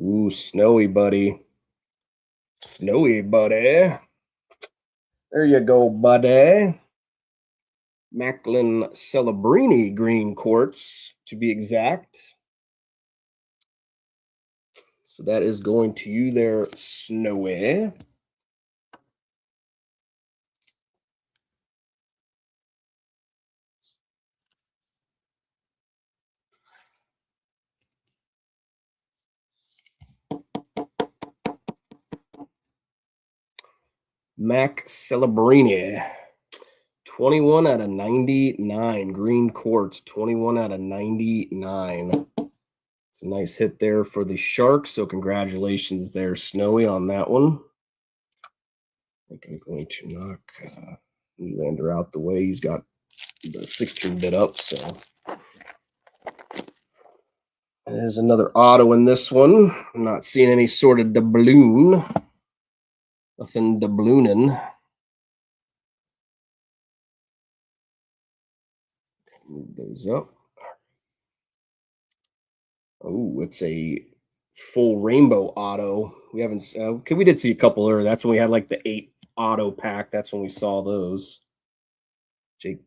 Ooh, Snowy, buddy. Snowy, buddy. There you go, buddy. Macklin Celebrini green quartz, to be exact. So that is going to you there, Snowy. Mac Celebrini. 21 out of 99. Green quartz. 21 out of 99. It's a nice hit there for the Sharks. So congratulations there, Snowy, on that one. I think I'm going to knock Nylander out the way. He's got the 16-bit up, so there's another auto in this one. I'm not seeing any sort of doubloon. Nothing doubloonning. Move those up. Oh, it's a full rainbow auto. We haven't. We did see a couple earlier. That's when we had like the 8 auto pack. That's when we saw those.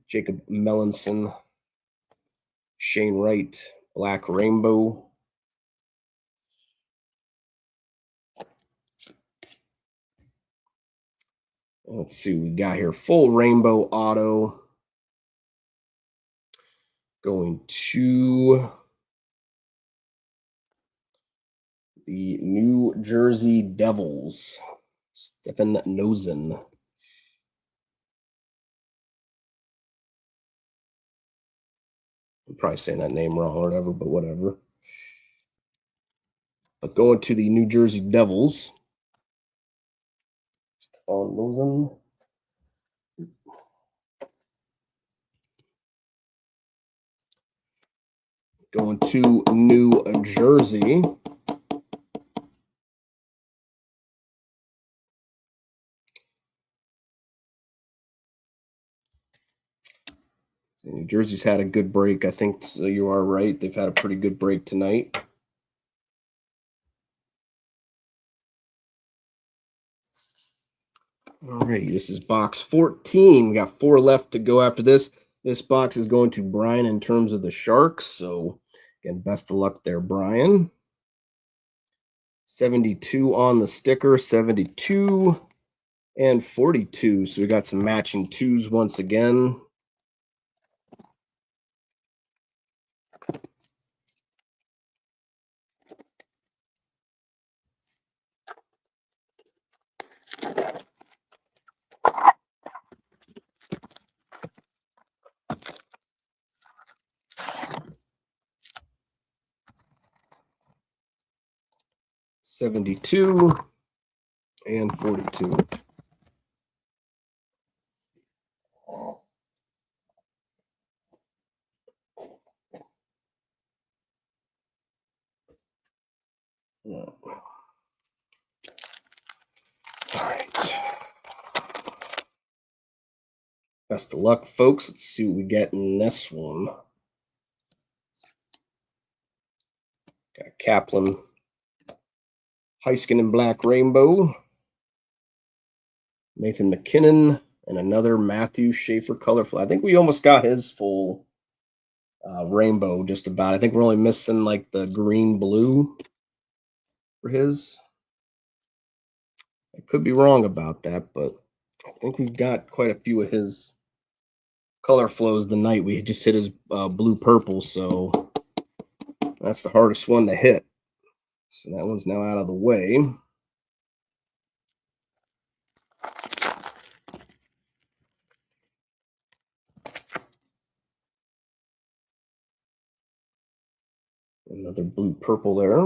Jacob Melanson, Shane Wright, Black Rainbow. Let's see, we got here full rainbow auto going to the New Jersey Devils, Stefan Nosen. I'm probably saying that name wrong or whatever, but whatever. But going to the New Jersey Devils, Stefan Nosen. Going to New Jersey. New Jersey's had a good break. I think so you are right. They've had a pretty good break tonight. All right, this is box 14. We got 4 left to go after this. This box is going to Brian in terms of the Sharks. So, again, best of luck there, Brian. 72 on the sticker, 72 and 42. So we got some matching 2s once again. $72 and $42. All right. Best of luck, folks. Let's see what we get in this one. Got Kaplan, Heiskanen Black Rainbow, Nathan McKinnon, and another Matthew Schaefer Colorful. I think we almost got his full rainbow just about. I think we're only missing like the green blue for his. I could be wrong about that, but I think we've got quite a few of his color flows the night. We just hit his blue purple, so that's the hardest one to hit. So that one's now out of the way. Another blue purple there.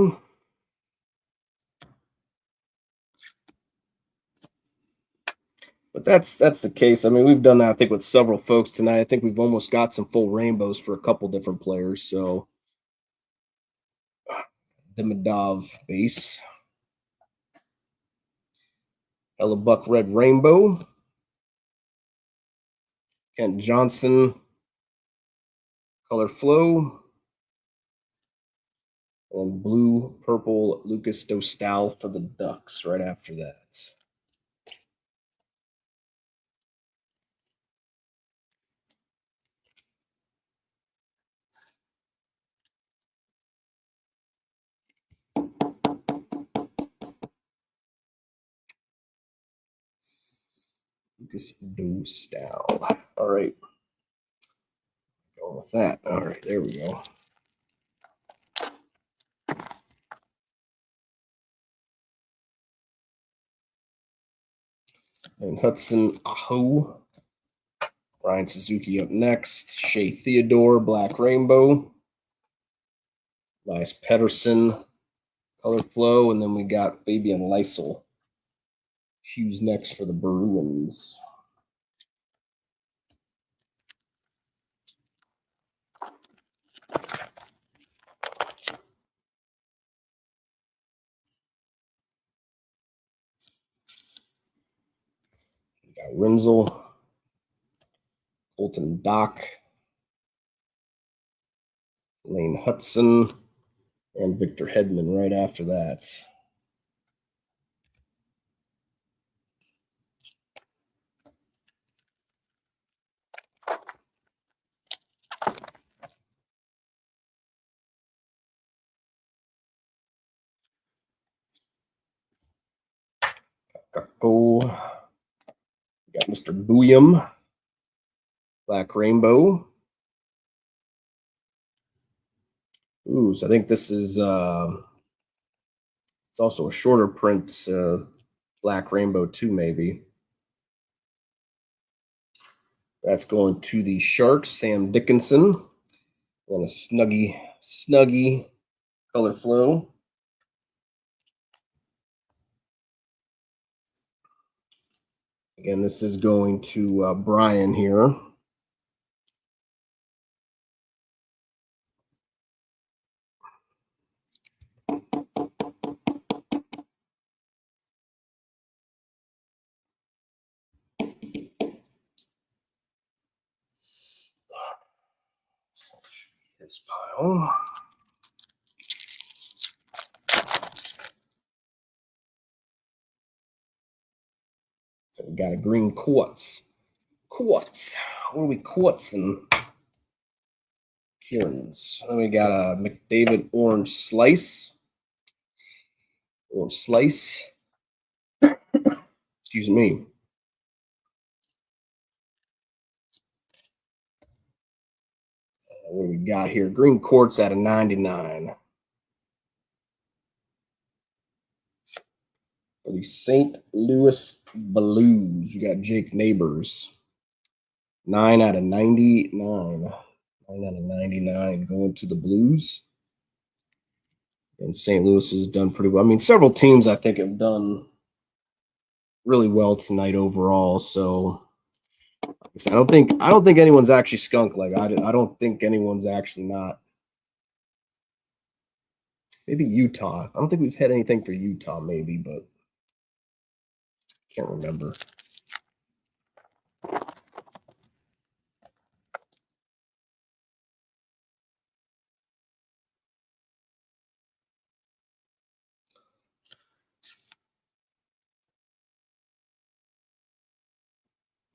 But that's the case. I mean, we've done that, I think, with several folks tonight. I think we've almost got some full rainbows for a couple different players. So the Medov base. Hellebuck Red Rainbow. Kent Johnson. Color Flow. And blue purple Lucas Dostal for the Ducks right after that. Lucas Do style. All right. Going with that. All right, there we go. And Hudson Aho. Ryan Suzuki up next. Shea Theodore, Black Rainbow. Elias Pettersson, Color Flow. And then we got Fabian Lysel. Hughes next for the Bruins. We got Renzel, Colton Dock, Lane Hudson, and Victor Hedman right after that. Kakko. We got Mr. Booyam, Black Rainbow. Ooh, so I think this is it's also a shorter print, Black Rainbow too, maybe. That's going to the Sharks, Sam Dickinson. And a snuggy Color Flow. Again, this is going to Brian here. His pile. So we got a green quartz. Quartz. What are we quartzing? Kieran's. Then we got a McDavid orange slice. Orange slice. Excuse me. What do we got here? Green quartz at a 99. For the St. Louis Blues, we got Jake Neighbors. 9 out of 99. 9 out of 99 going to the Blues. And St. Louis has done pretty well. I mean, several teams I think have done really well tonight overall. So I don't think anyone's actually skunked. Like I don't think anyone's actually not. Maybe Utah. I don't think we've had anything for Utah, maybe, but can't remember.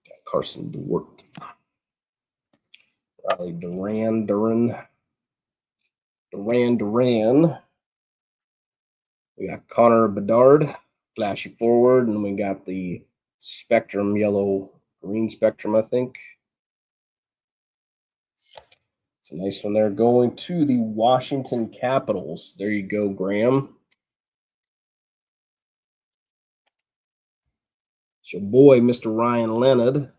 Got Carson Dewart. Riley Duran. We got Connor Bedard, flashy forward, and we got the Spectrum yellow-green Spectrum, I think. It's a nice one there. Going to the Washington Capitals. There you go, Graham. It's your boy, Mr. Ryan Leonard.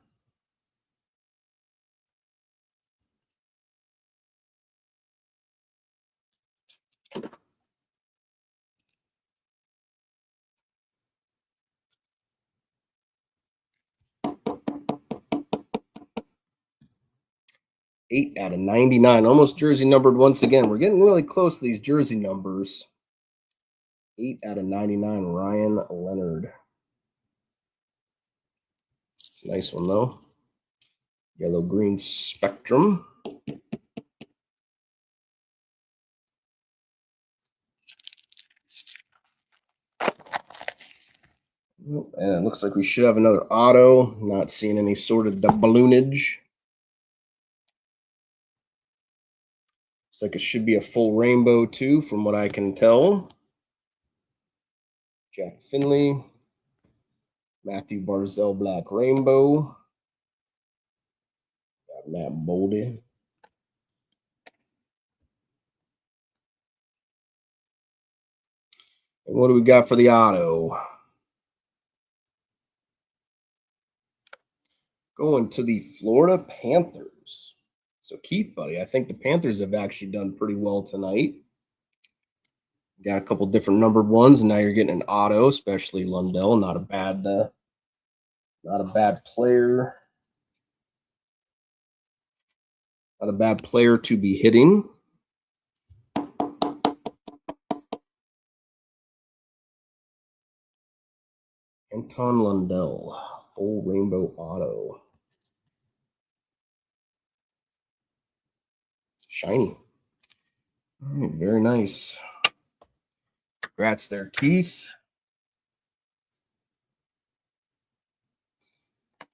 Eight out of 99. Almost jersey numbered once again. We're getting really close to these jersey numbers. 8 out of 99, Ryan Leonard. It's a nice one, though. Yellow-green Spectrum. And it looks like we should have another auto. Not seeing any sort of balloonage. Looks like it should be a full rainbow, too, from what I can tell. Jack Finley. Matthew Barzell Black Rainbow. Got Matt Boldy. And what do we got for the auto? Going to the Florida Panthers. So Keith, buddy, I think the Panthers have actually done pretty well tonight. Got a couple different numbered ones, and now you're getting an auto, especially Lundell. Not a bad player. Not a bad player to be hitting. Anton Lundell, full rainbow auto. Shiny. All right, very nice. Congrats there, Keith.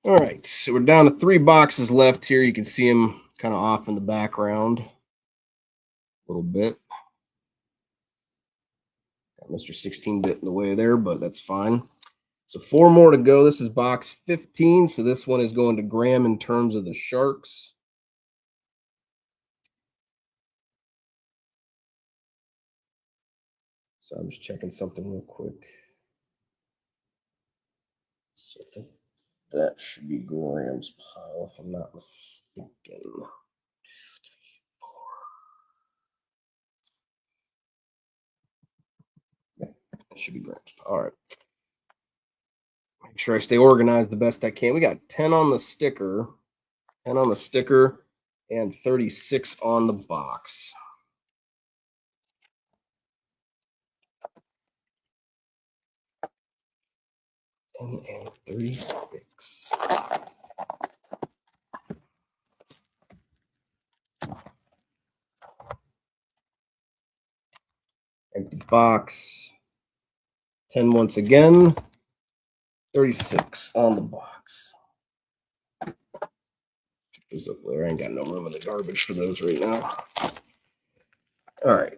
All right, so we're down to 3 boxes left here. You can see him kind of off in the background a little bit. Got Mr. 16-bit in the way there, but that's fine. So 4 more to go. This is box 15. So this one is going to Graham in terms of the Sharks. So I'm just checking something real quick. So I think that should be Graham's pile, if I'm not mistaken. Yeah, that should be Graham's pile. All right. Make sure I stay organized the best I can. We got 10 on the sticker, 10 on the sticker, and 36 on the box. 10 and 36. Empty box. 10 once again. 36 on the box. Those up there. I ain't got no room in the garbage for those right now. All right.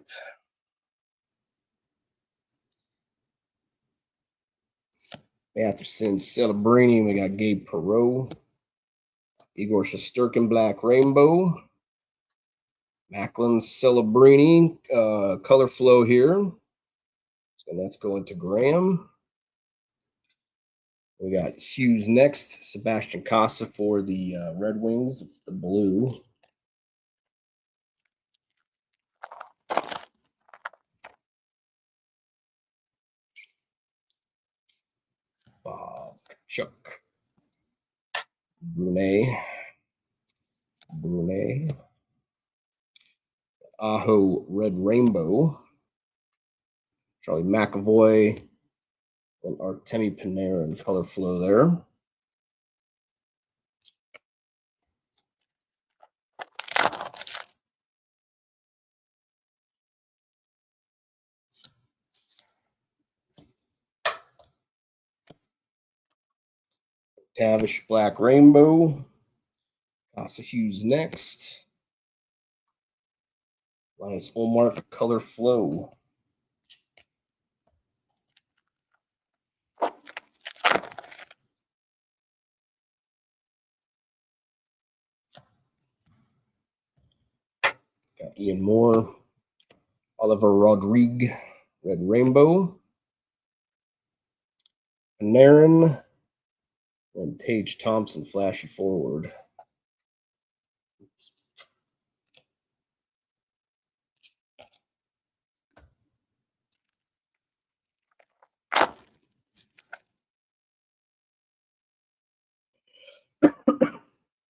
Matheson, Celebrini. We got Gabe Perreault. Igor Shesterkin, Black Rainbow. Macklin, Celebrini. Color flow here. And that's going to Graham. We got Hughes next. Sebastian Casa for the Red Wings. It's the blue. Bob Chuck. Brunet. Aho Red Rainbow. Charlie McAvoy and Artemi Panarin color flow there. Tavish Black Rainbow. Casa Hughes next. Linus Olmark color flow. Got Ian Moore. Oliver Rodrigue, Red Rainbow. Panarin. And Tage Thompson, flashy forward.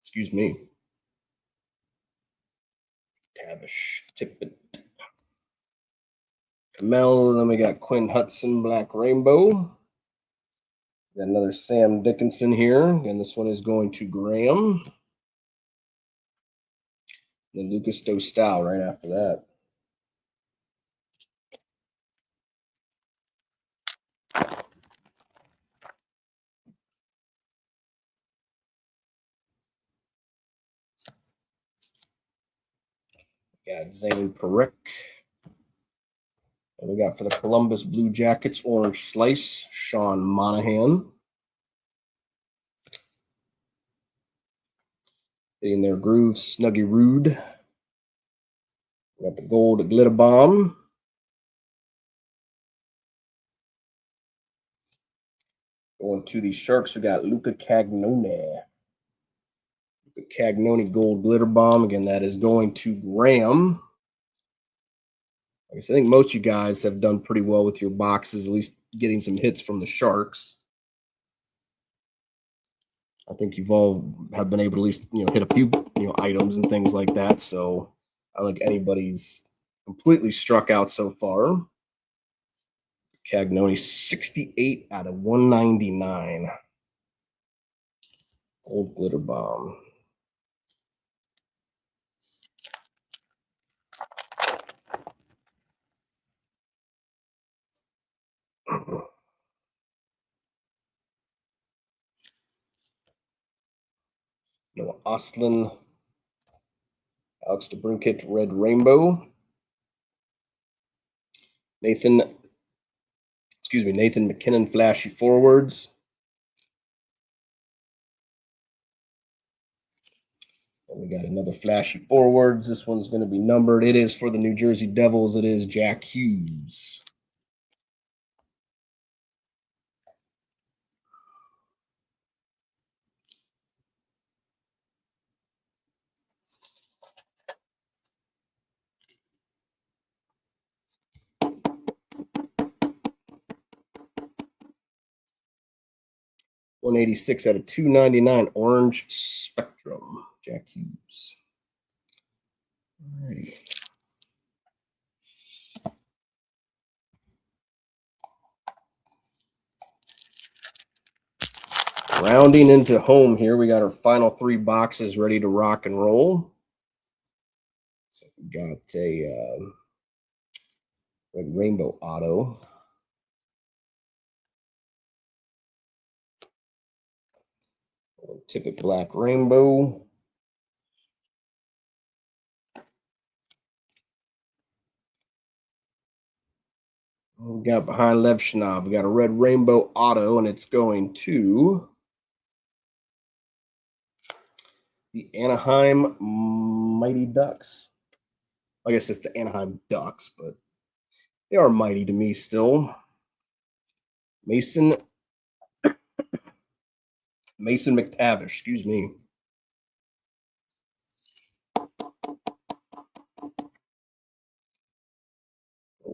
Excuse me. Tavish, Tippett. Kamel, then we got Quinn Hudson, Black Rainbow. Got another Sam Dickinson here. And this one is going to Graham. Then Lucas Dostal right after that. Got Zane Parik. And we got for the Columbus Blue Jackets, Orange Slice, Sean Monahan. Hitting their groove, Snuggy Rude. We got the gold glitter bomb. Going to the Sharks, we got Luca Cagnone. Luca Cagnone gold glitter bomb. Again, that is going to Graham. I guess I think most of you guys have done pretty well with your boxes, at least getting some hits from the Sharks. I think you've all have been able to at least hit a few items and things like that. So I don't think anybody's completely struck out so far. Cagnoni 68 out of 199. Gold glitter bomb. Noah Ostlin. Alex DeBrincat, red rainbow. Nathan McKinnon, flashy forwards. And we got another flashy forwards. This one's going to be numbered. It is for the New Jersey Devils. It is Jack Hughes. $186 out of $299. Orange Spectrum. Jack Hughes. All righty. Rounding into home here, we got our final 3 boxes ready to rock and roll. So we got a red rainbow auto. Tippett black rainbow. We got behind Lev Schnaub, we got a red rainbow auto, and it's going to the Anaheim Mighty Ducks. I guess it's the Anaheim Ducks, but they are mighty to me still. Mason McTavish, excuse me.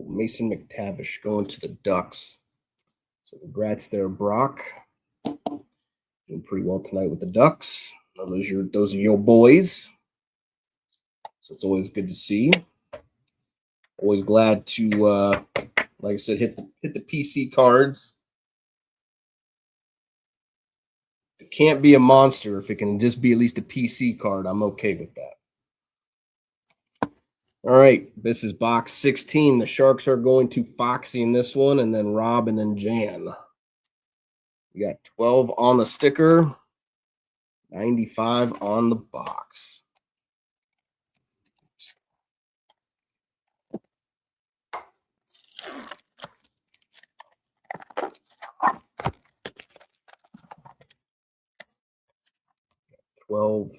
Mason McTavish going to the Ducks. So congrats there, Brock. Doing pretty well tonight with the Ducks. Those are your boys. So it's always good to see. Always glad to, like I said, hit the PC cards. It can't be a monster. If it can just be at least a PC card, I'm okay with that. All right, this is box 16. The Sharks are going to Foxy in this one, and then Rob, and then Jan. We got 12 on the sticker, 95 on the box. $12.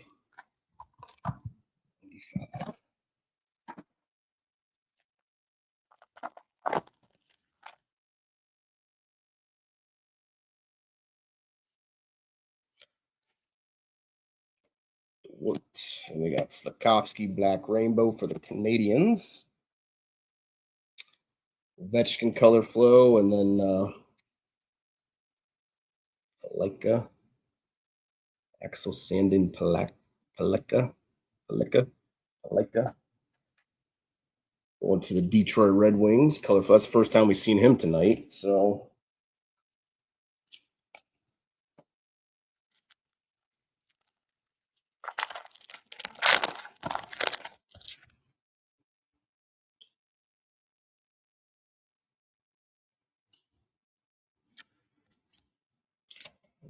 And we got Slafkovsky black rainbow for the Canadians. Ovechkin color flow, and then Paleka. Axel Sandin Paleka. Going to the Detroit Red Wings color flow. That's the first time we've seen him tonight, so.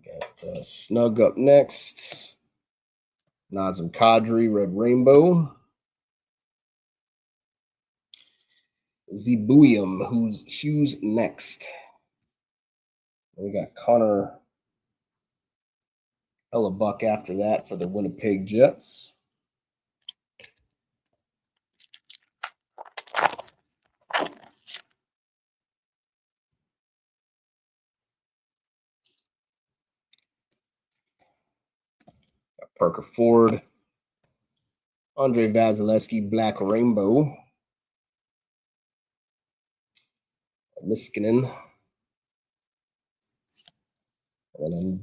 Got Snug up next. Nazem Kadri, red rainbow. Zibuium, who's Hughes next. And we got Connor Hella buck after that for the Winnipeg Jets. Parker Ford. Andre Vasilevsky, Black Rainbow. Niskanen. And then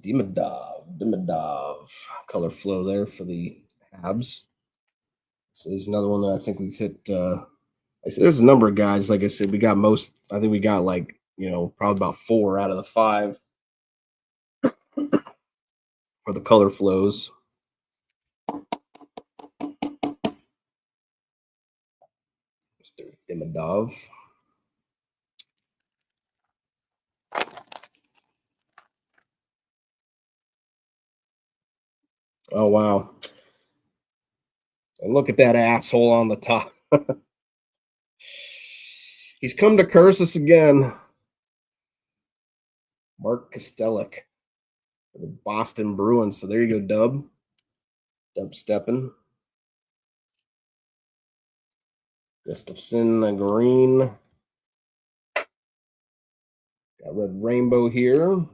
Dimidov. Color flow there for the Habs. So there's another one that I think we've hit. I said there's a number of guys. Like I said, we got most. I think we got like probably about 4 out of the 5 for the color flows. Mr. Dimidov. Oh wow! And look at that asshole on the top. He's come to curse us again. Mark Kostelik, the Boston Bruins. So there you go, Dub. Dub stepping. Gustafson, green. Got red rainbow here.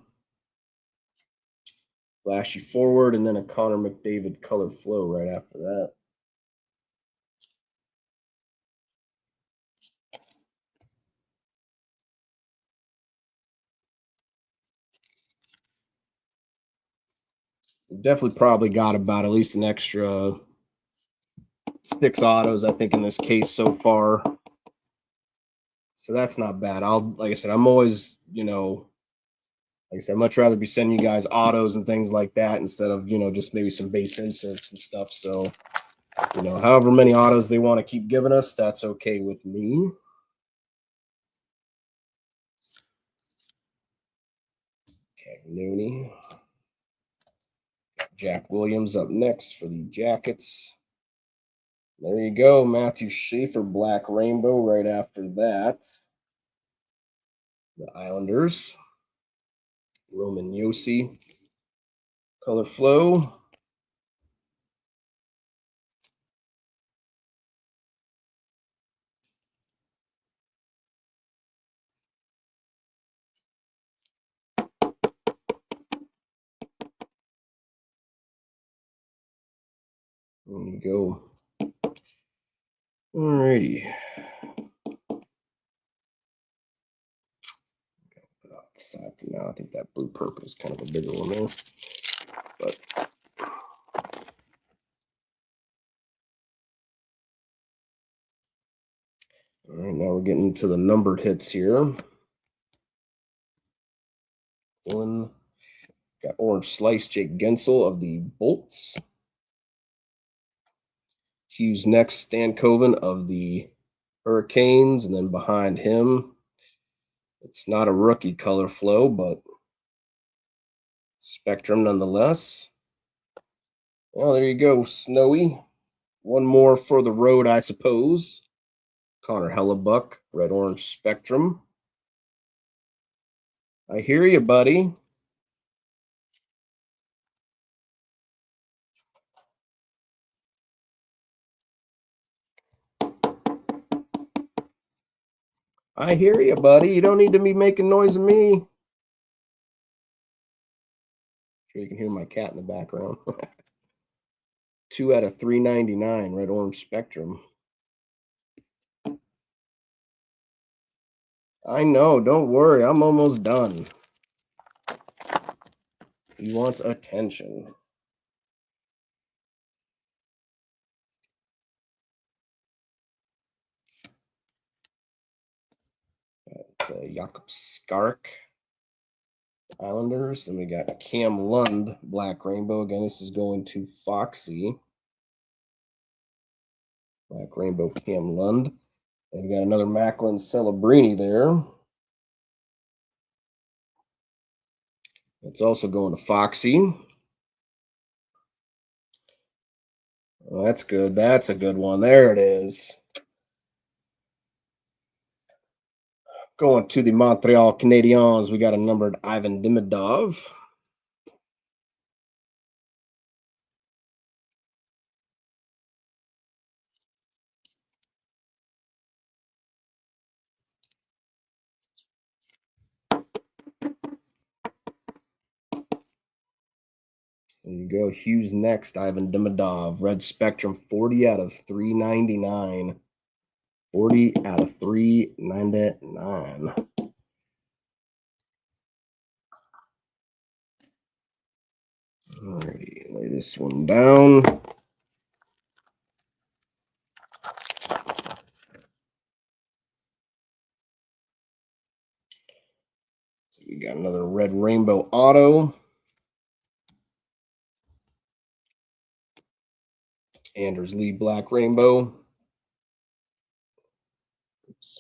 Flashy forward, and then a Connor McDavid color flow right after that. We've definitely probably got about at least an extra 6 autos, I think, in this case so far. So that's not bad. Like I said, I'm always, like I said, I'd much rather be sending you guys autos and things like that instead of, just maybe some base inserts and stuff. So, however many autos they want to keep giving us, that's okay with me. Okay, Nooney. Jack Williams up next for the Jackets. There you go. Matthew Schaefer, Black Rainbow right after that. The Islanders. Roman Yossi. Color flow. There you go. Alrighty. Put off the side for now. I think that blue purple is kind of a bigger one there. But all right, now we're getting into the numbered hits here. One got orange slice, Jake Gensel of the Bolts. Hughes next, Stan Coven of the Hurricanes, and then behind him, it's not a rookie color flow, but Spectrum nonetheless. Well, there you go, Snowy. One more for the road, I suppose. Connor Hellebuck, red orange Spectrum. I hear you, buddy. I hear you, buddy. You don't need to be making noise of me. Sure you can hear my cat in the background. 2 out of 399, red orange Spectrum. I know, don't worry. I'm almost done. He wants attention. Jakob Skark, Islanders. Then we got Cam Lund, Black Rainbow. Again, this is going to Foxy. Black Rainbow, Cam Lund. And we got another Macklin Celebrini there. It's also going to Foxy. Well, that's good. That's a good one. There it is. Going to the Montreal Canadiens, we got a numbered Ivan Demidov. There you go. Hughes next. Ivan Demidov. Red Spectrum. 40 out of 399. 40 out of 399. Alrighty, lay this one down. So we got another red rainbow auto. Anders Lee black rainbow. Oops.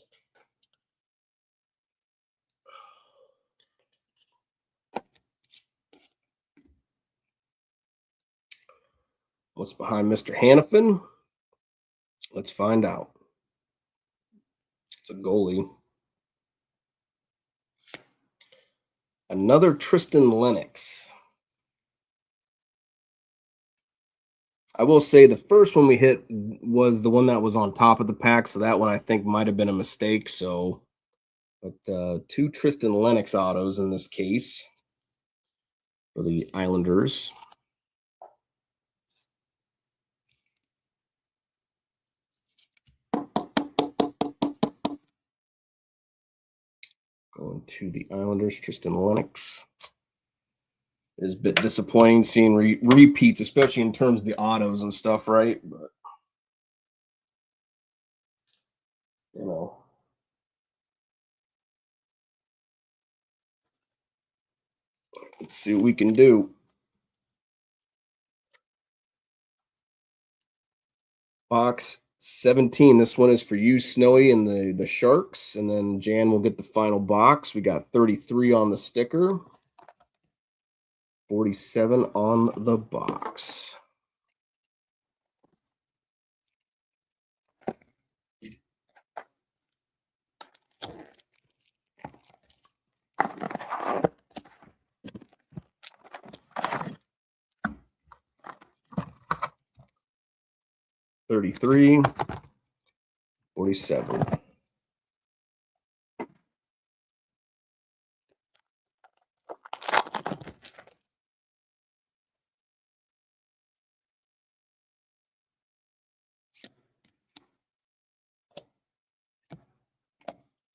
What's behind Mr. Hannafin? Let's find out. It's a goalie. Another Tristan Lennox. I will say the first one we hit was the one that was on top of the pack, so that one I think might have been a mistake. So, but two Tristan Lennox autos in this case for the Islanders. Going to the Islanders, Tristan Lennox. It is a bit disappointing seeing repeats, especially in terms of the autos and stuff, right? But, you know. Let's see what we can do. Box 17. This one is for you, Snowy, and the Sharks. And then Jan will get the final box. We got 33 on the sticker, 47 on the box. $33, 47.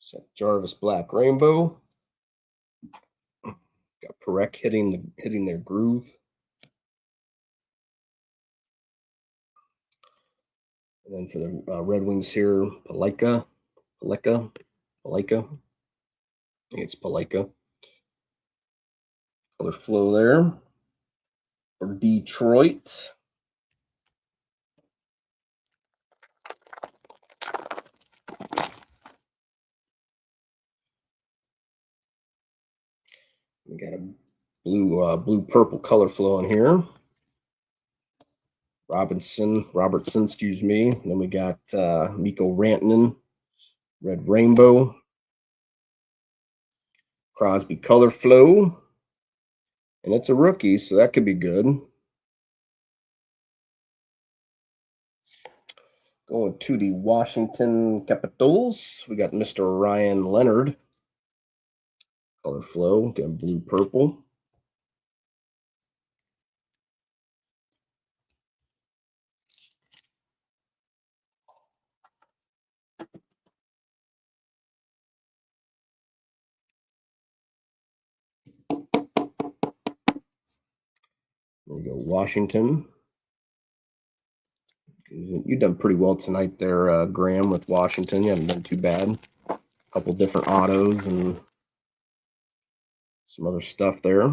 Seth Jarvis black rainbow. Got Perek hitting their groove. And then for the Red Wings here, Palika. I think it's Palika. Color flow there. For Detroit. We got a blue purple color flow in here. Robertson, excuse me. And then we got Mikko Rantanen, red rainbow. Crosby color flow. And it's a rookie, so that could be good. Going to the Washington Capitals. We got Mr. Ryan Leonard. Color flow, again, blue purple. There you go, Washington. You've done pretty well tonight there, Graham, with Washington. You haven't done too bad. A couple different autos and some other stuff there.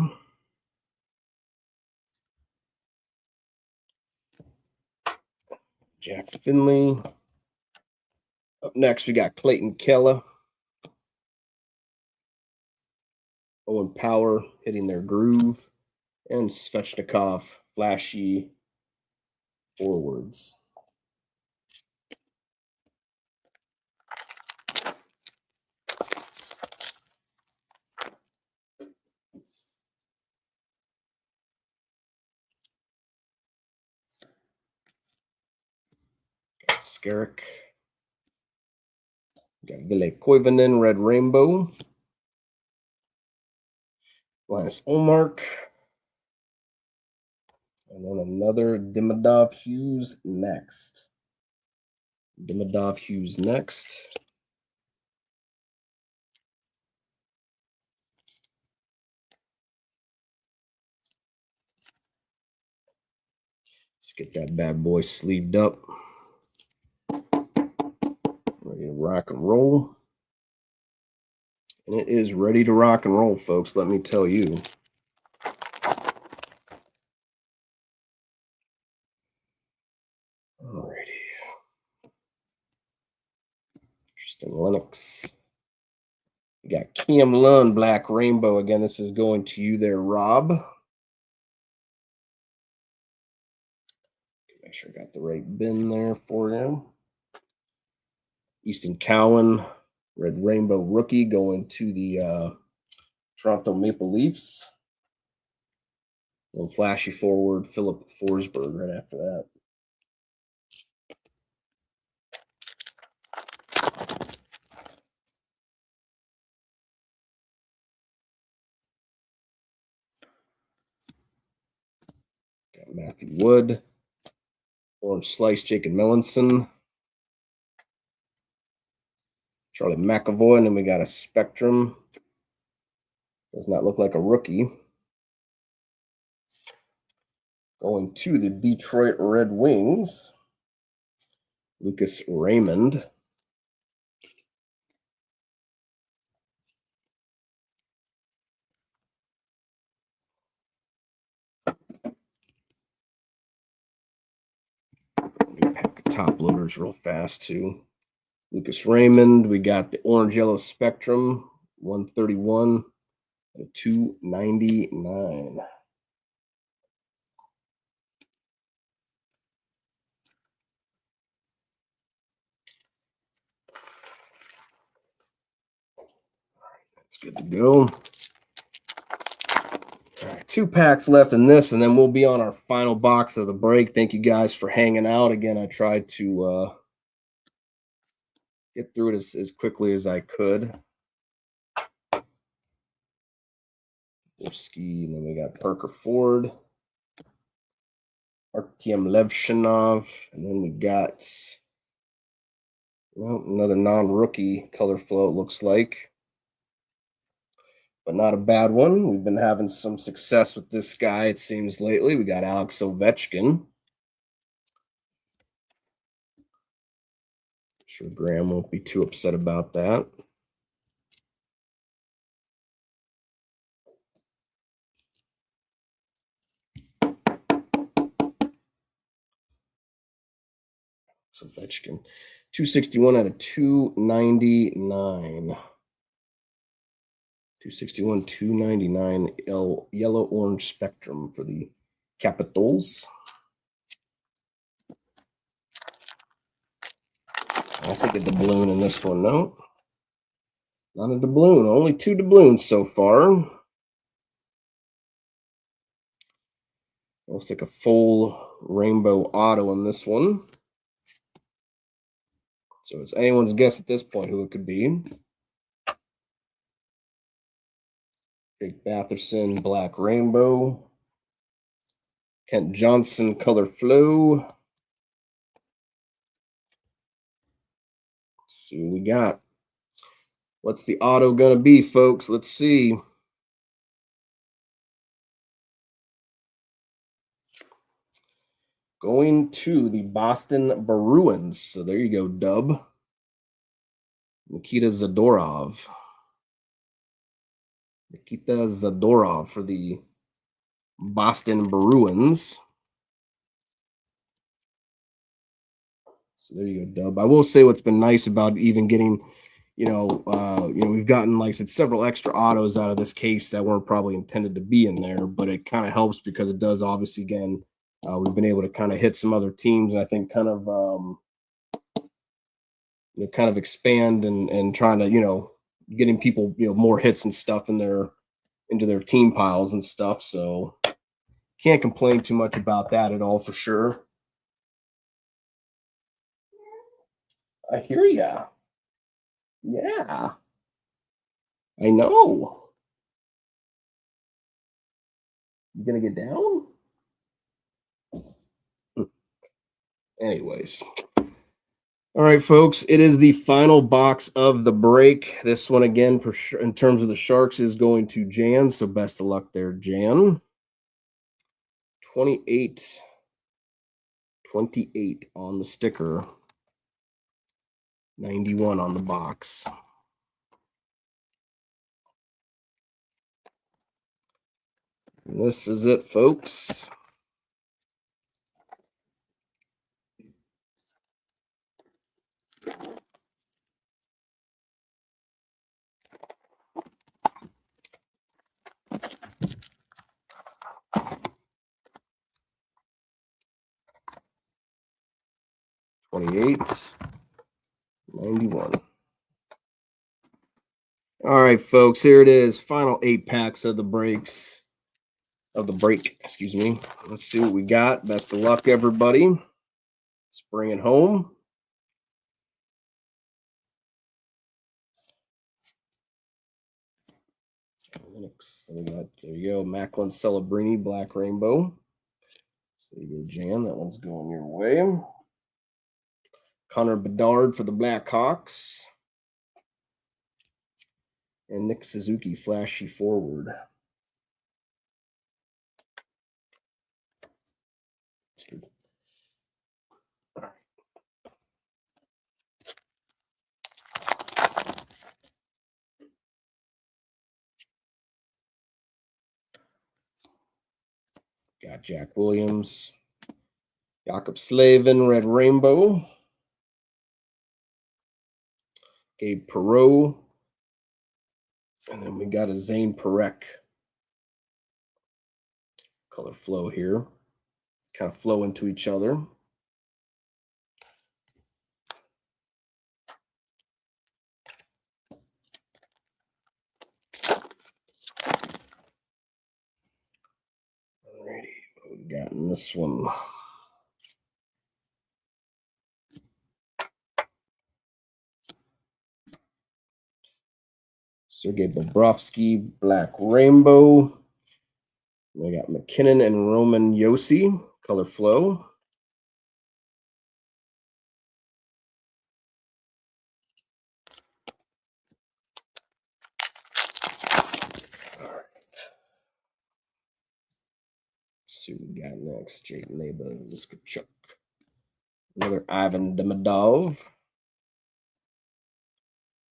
Jack Finley. Up next, we got Clayton Keller. Owen Power hitting their groove. And Svechnikov, flashy forwards. Got Skarek. Got Ville Koivunen, red rainbow. Linus Olmark. And then another Dimmadov Hughes next. Dimmadov Hughes next. Let's get that bad boy sleeved up. Ready to rock and roll. And it is ready to rock and roll, folks, let me tell you. Alrighty. Interesting Lennox. We got Cam Lund, Black Rainbow. Again, this is going to you there, Rob. Make sure I got the right bin there for him. Easton Cowan, Red Rainbow rookie, going to the Toronto Maple Leafs. And flashy forward, Philip Forsberg right after that. Got Matthew Wood, Orange Slice, Jacob Melanson, Charlie McAvoy, and then we got a Spectrum. Does not look like a rookie. Going to the Detroit Red Wings, Lucas Raymond. Pack of top loaders real fast too. Lucas Raymond. We got the Orange Yellow Spectrum, 131 to 299. That's good to go. All right, 2 packs left in this, and then we'll be on our final box of the break. Thank you guys for hanging out. Again, I tried to get through it as quickly as I could. Ski, and then we got Parker Ford, Artyom Levshinov, and then we got another non-rookie color flow, it looks like. But not a bad one. We've been having some success with this guy, it seems, lately. We got Alex Ovechkin. I'm sure Graham won't be too upset about that. Ovechkin. 261 out of 299. 261, 299 yellow orange spectrum for the Capitals. I think a doubloon in this one, no. Not a doubloon, only 2 doubloons so far. Looks like a full rainbow auto on this one. So it's anyone's guess at this point who it could be. Jake Batherson, Black Rainbow. Kent Johnson, Color Flow. Let's see what we got. What's the auto going to be, folks? Let's see. Going to the Boston Bruins. So there you go, Dub. Nikita Zadorov. Nikita Zadorov for the Boston Bruins. So there you go, Dub. I will say what's been nice about even getting, we've gotten, like I said, several extra autos out of this case that weren't probably intended to be in there, but it kind of helps because it does obviously, again, we've been able to kind of hit some other teams, and I think kind of expand and trying to, getting people, more hits and stuff into their team piles and stuff. So can't complain too much about that at all for sure. I hear ya. Yeah. I know. You gonna get down? Anyways. All right, folks, it is the final box of the break. This one, again, for sure, in terms of the Sharks, is going to Jan. So best of luck there, Jan. 28 on the sticker, 91 on the box. And this is it, folks. $28, $91. All right, folks, here it is. Final 8 packs of the breaks. Excuse me. Let's see what we got. Best of luck, everybody. Let's bring it home. Next, we got, there you go, Macklin Celebrini, Black Rainbow. So there you go, Jan. That one's going your way. Connor Bedard for the Blackhawks. And Nick Suzuki, Flashy Forward. Got Jack Williams, Jakob Slavin, Red Rainbow, Gabe Perreault, and then we got a Zane Parekh. Color flow here, kind of flow into each other. Alrighty, what we got in this one? Sergei Bobrovsky, Black Rainbow. We got McKinnon and Roman Josi, color flow. All right. Let's see what we got next. Jake Neighbor, Liskachuk. Another Ivan Demidov.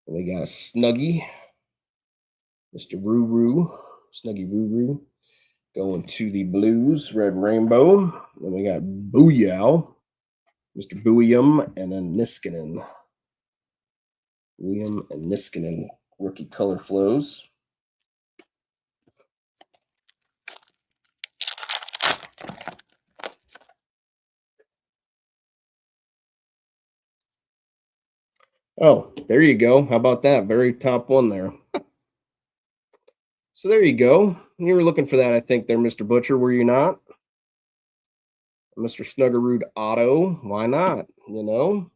And we got a Snuggie. Mr. Ruru, Snuggie Ruru, going to the Blues, Red Rainbow. Then we got Booyah, Mr. Booyam, and then Niskanen. William and Niskanen, rookie color flows. Oh, there you go. How about that? Very top one there. So there you go. You were looking for that, I think, there, Mr. Butcher, were you not? Mr. Snuggerud Auto. Why not? You know?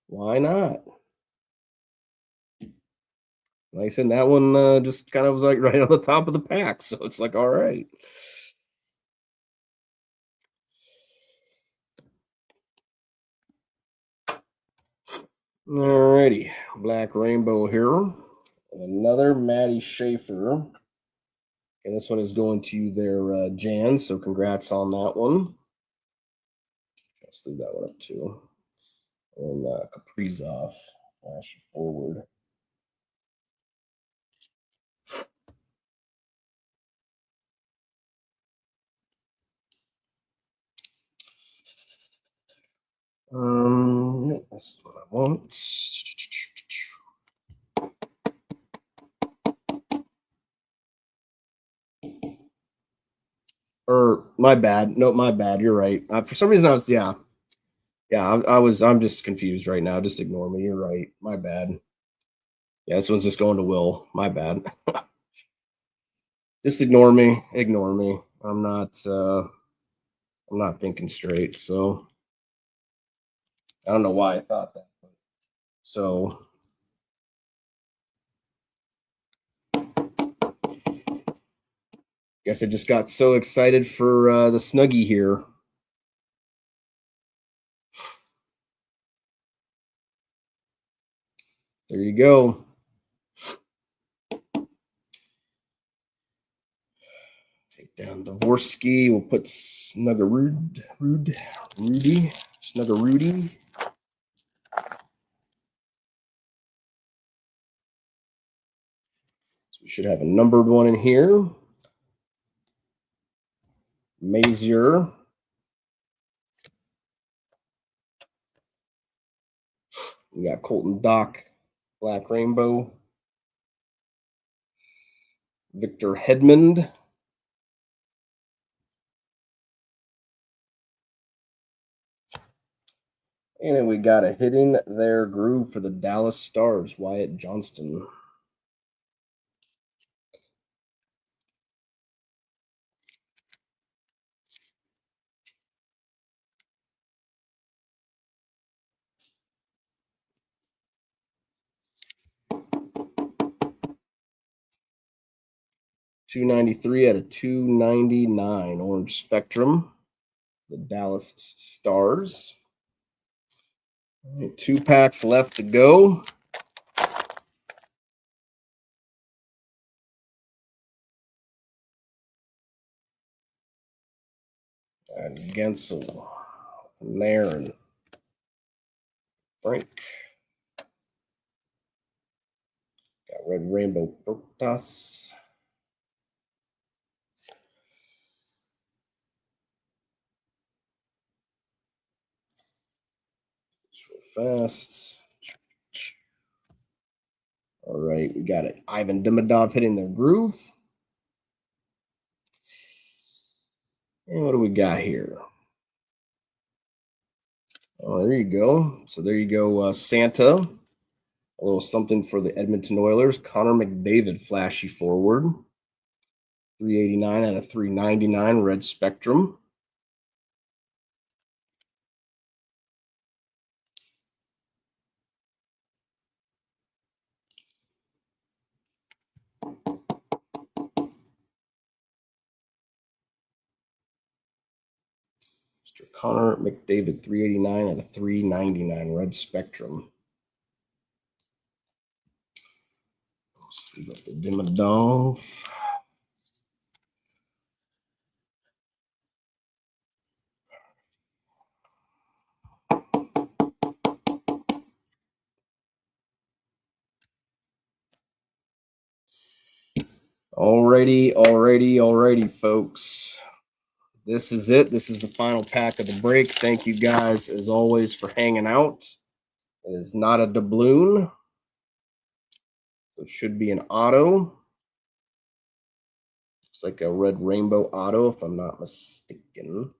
Why not? Like I said, that one just kind of was like right on the top of the pack. So it's like, all right. Alrighty. Black Rainbow here. And another Maddie Schaefer. And this one is going to their Jan, so congrats on that one. Let's leave that one up too. And Kaprizov, flash forward. This is what I want. Or my bad. No, my bad. You're right. For some reason, I'm just confused right now. Just ignore me. You're right. My bad. Yeah, this one's just going to Will. My bad. Just ignore me. Ignore me. I'm not thinking straight. So I don't know why I thought that. So guess I just got so excited for the Snuggie here. There you go. Take down Dvorsky. We'll put Snuggerud, Rudy, Snuggerudi. So we should have a numbered one in here. Mazier. We got Colton Dock, Black Rainbow. Victor Hedmond. And then we got a hitting their groove for the Dallas Stars, Wyatt Johnston. $293 out of $299. Orange Spectrum, the Dallas Stars. Right, 2 packs left to go. And Gensel, Marin, Frank. Got Red Rainbow Protas. Fast. All right, we got it. Ivan Demidov hitting their groove. And what do we got here? Oh, there you go. So there you go, Santa. A little something for the Edmonton Oilers. Connor McDavid, flashy forward. 389 out of 399, Red Spectrum. Mr. Connor McDavid, 389 out of 399, Red Spectrum. Sleeve up the Demidov. Alrighty, folks. This is it. This is the final pack of the break. Thank you guys, as always, for hanging out. It is not a doubloon. So it should be an auto. Looks like a red rainbow auto, if I'm not mistaken.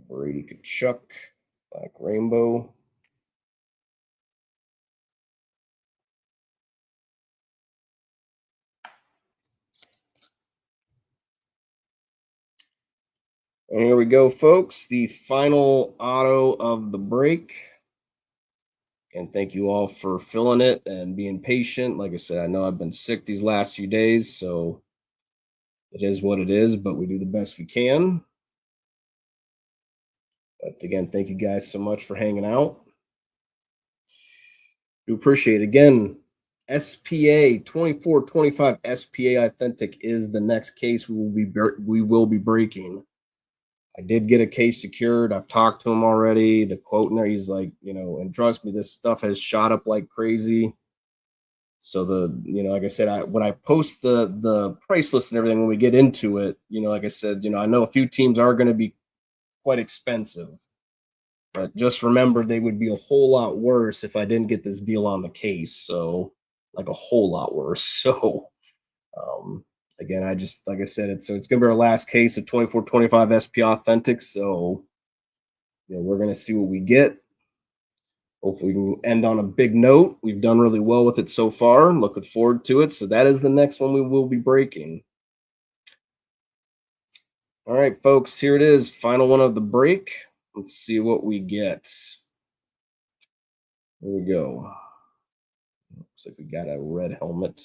Brady Kachuk, Black Rainbow. And here we go, folks. The final auto of the break. And thank you all for filling it and being patient. Like I said, I know I've been sick these last few days, so it is what it is, but we do the best we can. But again, thank you guys so much for hanging out. Do appreciate it. Again, SPA 2425 SPA Authentic is the next case we will be breaking. I did get a case secured. I've talked to him already. The quote in there, he's like, and trust me, this stuff has shot up like crazy. So like I said, when I post the price list and everything, when we get into it, like I said, I know a few teams are going to be quite expensive, but just remember they would be a whole lot worse if I didn't get this deal on the case. So like a whole lot worse. So again, like I said, it's going to be our last case of 2425 SP Authentic. So we're going to see what we get. Hopefully we can end on a big note. We've done really well with it so far. I'm looking forward to it. So that is the next one we will be breaking. All right, folks, here it is. Final one of the break. Let's see what we get. Here we go. Looks like we got a red helmet.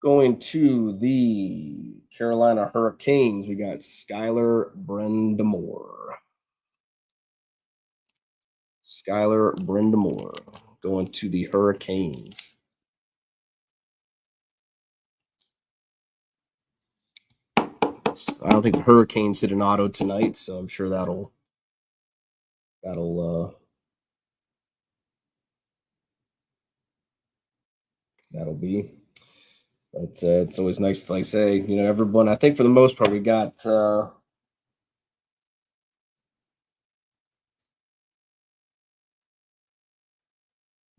Going to the Carolina Hurricanes, we got Skylar Brendamore. Skylar Brendamore going to the Hurricanes. I don't think the Hurricanes hit an auto tonight, so I'm sure that'll be. But it's always nice to, like, say, everyone. I think for the most part, we got. For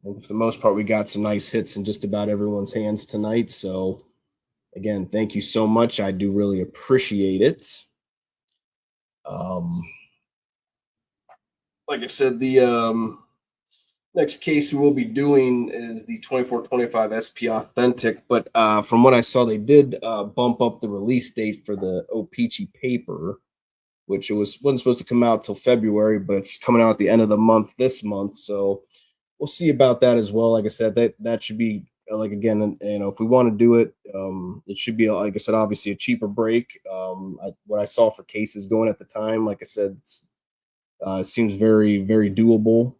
the most part, we got some nice hits in just about everyone's hands tonight. So, again, thank you so much. I do really appreciate it. Like I said, the next case we will be doing is the 2425 SP Authentic, but from what I saw, they did bump up the release date for the O-Peachy paper, which wasn't supposed to come out till February, but it's coming out at the end of the month this month. So we'll see about that as well. Like I said, that should be like, again, if we want to do it, it should be, like I said, obviously a cheaper break. What I saw for cases going at the time, like I said, it seems very, very doable.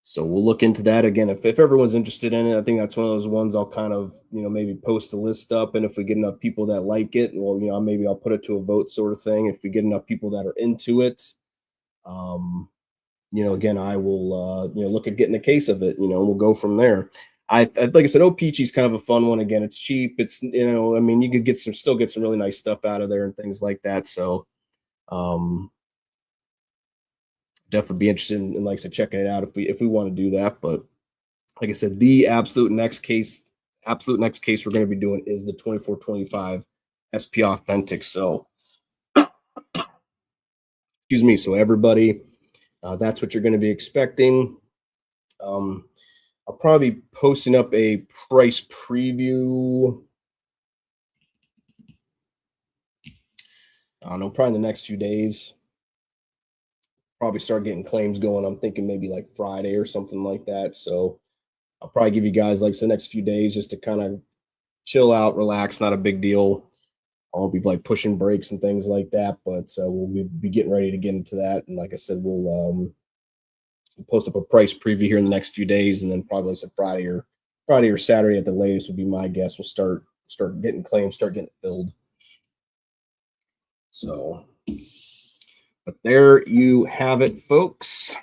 So we'll look into that again. If everyone's interested in it, I think that's one of those ones I'll kind of, maybe post a list up. And if we get enough people that like it, well, maybe I'll put it to a vote sort of thing. If we get enough people that are into it, again, I will, look at getting a case of it, and we'll go from there. Like I said, O-Peachy's kind of a fun one. Again, it's cheap. It's, I mean, you could still get some really nice stuff out of there and things like that. So, definitely be interested in, like I said, checking it out if we want to do that. But like I said, the absolute next case we're going to be doing is the 2425 SP Authentic. So, excuse me. So everybody, that's what you're going to be expecting. I'll probably be posting up a price preview. I don't know, probably in the next few days. Probably start getting claims going. I'm thinking maybe like Friday or something like that. So I'll probably give you guys like the next few days just to kind of chill out, relax. Not a big deal. I won't be like pushing brakes and things like that, but we'll be getting ready to get into that. And like I said, we'll post up a price preview here in the next few days, and then probably like Friday or Saturday at the latest would be my guess. We'll start getting claims, start getting it filled. So, but there you have it, folks.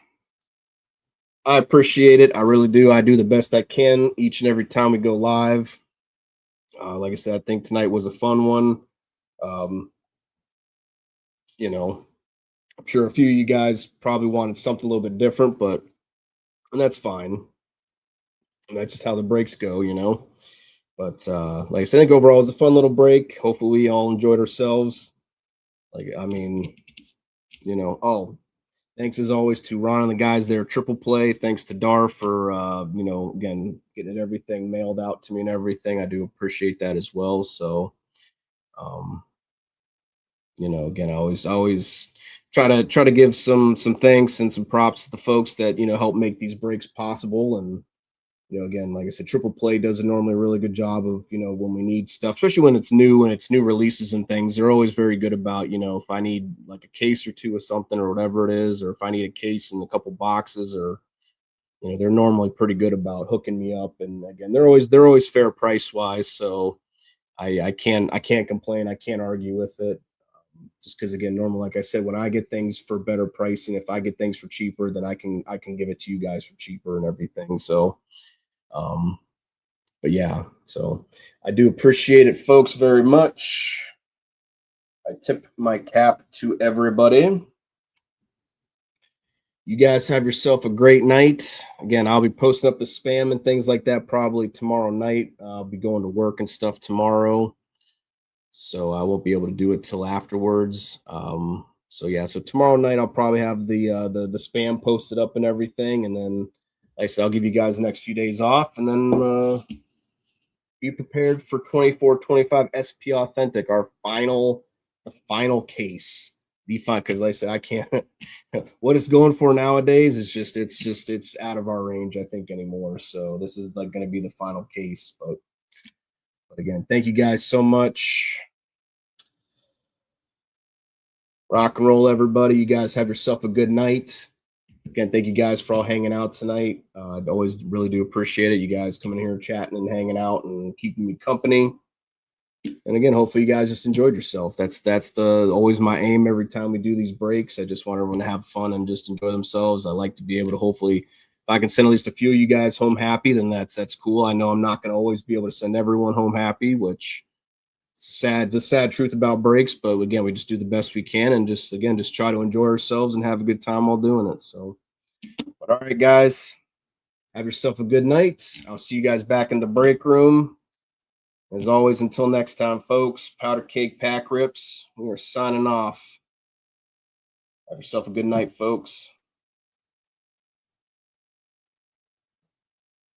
I appreciate it. I really do. I do the best I can each and every time we go live. Like I said, I think tonight was a fun one. I'm sure a few of you guys probably wanted something a little bit different, and that's fine. And that's just how the breaks go, But like I said, I think overall it was a fun little break. Hopefully we all enjoyed ourselves. Thanks as always to Ron and the guys there, Triple Play. Thanks to Dar for again getting everything mailed out to me and everything. I do appreciate that as well. So again, I always try to give some thanks and some props to the folks that help make these breaks possible. And again, like I said, Triple Play does a normally really good job of, when we need stuff, especially when it's new and it's new releases and things. They're always very good about, if I need like a case or two of something or whatever it is, or if I need a case and a couple boxes, or they're normally pretty good about hooking me up. And again, they're always fair price wise. So I can't complain. I can't argue with it. Just because, again, normally, like I said, when I get things for better pricing, if I get things for cheaper, then I can give it to you guys for cheaper and everything. So but yeah, so I do appreciate it, folks, very much. I tip my cap to everybody. You guys have yourself a great night. Again, I'll be posting up the spam and things like that probably tomorrow night. I'll be going to work and stuff tomorrow, so I won't be able to do it till afterwards. So yeah, so tomorrow night I'll probably have the spam posted up and everything, and then like I said, I'll give you guys the next few days off, and then be prepared for 2425 SP Authentic, the final case. Because like I said, I can't. What it's going for nowadays is it's out of our range, I think, anymore. So this is like going to be the final case, but again, thank you guys so much. Rock and roll, everybody. You guys have yourself a good night. Again, thank you guys for all hanging out tonight. I always really do appreciate it. You guys coming here chatting and hanging out and keeping me company. And again, hopefully you guys just enjoyed yourself. That's the always my aim every time we do these breaks. I just want everyone to have fun and just enjoy themselves. I like to be able to hopefully, if I can send at least a few of you guys home happy, then that's cool. I know I'm not going to always be able to send everyone home happy, which sad, the sad truth about breaks. But again, we just do the best we can and just try to enjoy ourselves and have a good time while doing it. So, but all right, guys, have yourself a good night. I'll see you guys back in the break room. As always, until next time, folks, Powder Cake Pack Rips, we are signing off. Have yourself a good night, folks.